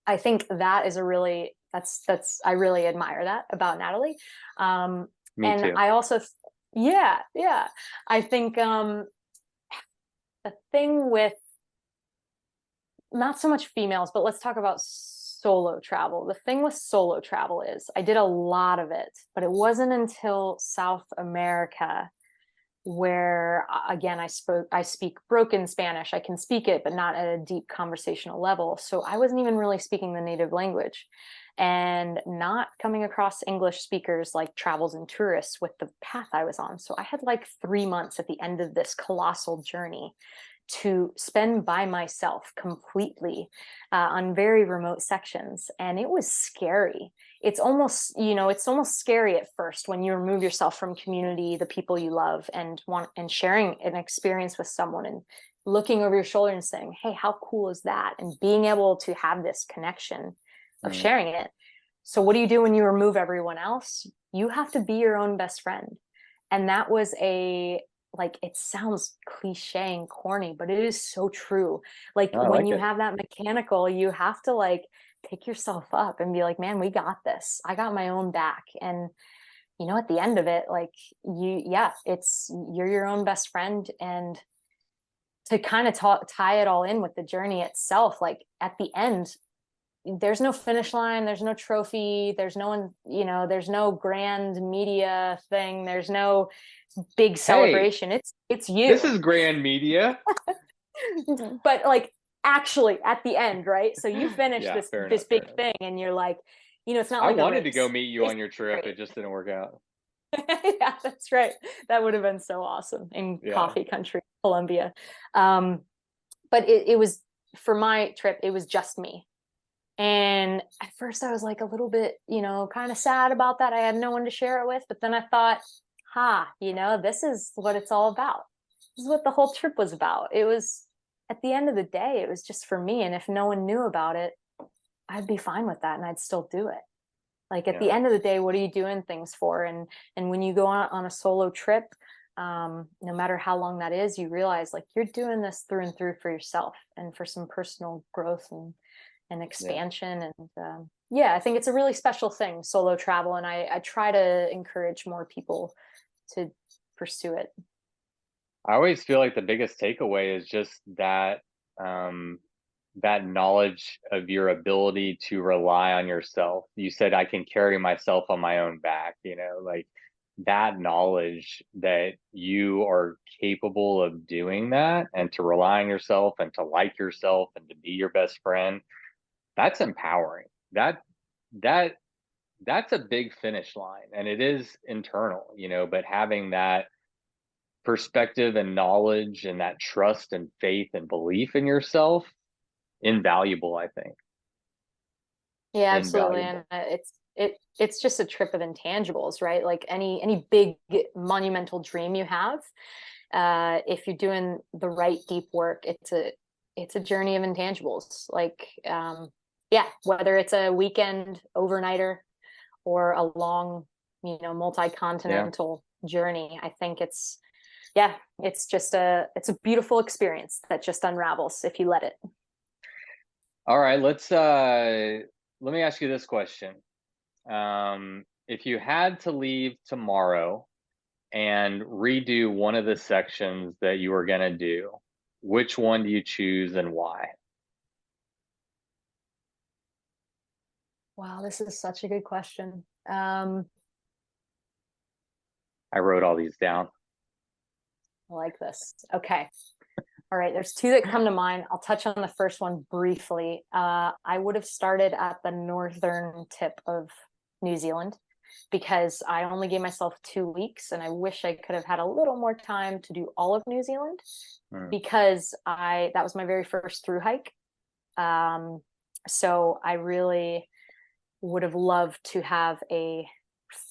Speaker 2: I think that is a really, I really admire that about Natalie.
Speaker 1: Me
Speaker 2: and
Speaker 1: too.
Speaker 2: I also, yeah, I think the thing with not so much females, but let's talk about solo travel. The thing with solo travel is I did a lot of it, but it wasn't until South America where, again, I speak broken Spanish. I can speak it, but not at a deep conversational level. So I wasn't even really speaking the native language, and not coming across English speakers like travels and tourists with the path I was on. So I had like 3 months at the end of this colossal journey to spend by myself completely on very remote sections. And it was scary. It's almost, you know, it's almost scary at first when you remove yourself from community, the people you love, and sharing an experience with someone and looking over your shoulder and saying, hey, how cool is that? And being able to have this connection of sharing it. So what do you do when you remove everyone else? You have to be your own best friend. And that was like, it sounds cliche and corny, but it is so true. Like
Speaker 1: Oh, I
Speaker 2: when
Speaker 1: like
Speaker 2: you
Speaker 1: it.
Speaker 2: have that mechanical, you have to like pick yourself up and be like, man, we got this. I got my own back. And at the end of it, like you're your own best friend. And to kind of tie it all in with the journey itself, like at the end, there's no finish line, there's no trophy, there's no one, there's no grand media thing, there's no big
Speaker 1: Hey,
Speaker 2: celebration. It's you.
Speaker 1: this is grand media.
Speaker 2: But like actually at the end, right? So you finish
Speaker 1: Yeah,
Speaker 2: this
Speaker 1: fair
Speaker 2: this
Speaker 1: enough, fair
Speaker 2: big
Speaker 1: enough.
Speaker 2: thing and you're like, it's not
Speaker 1: I
Speaker 2: like a
Speaker 1: wanted to go
Speaker 2: race.
Speaker 1: meet you
Speaker 2: It's
Speaker 1: on your trip.
Speaker 2: great.
Speaker 1: It just didn't work out.
Speaker 2: Yeah, that's right. That would have been so awesome in
Speaker 1: Yeah.
Speaker 2: coffee country, Colombia. But it was, for my trip, it was just me. And at first I was like a little bit, kind of sad about that. I had no one to share it with. But then I thought, this is what it's all about. This is what the whole trip was about. It was, at the end of the day, it was just for me. And if no one knew about it, I'd be fine with that and I'd still do it. Like at the
Speaker 1: Yeah.
Speaker 2: end of the day, what are you doing things for? And when you go on a solo trip, no matter how long that is, you realize like you're doing this through and through for yourself and for some personal growth and expansion. And I think it's a really special thing, solo travel. And I try to encourage more people to pursue it.
Speaker 1: I always feel like the biggest takeaway is just that that knowledge of your ability to rely on yourself. You said I can carry myself on my own back, like that knowledge that you are capable of doing that and to rely on yourself and to like yourself and to be your best friend. That's empowering. That's a big finish line, and it is internal, but having that perspective and knowledge and that trust and faith and belief in yourself, invaluable, I think.
Speaker 2: Yeah, absolutely. And
Speaker 1: Invaluable.
Speaker 2: it's just a trip of intangibles, right? Like any big monumental dream you have, if you're doing the right deep work, it's a journey of intangibles. Like whether it's a weekend overnighter or a long, multi-continental journey, I think it's just it's a beautiful experience that just unravels if you let it.
Speaker 1: All right, let me ask you this question. If you had to leave tomorrow and redo one of the sections that you were going to do, which one do you choose and why?
Speaker 2: Wow, this is such a good question.
Speaker 1: I wrote all these down.
Speaker 2: I like this. Okay. All right. There's two that come to mind. I'll touch on the first one briefly. I would have started at the northern tip of New Zealand because I only gave myself 2 weeks and I wish I could have had a little more time to do all of New Zealand because that was my very first through hike. So I really would have loved to have a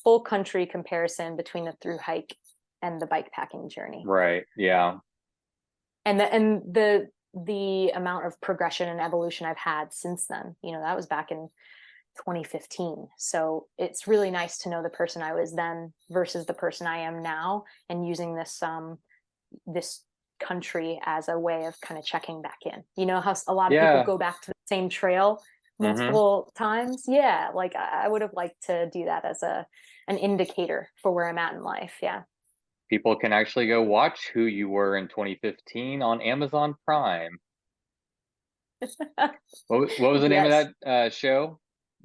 Speaker 2: full country comparison between the through hike and the bike packing journey.
Speaker 1: Right. Yeah.
Speaker 2: And the amount of progression and evolution I've had since then, that was back in 2015. So it's really nice to know the person I was then versus the person I am now, and using this country as a way of kind of checking back in. You know how a lot of people go back to the same trail multiple times? Yeah, like I would have liked to do that as an indicator for where I'm at in life. Yeah.
Speaker 1: People can actually go watch Who You Were in 2015 on Amazon Prime. What was the name of that show?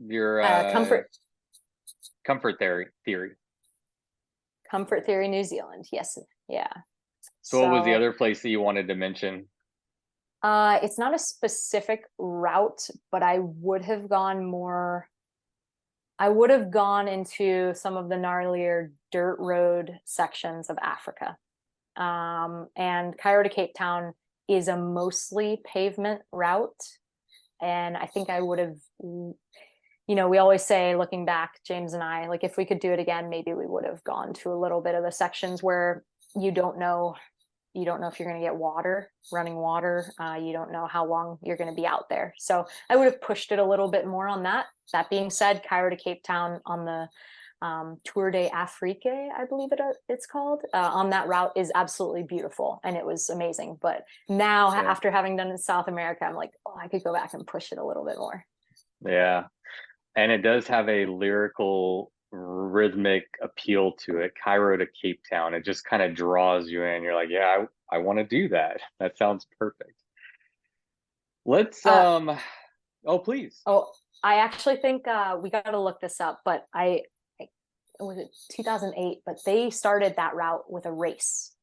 Speaker 1: Your Comfort Theory.
Speaker 2: Comfort Theory New Zealand. Yes. Yeah.
Speaker 1: So what was the other place that you wanted to mention?
Speaker 2: It's not a specific route, but I would have gone into some of the gnarlier dirt road sections of Africa. And Cairo to Cape Town is a mostly pavement route. And I think I would have, we always say, looking back, James and I, like if we could do it again, maybe we would have gone to a little bit of the sections where you don't know you don't know if you're going to get running water. You don't know how long you're going to be out there. So I would have pushed it a little bit more on that. That being said, Cairo to Cape Town on the Tour de Afrique, I believe it's called, on that route is absolutely beautiful, and it was amazing. But now, after having done in South America, I'm like, oh, I could go back and push it a little bit more.
Speaker 1: Yeah, and it does have a lyrical, rhythmic appeal to it. Cairo to Cape Town, it just kind of draws you in. You're like, yeah, I want to do that. That sounds perfect. Let's oh, please.
Speaker 2: Oh, I actually think we got to look this up, but was it 2008, but they started that route with a race,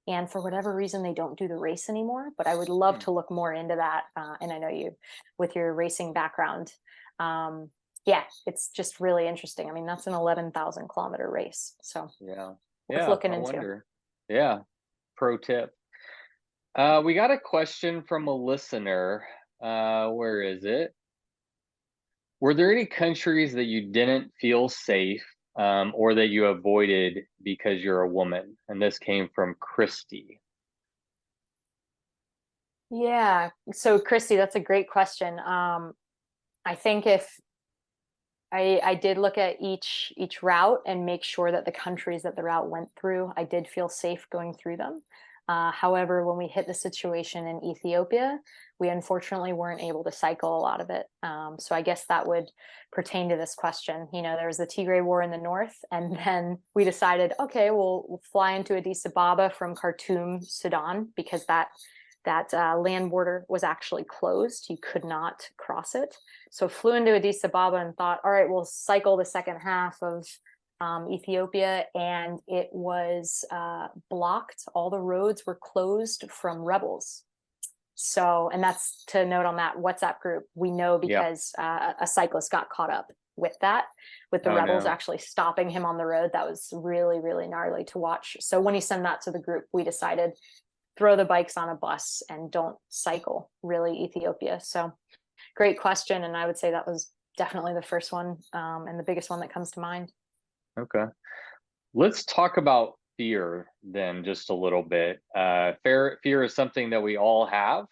Speaker 2: and for whatever reason they don't do the race anymore, but I would love to look more into that. And I know you, with your racing background, yeah, it's just really interesting. I mean, that's an 11,000 kilometer race, so worth looking into.
Speaker 1: Wonder. Yeah, pro tip. We got a question from a listener. Where is it? Were there any countries that you didn't feel safe or that you avoided because you're a woman? And this came from Christy.
Speaker 2: Yeah, so Christy, that's a great question. I think if I did look at each route and make sure that the countries that the route went through, I did feel safe going through them. However, when we hit the situation in Ethiopia, we unfortunately weren't able to cycle a lot of it. So I guess that would pertain to this question. You know, there was the Tigray War in the north, and then we decided, okay, we'll fly into Addis Ababa from Khartoum, Sudan, because that land border was actually closed. You could not cross it. So flew into Addis Ababa and thought, all right, we'll cycle the second half of Ethiopia, and it was blocked. All the roads were closed from rebels. So, and that's to note on that WhatsApp group. We know because a cyclist got caught up with the rebels actually stopping him on the road. That was really, really gnarly to watch. So when he sent that to the group, we decided throw the bikes on a bus and don't cycle really Ethiopia. So great question. And I would say that was definitely the first one and the biggest one that comes to mind.
Speaker 1: Okay. Let's talk about fear then just a little bit. Fear is something that we all have.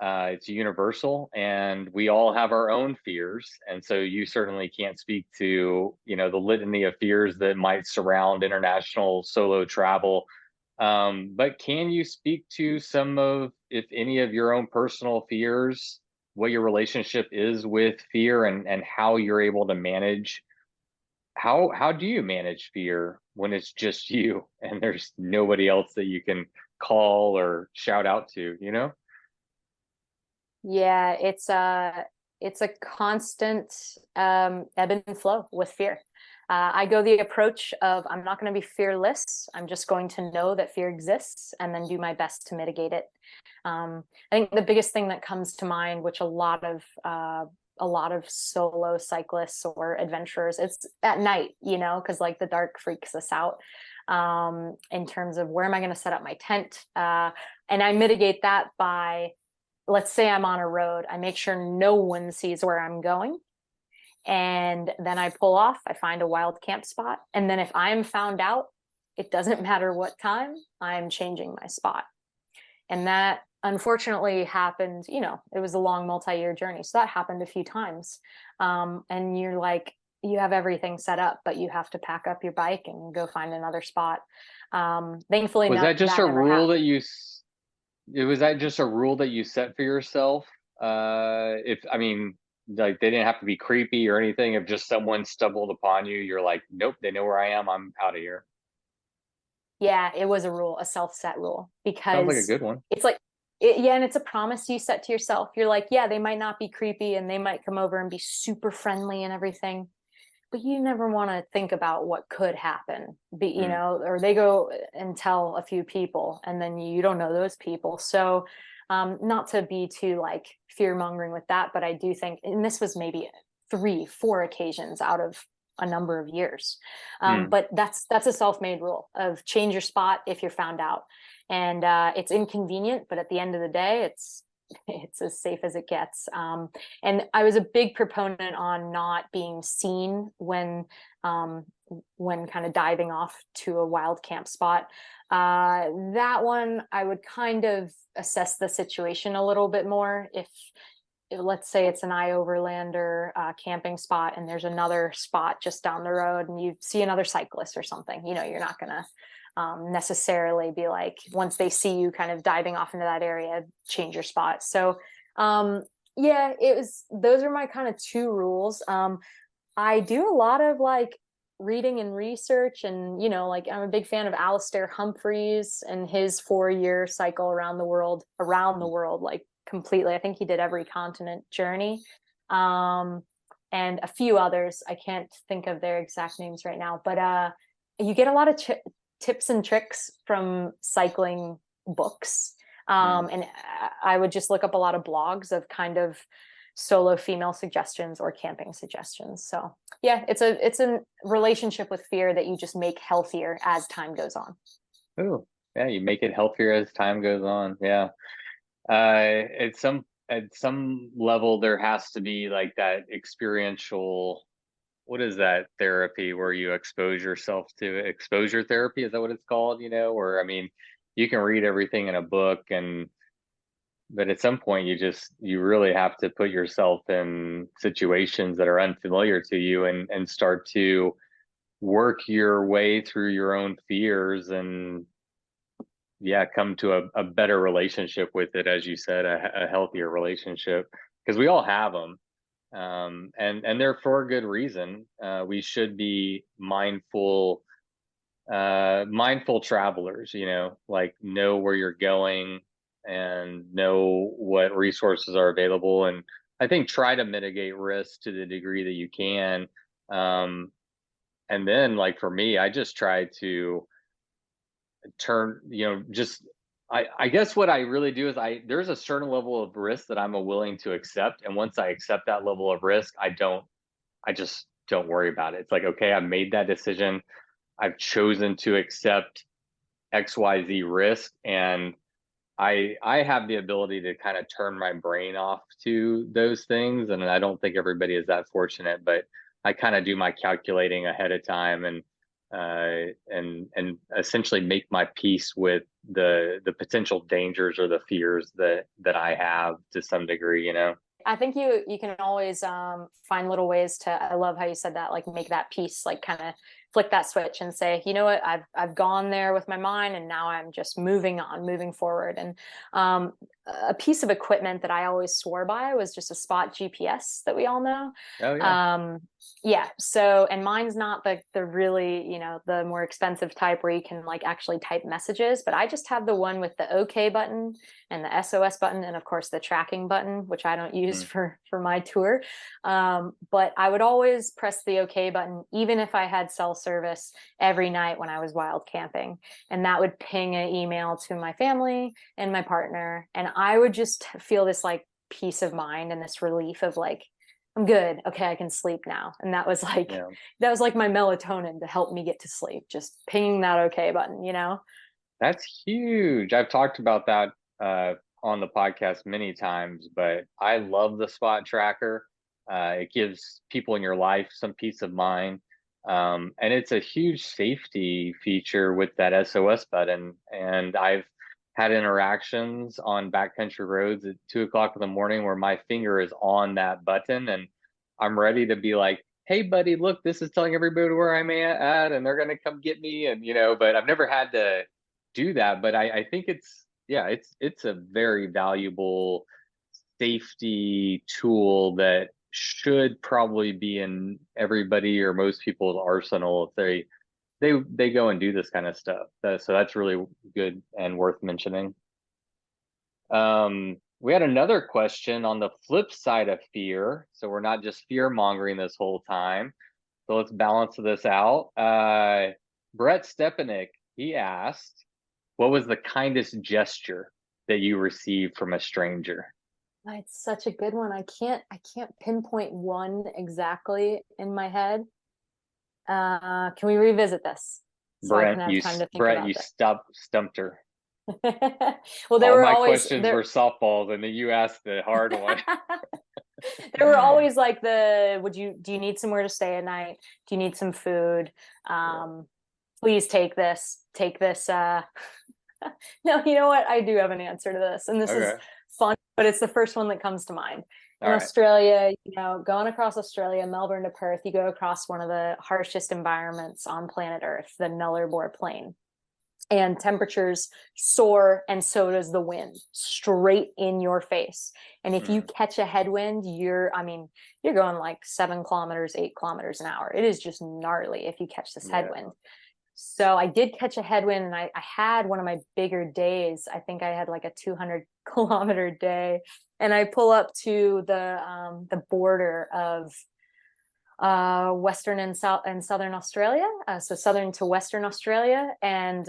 Speaker 1: It's universal, and we all have our own fears. And so you certainly can't speak to, you know, the litany of fears that might surround international solo travel. But can you speak to some of, if any of your own personal fears, what your relationship is with fear, and how you're able to manage? How do you manage fear when it's just you and there's nobody else that you can call or shout out to, you know?
Speaker 2: Yeah, it's a constant ebb and flow with fear. I go the approach of, I'm not going to be fearless. I'm just going to know that fear exists and then do my best to mitigate it. I think the biggest thing that comes to mind, which a lot of solo cyclists or adventurers, it's at night, you know, because like the dark freaks us out in terms of where am I going to set up my tent. And I mitigate that by, let's say I'm on a road, I make sure no one sees where I'm going. And then I pull off, I find a wild camp spot. And then if I'm found out, it doesn't matter what time, I'm changing my spot. And that unfortunately happened, you know, it was a long multi-year journey. So that happened a few times. And you're like, you have everything set up, but you have to pack up your bike and go find another spot. Thankfully,
Speaker 1: was that just a rule that you set for yourself? Like they didn't have to be creepy or anything. If just someone stumbled upon you, you're like, nope, they know where I am, I'm out of here.
Speaker 2: Yeah, it was a rule, a self-set rule, because
Speaker 1: sounds like a good one.
Speaker 2: It's like, and it's a promise you set to yourself. You're like, yeah, they might not be creepy and they might come over and be super friendly and everything, but you never want to think about what could happen, you know, or they go and tell a few people and then you don't know those people. So not to be too like fear mongering with that, but I do think, and this was maybe 3-4 occasions out of a number of years. But that's a self-made rule of change your spot if you're found out. And it's inconvenient, but at the end of the day, it's as safe as it gets. And I was a big proponent on not being seen when when kind of diving off to a wild camp spot. That one, I would kind of assess the situation a little bit more. If let's say it's an iOverlander camping spot and there's another spot just down the road and you see another cyclist or something, you're not going to necessarily be like, once they see you kind of diving off into that area, change your spot. So yeah, those are my kind of two rules. I do a lot of like reading and research, and like I'm a big fan of Alistair Humphreys and his 4-year cycle around the world, like completely. I think he did every continent journey, and a few others. I can't think of their exact names right now, but you get a lot of tips and tricks from cycling books. And I would just look up a lot of blogs of kind of solo female suggestions or camping suggestions. So yeah, it's a relationship with fear that you just make healthier as time goes on.
Speaker 1: Oh, yeah, you make it healthier as time goes on. Yeah. At some level, there has to be like that experiential, what is that therapy where you expose yourself to exposure therapy? Is that what it's called? Or, I mean, you can read everything in a book but at some point you really have to put yourself in situations that are unfamiliar to you and start to work your way through your own fears and come to a better relationship with it, as you said, a healthier relationship, because we all have them, and they're for a good reason. We should be mindful travelers, like know where you're going and know what resources are available, and I think try to mitigate risk to the degree that you can. And then, like for me, I just try to turn, I guess what I really do is there's a certain level of risk that I'm willing to accept, and once I accept that level of risk, I just don't worry about it. It's like, okay, I made that decision. I've chosen to accept XYZ risk, and I have the ability to kind of turn my brain off to those things. And I don't think everybody is that fortunate, but I kind of do my calculating ahead of time and essentially make my peace with the potential dangers or the fears that I have to some degree,
Speaker 2: I think you can always find little ways to, I love how you said that, like make that peace, like kind of flick that switch and say, you know what, I've gone there with my mind and now I'm just moving forward. And a piece of equipment that I always swore by was just a spot GPS that we all know.
Speaker 1: Oh yeah.
Speaker 2: Yeah. So, and mine's not the really, the more expensive type where you can like actually type messages, but I just have the one with the OK button and the SOS button, and of course the tracking button, which I don't use for my tour. But I would always press the OK button, even if I had cell service, every night when I was wild camping, and that would ping an email to my family and my partner, and I would just feel this like peace of mind and this relief of like, I'm good. Okay, I can sleep now. And that was like my melatonin to help me get to sleep, just pinging that OK button,
Speaker 1: That's huge. I've talked about that on the podcast many times, but I love the spot tracker. It gives people in your life some peace of mind. And it's a huge safety feature with that SOS button. And I've had interactions on backcountry roads at 2:00 in the morning where my finger is on that button and I'm ready to be like, hey buddy, look, this is telling everybody where I'm at and they're going to come get me. And, but I've never had to do that. But I think it's a very valuable safety tool that should probably be in everybody or most people's arsenal if they go and do this kind of stuff. So that's really good and worth mentioning. We had another question on the flip side of fear. So we're not just fear mongering this whole time. So let's balance this out. Brett Stepanek, he asked, what was the kindest gesture that you received from a stranger?
Speaker 2: It's such a good one. I can't pinpoint one exactly in my head. Can we revisit this so
Speaker 1: Brett,
Speaker 2: I can have time to think
Speaker 1: Brett,
Speaker 2: about
Speaker 1: you
Speaker 2: it?
Speaker 1: stumped her.
Speaker 2: Well, there
Speaker 1: all
Speaker 2: were
Speaker 1: my
Speaker 2: always
Speaker 1: questions were softballs, and then you asked the hard one.
Speaker 2: There were always like do you need somewhere to stay at night? Do you need some food? Please take this. No, you know what? I do have an answer to this. And this is fun, but it's the first one that comes to mind. In Australia, going across Australia, Melbourne to Perth, you go across one of the harshest environments on planet Earth, the Nullarbor Plain. And temperatures soar, and so does the wind, straight in your face. And if you catch a headwind, you're going like 7 kilometers, 8 kilometers an hour. It is just gnarly if you catch this headwind. So I did catch a headwind, and I had one of my bigger days. I think I had like a 200-kilometer day, and I pull up to the border of Western and Southern Australia, so southern to Western Australia. And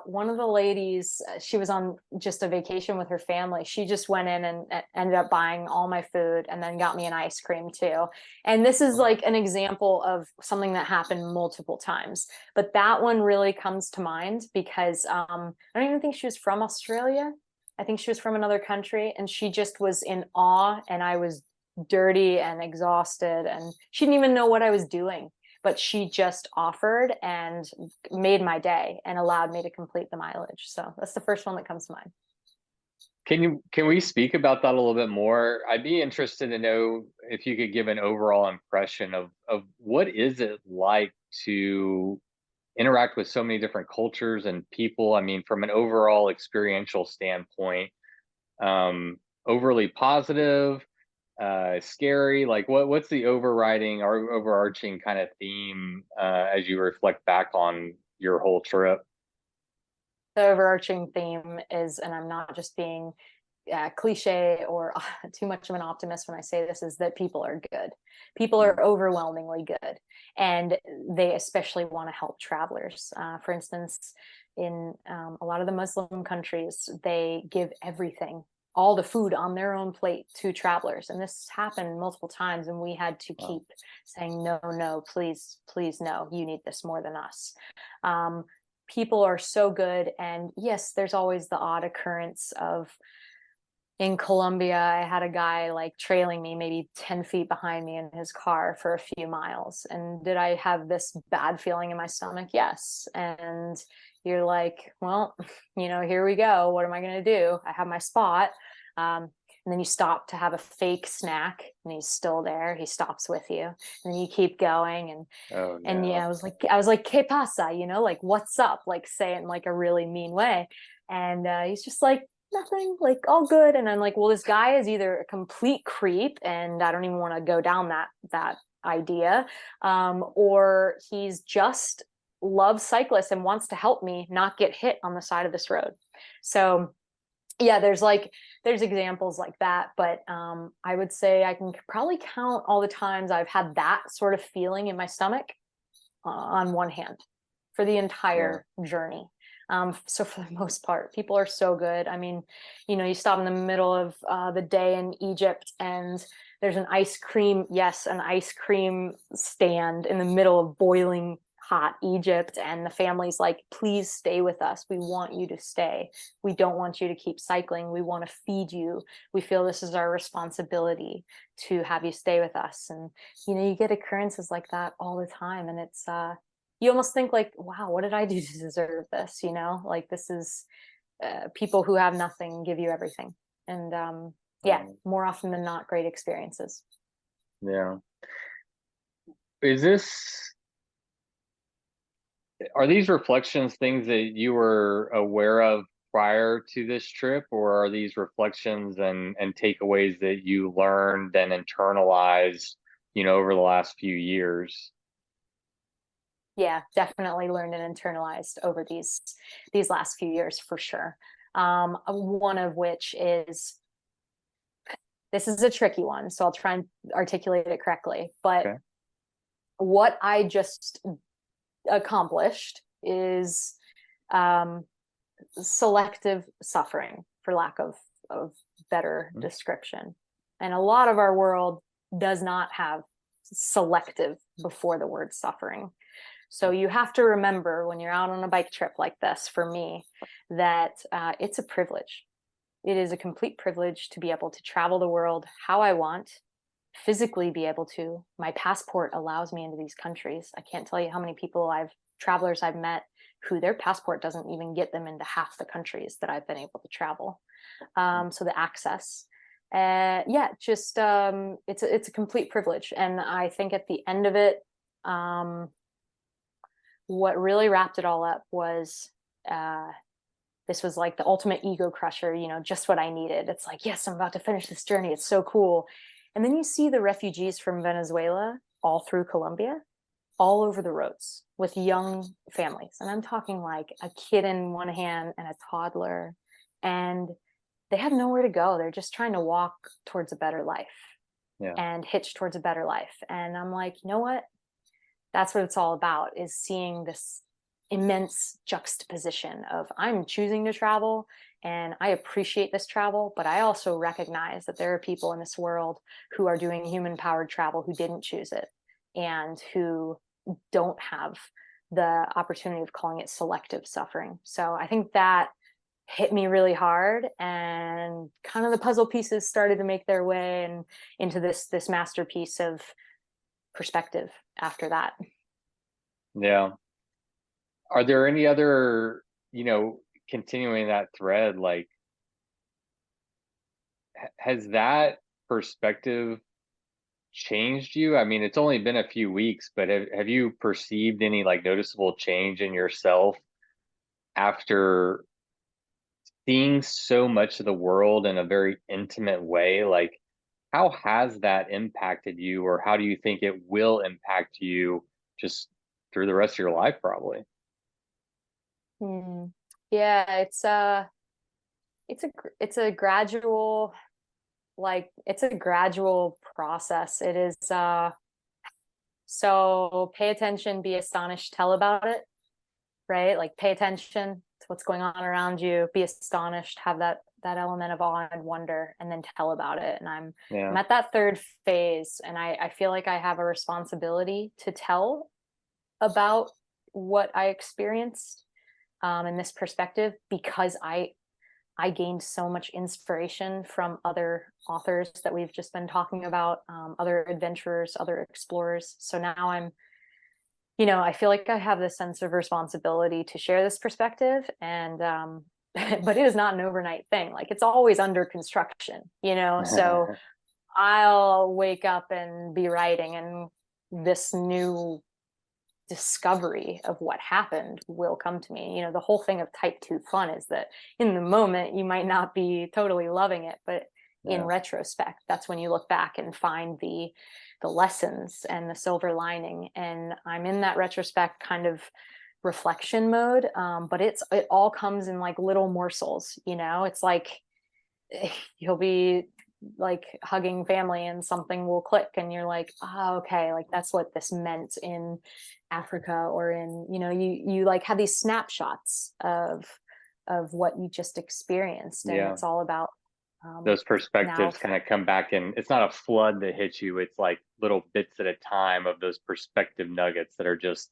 Speaker 2: one of the ladies, she was on just a vacation with her family. She just went in and ended up buying all my food, and then got me an ice cream too. And this is like an example of something that happened multiple times, but that one really comes to mind because I don't even think she was from Australia. I think she was from another country, and she just was in awe, and I was dirty and exhausted, and she didn't even know what I was doing, but she just offered and made my day and allowed me to complete the mileage. So that's the first one that comes to mind.
Speaker 1: Can we speak about that a little bit more? I'd be interested to know if you could give an overall impression of what is it like to interact with so many different cultures and people. I mean, from an overall experiential standpoint, overly positive, scary, like what's the overriding or overarching kind of theme as you reflect back on your whole trip?
Speaker 2: The overarching theme is, and I'm not just being cliche or too much of an optimist when I say this, is that people are good. People are overwhelmingly good, and they especially want to help travelers. For instance, in a lot of the Muslim countries, they give everything, all the food on their own plate, to travelers. And this happened multiple times, and we had to keep saying, no, please, no, you need this more than us. People are so good. And yes, there's always the odd occurrence of, in Colombia, I had a guy like trailing me maybe 10 feet behind me in his car for a few miles. And did I have this bad feeling in my stomach? Yes. And you're like, well, here we go. What am I going to do? I have my spot. And then you stop to have a fake snack, and he's still there. He stops with you, and then you keep going. And I was like, ¿Qué pasa? Like, what's up? Like, say it in like a really mean way. And he's just like, nothing, like, all good. And I'm like, well, this guy is either a complete creep, and I don't even want to go down that idea, or he's just loves cyclists and wants to help me not get hit on the side of this road. So yeah, there's examples like that, but I would say I can probably count all the times I've had that sort of feeling in my stomach on one hand for the entire journey. So for the most part, people are so good. I mean, you stop in the middle of the day in Egypt, and there's an ice cream stand in the middle of boiling hot Egypt, and the family's like, please stay with us. We want you to stay. We don't want you to keep cycling. We want to feed you. We feel this is our responsibility to have you stay with us. And you get occurrences like that all the time, and it's you almost think like, wow, what did I do to deserve this? Like, this is people who have nothing give you everything. And more often than not, great experiences.
Speaker 1: Yeah. Are these reflections things that you were aware of prior to this trip, or are these reflections and takeaways that you learned and internalized, over the last few years?
Speaker 2: Yeah, definitely learned and internalized over these last few years, for sure. One of which is, this is a tricky one, so I'll try and articulate it correctly. But what I just accomplished is selective suffering, for lack of better description. And a lot of our world does not have selective before the word suffering. So you have to remember, when you're out on a bike trip like this, for me, that it's a privilege. It is a complete privilege to be able to travel the world how I want, physically be able to. My passport allows me into these countries. I can't tell you how many travelers I've met who their passport doesn't even get them into half the countries that I've been able to travel. So the access, it's a complete privilege. And I think at the end of it, what really wrapped it all up was, this was like the ultimate ego crusher, just what I needed. It's like, yes, I'm about to finish this journey. It's so cool. And then you see the refugees from Venezuela all through Colombia, all over the roads with young families. And I'm talking like a kid in one hand and a toddler, and they have nowhere to go. They're just trying to walk towards a better life and hitch towards a better life. And I'm like, you know what? That's what it's all about, is seeing this immense juxtaposition of, I'm choosing to travel and I appreciate this travel, but I also recognize that there are people in this world who are doing human powered travel who didn't choose it and who don't have the opportunity of calling it selective suffering. So I think that hit me really hard, and kind of the puzzle pieces started to make their way and into this masterpiece of perspective after that.
Speaker 1: Yeah. Are there any other, continuing that thread, like, has that perspective changed you? I mean, it's only been a few weeks, but have you perceived any like noticeable change in yourself after seeing so much of the world in a very intimate way? Like, how has that impacted you, or how do you think it will impact you just through the rest of your life, probably?
Speaker 2: Yeah, it's a gradual, it's a gradual process. It is, so pay attention, be astonished, tell about it, right? Like, pay attention to what's going on around you, be astonished, have that element of awe and wonder, and then tell about it. And I'm at that third phase, and I feel like I have a responsibility to tell about what I experienced in this perspective, because I gained so much inspiration from other authors that we've just been talking about, other adventurers, other explorers. So now I'm, I feel like I have this sense of responsibility to share this perspective, and but it is not an overnight thing. Like, it's always under construction, so I'll wake up and be writing, and this new discovery of what happened will come to me. The whole thing of type 2 fun is that in the moment you might not be totally loving it, but in retrospect, that's when you look back and find the lessons and the silver lining. And I'm in that retrospect kind of reflection mode, but it all comes in like little morsels. It's like you'll be like hugging family and something will click and you're like, oh, okay, like that's what this meant in Africa, or in, you like have these snapshots of what you just experienced. And it's all about
Speaker 1: those perspectives kind of come back, and it's not a flood that hits you. It's like little bits at a time of those perspective nuggets that are just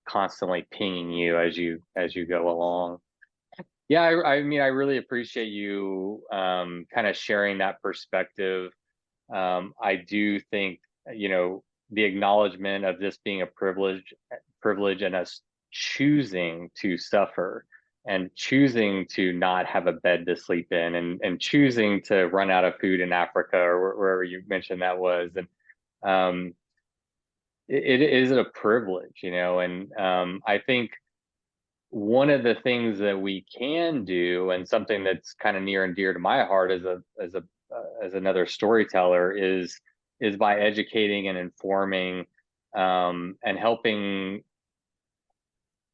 Speaker 1: constantly pinging you as you go along. Yeah, I mean, I really appreciate you kind of sharing that perspective. I do think, the acknowledgement of this being a privilege, and us choosing to suffer, and choosing to not have a bed to sleep in, and choosing to run out of food in Africa, or wherever you mentioned that was. And it is a privilege, and I think one of the things that we can do, and something that's kind of near and dear to my heart as another storyteller, is by educating and informing, and helping,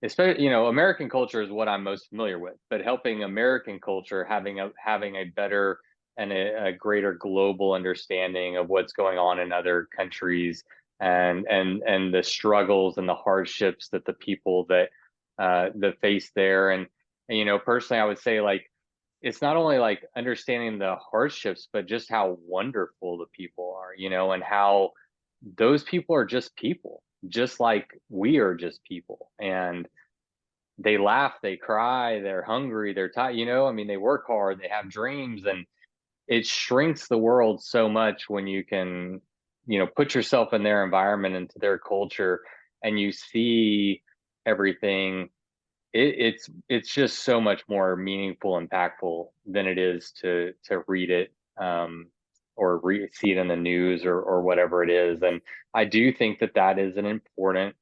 Speaker 1: especially, American culture is what I'm most familiar with, but helping American culture having a better and a greater global understanding of what's going on in other countries, and the struggles and the hardships that the people that face there. And personally, I would say, like, it's not only like understanding the hardships, but just how wonderful the people are, and how those people are just people, just like we are just people. And they laugh, they cry, they're hungry, they're tired, I mean, they work hard, they have dreams, and it shrinks the world so much when you can put yourself in their environment, into their culture, and you see everything, it's just so much more meaningful, impactful than it is to read it, or see it in the news, or whatever it is. And I do think that is an important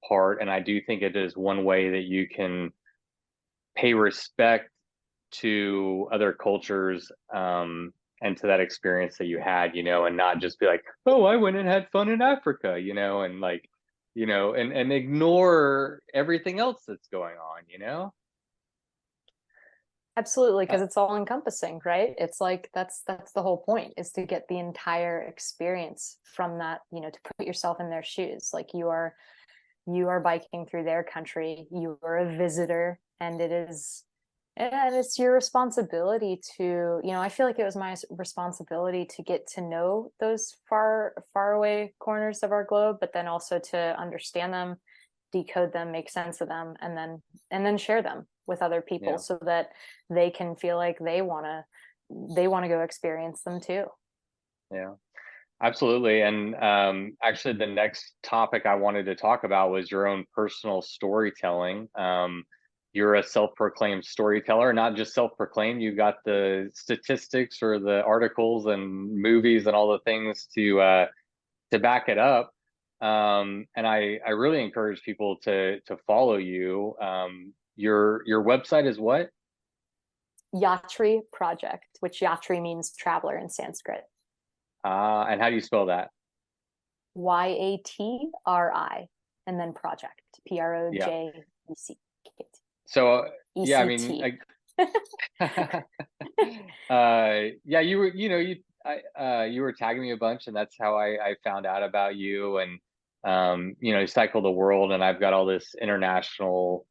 Speaker 1: part, and I do think it is one way that you can pay respect to other cultures, and to that experience that you had, and not just be like, oh, I went and had fun in Africa, and like, and ignore everything else that's going on.
Speaker 2: Absolutely, because it's all encompassing, right? It's like that's the whole point, is to get the entire experience from that, to put yourself in their shoes. Like you are biking through their country, you are a visitor, and it's your responsibility to, I feel like it was my responsibility to get to know those far away corners of our globe, but then also to understand them, decode them, make sense of them, and then share them with other people, so that they can feel like they want to go experience them too.
Speaker 1: Yeah, absolutely. And actually, the next topic I wanted to talk about was your own personal storytelling. You're a self-proclaimed storyteller, not just self-proclaimed. You got the statistics, or the articles and movies and all the things to back it up. And I really encourage people to follow you. Your website is what?
Speaker 2: Yatri Project, which Yatri means traveler in Sanskrit.
Speaker 1: And how do you spell that?
Speaker 2: Yatri, and then project, project.
Speaker 1: So yeah, I
Speaker 2: ECT.
Speaker 1: mean, yeah, you were, you were tagging me a bunch, and that's how I found out about you. And you cycle the world, and I've got all this international,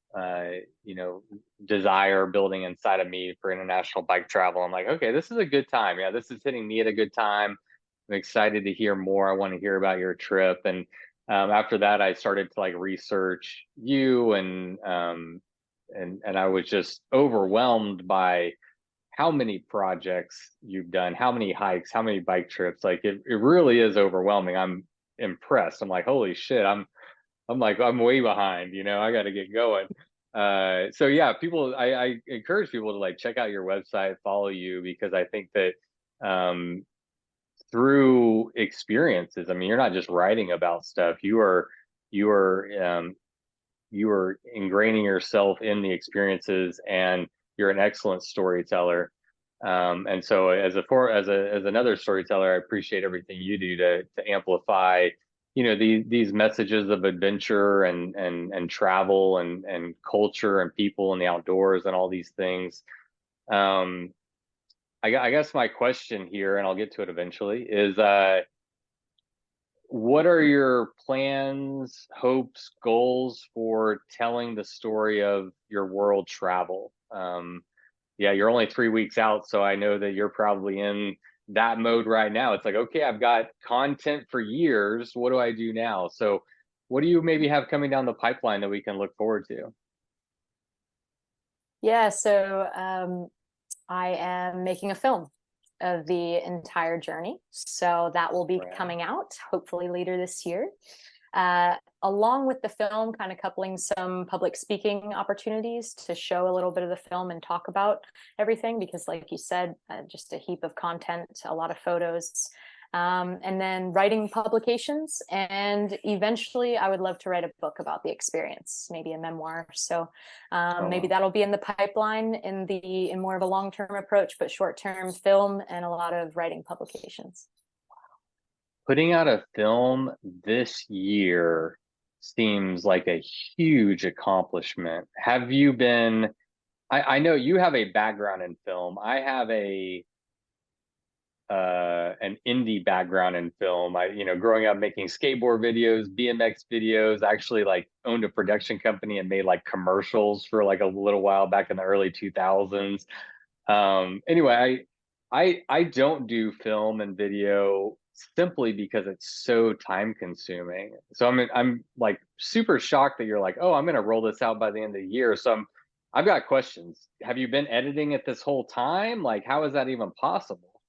Speaker 1: desire building inside of me for international bike travel. I'm like, okay, this is a good time. Yeah, this is hitting me at a good time. I'm excited to hear more. I want to hear about your trip. And after that, I started to like research you, and I was just overwhelmed by how many projects you've done, how many hikes, how many bike trips. Like it really is overwhelming. I'm impressed. I'm like, holy shit, I'm way behind, I got to get going. So yeah, I encourage people to like check out your website, follow you, because I think that through experiences, I mean, you're not just writing about stuff, you are ingraining yourself in the experiences, and you're an excellent storyteller. And so as another storyteller, I appreciate everything you do to amplify, these messages of adventure, and travel, and culture, and people, and the outdoors, and all these things. I guess my question here, and I'll get to it eventually, is what are your plans, hopes, goals for telling the story of your world travel? Yeah, you're only 3 weeks out, so I know that you're probably in that mode right now. It's like, okay, I've got content for years. What do I do now? So what do you maybe have coming down the pipeline that we can look forward to?
Speaker 2: Yeah, so I am making a film of the entire journey. So that will be coming out hopefully later this year. Along with the film, kind of coupling some public speaking opportunities to show a little bit of the film and talk about everything, because like you said, just a heap of content, a lot of photos, and then writing publications. And eventually I would love to write a book about the experience, maybe a memoir. So maybe that'll be in the pipeline in more of a long-term approach, but short-term film and a lot of writing publications.
Speaker 1: Putting out a film this year seems like a huge accomplishment. Have you been, I know you have a background in film. I have an indie background in film. Growing up making skateboard videos, BMX videos, I actually like owned a production company and made like commercials for like a little while back in the early 2000s. Anyway, I don't do film and video simply because it's so time consuming. So I'm like super shocked that you're like, oh, I'm going to roll this out by the end of the year. So I've got questions. Have you been editing it this whole time? Like, how is that even possible?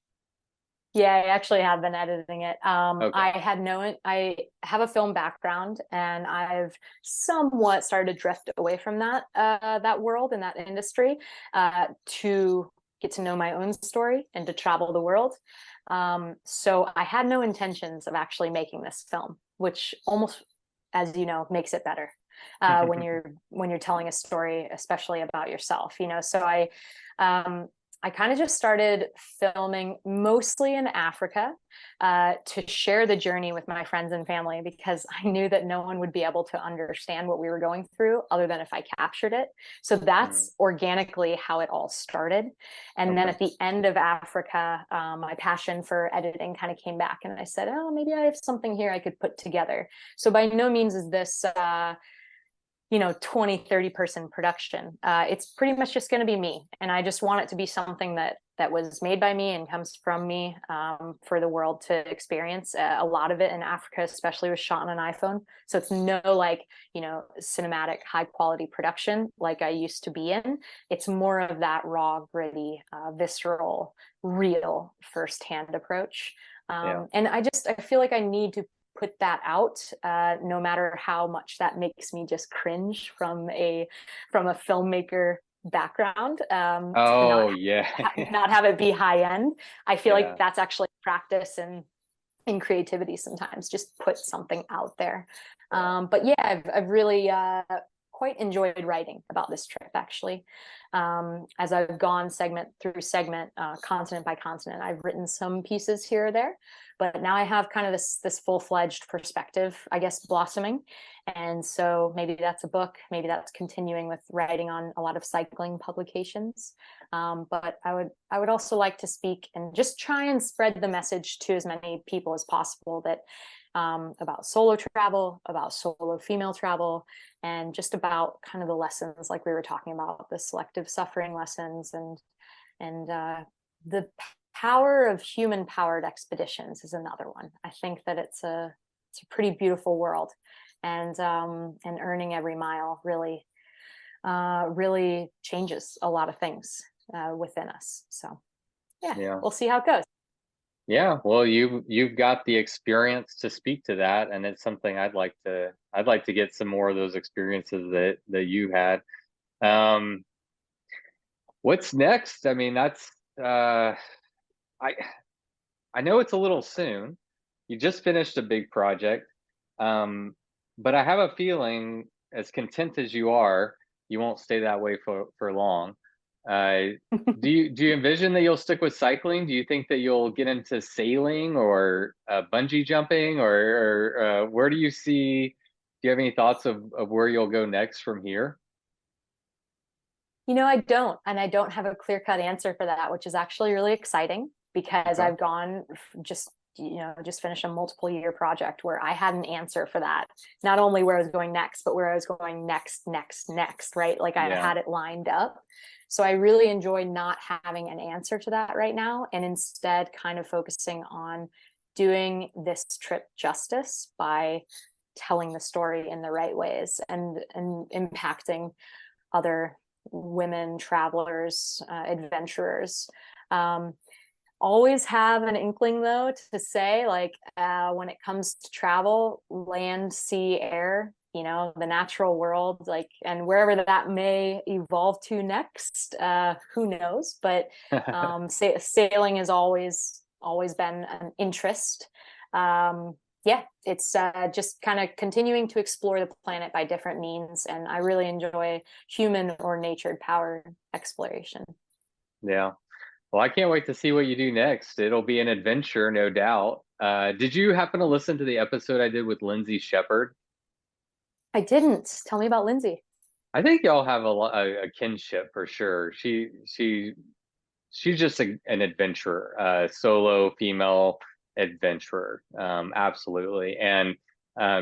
Speaker 2: Yeah, I actually have been editing it.
Speaker 1: Okay.
Speaker 2: I have a film background, and I've somewhat started to drift away from that world and that industry, to get to know my own story and to travel the world. So I had no intentions of actually making this film, which almost, as you know, makes it better. When you're telling a story, especially about yourself, So I kind of just started filming mostly in Africa, to share the journey with my friends and family, because I knew that no one would be able to understand what we were going through other than if I captured it. So
Speaker 1: Mm,
Speaker 2: that's organically how it all started. And then
Speaker 1: okay.
Speaker 2: at the end of Africa, my passion for editing kind of came back, and I said, oh, maybe I have something here I could put together. So by no means is this 20-30 person production. It's pretty much just going to be me, and I just want it to be something that was made by me and comes from me, for the world to experience. A lot of it in Africa especially was shot on an iPhone, so it's no like cinematic high quality production like I used to be in. It's more of that raw, gritty, visceral, real firsthand approach.
Speaker 1: Yeah.
Speaker 2: And I feel like I need to put that out, no matter how much that makes me just cringe from a filmmaker background, to
Speaker 1: Oh yeah.
Speaker 2: not have it be high end. I feel like
Speaker 1: Yeah.
Speaker 2: that's actually practice and in creativity sometimes, just put something out there.
Speaker 1: Yeah.
Speaker 2: But yeah, I've really quite enjoyed writing about this trip, actually. As I've gone segment through segment, continent by continent, I've written some pieces here or there, but now I have kind of this full-fledged perspective, I guess, blossoming. And so maybe that's a book, maybe that's continuing with writing on a lot of cycling publications. But I would also like to speak and just try and spread the message to as many people as possible that, about solo travel, about solo female travel, and just about kind of the lessons like we were talking about, the selective suffering lessons, and the power of human powered expeditions is another one. I think that it's a pretty beautiful world, and earning every mile really changes a lot of things, within us. So yeah,
Speaker 1: Yeah.
Speaker 2: we'll see how it goes.
Speaker 1: Yeah, well, you've got the experience to speak to that, and it's something I'd like to get some more of those experiences that you had. Um, what's next? I mean, that's I I know it's a little soon. You just finished a big project, um, but I have a feeling, as content as you are, you won't stay that way for long. Uh, do you envision that you'll stick with cycling? Do you think that you'll get into sailing or bungee jumping, or where do you see? Do you have any thoughts of where you'll go next from here?
Speaker 2: I don't, and I don't have a clear-cut answer for that, which is actually really exciting, because
Speaker 1: Okay.
Speaker 2: I've gone just finished a multiple year project where I had an answer for that. Not only where I was going next, but where I was going next, right? Like I
Speaker 1: Yeah.
Speaker 2: had it lined up. So I really enjoy not having an answer to that right now, and instead kind of focusing on doing this trip justice by telling the story in the right ways, and impacting other women travelers, adventurers. Um, Always have an inkling though to say, like, when it comes to travel, land, sea, air, the natural world, like, and wherever that may evolve to next, who knows? But sailing has always been an interest. Yeah, it's just kind of continuing to explore the planet by different means, and I really enjoy human or natured powered exploration.
Speaker 1: Yeah. Well, I can't wait to see what you do next. It'll be an adventure, no doubt. Did you happen to listen to the episode I did with Lindsay Shepherd?
Speaker 2: I didn't. Tell me about Lindsay.
Speaker 1: I think y'all have a kinship for sure. She's just an adventurer, solo female adventurer, absolutely. And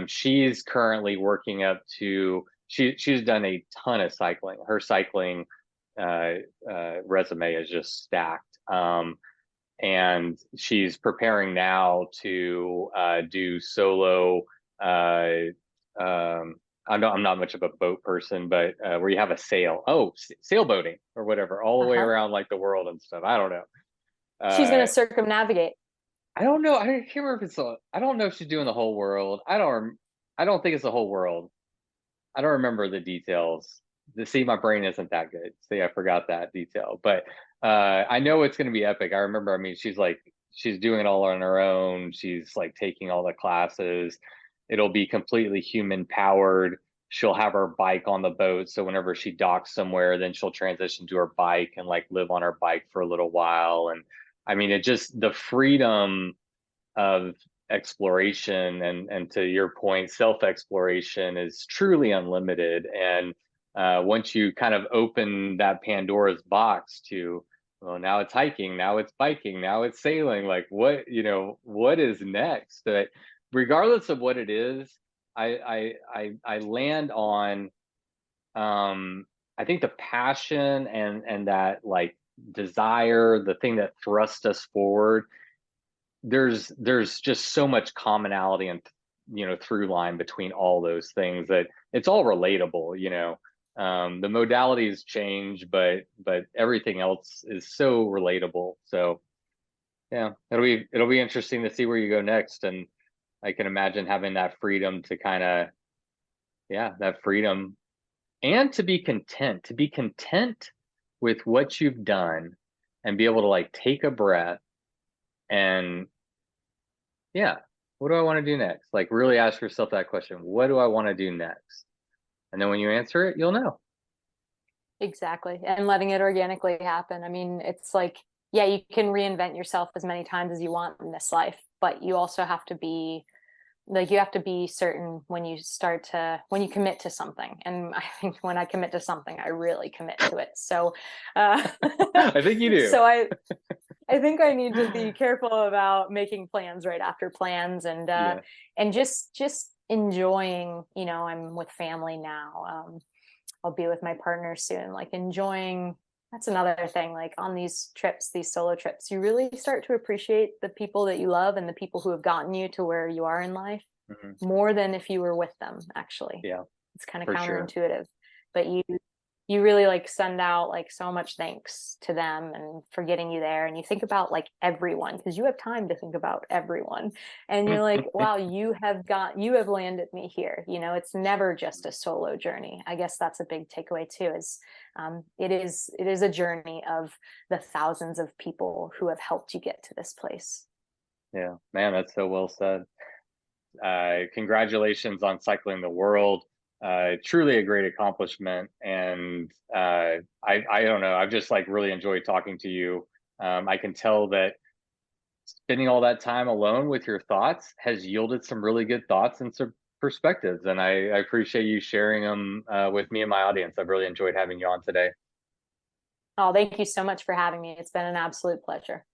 Speaker 1: she's currently working up to she's done a ton of cycling. Her cycling resume is just stacked. And she's preparing now to do solo. Um, I'm not much of a boat person, but where you have a sailboating or whatever, all the way
Speaker 2: Uh-huh.
Speaker 1: around like the world and stuff. I don't know.
Speaker 2: She's going
Speaker 1: Uh,
Speaker 2: to circumnavigate.
Speaker 1: I don't know. I can't remember if I don't know if she's doing the whole world. I don't think it's the whole world. I don't remember the details. See, my brain isn't that good. See, I forgot that detail. But I know it's going to be epic. I remember. I mean, she's doing it all on her own. She's like taking all the classes. It'll be completely human powered. She'll have her bike on the boat, so whenever she docks somewhere, then she'll transition to her bike and like live on her bike for a little while. And I mean, it just the freedom of exploration and to your point, self-exploration is truly unlimited. And once you kind of open that Pandora's box to, well, now it's hiking, now it's biking, now it's sailing, like what is next? Regardless of what it is, I land on I think the passion and that like desire, the thing that thrusts us forward. There's just so much commonality and through line between all those things that it's all relatable. The modalities change, but everything else is so relatable. So yeah, it'll be interesting to see where you go next. And I can imagine having that freedom to kind of, yeah, that freedom, and to be content with what you've done and be able to like take a breath and, yeah, what do I want to do next? Like really ask yourself that question. What do I want to do next? And then when you answer it, you'll know.
Speaker 2: Exactly. And letting it organically happen. I mean, it's like, yeah, you can reinvent yourself as many times as you want in this life, but you also have to be like, you have to be certain when you commit to something. And I think when I commit to something, I really commit to it. So
Speaker 1: I think you do.
Speaker 2: So I think I need to be careful about making plans right after plans, and and just enjoying, I'm with family now. I'll be with my partner soon, like enjoying. That's another thing, like on these trips, these solo trips, you really start to appreciate the people that you love and the people who have gotten you to where you are in life more than if you were with them, actually.
Speaker 1: Yeah.
Speaker 2: It's kind of counterintuitive, but you really like send out like so much thanks to them and for getting you there. And you think about like everyone, because you have time to think about everyone. And you're like, wow, you have landed me here. It's never just a solo journey. I guess that's a big takeaway too, is it is a journey of the thousands of people who have helped you get to this place.
Speaker 1: Yeah, man, that's so well said. Congratulations on cycling the world. Truly a great accomplishment. And I don't know, I've just like really enjoyed talking to you. I can tell that spending all that time alone with your thoughts has yielded some really good thoughts and some perspectives. And I appreciate you sharing them with me and my audience. I've really enjoyed having you on today.
Speaker 2: Oh, thank you so much for having me. It's been an absolute pleasure.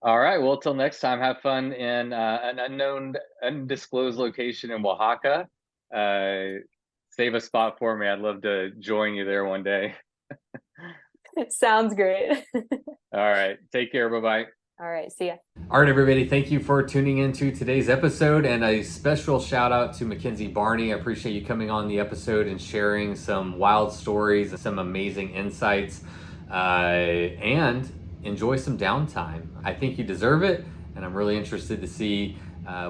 Speaker 1: All right. Well, till next time, have fun in an undisclosed location in Oaxaca. Save a spot for me. I'd love to join you there one day.
Speaker 2: It sounds great.
Speaker 1: All right. Take care. Bye-bye.
Speaker 2: All right. See ya.
Speaker 1: All right, everybody. Thank you for tuning into today's episode, and a special shout out to McKenzie Barney. I appreciate you coming on the episode and sharing some wild stories and some amazing insights, and enjoy some downtime. I think you deserve it, and I'm really interested to see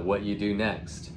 Speaker 1: what you do next.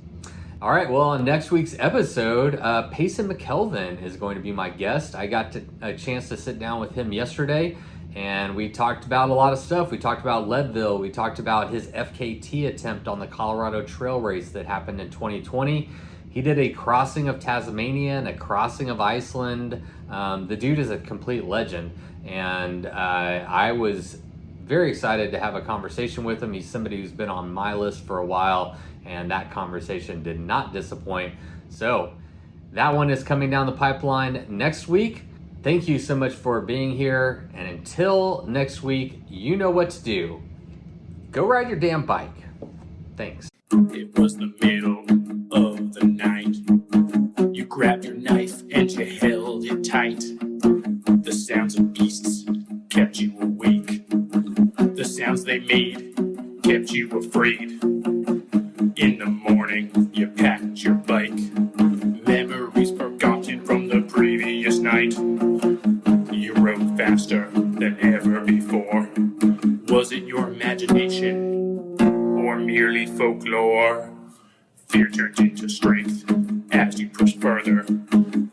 Speaker 1: All right, well, on next week's episode, Payson McKelvin is going to be my guest. I got a chance to sit down with him yesterday, and we talked about a lot of stuff. We talked about Leadville. We talked about his FKT attempt on the Colorado Trail Race that happened in 2020. He did a crossing of Tasmania and a crossing of Iceland. The dude is a complete legend, and I was very excited to have a conversation with him. He's somebody who's been on my list for a while, and that conversation did not disappoint. So that one is coming down the pipeline next week. Thank you so much for being here, and until next week, you know what to do. Go ride your damn bike. Thanks.
Speaker 3: It was the middle of the night. You grabbed your knife and you held it tight. The sounds of beasts kept you awake. The sounds they made kept you afraid. In the morning, you packed your bike. Memories forgotten from the previous night. You rode faster than ever before. Was it your imagination silly folklore. Fear turns into strength as you push further.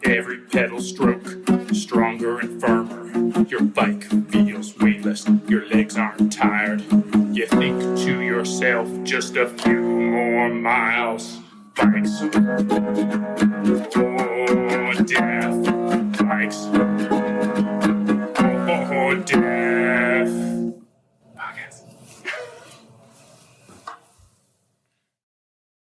Speaker 3: Every pedal stroke, stronger and firmer. Your bike feels weightless, your legs aren't tired. You think to yourself, just a few more miles. Bikes, oh, death. Bikes,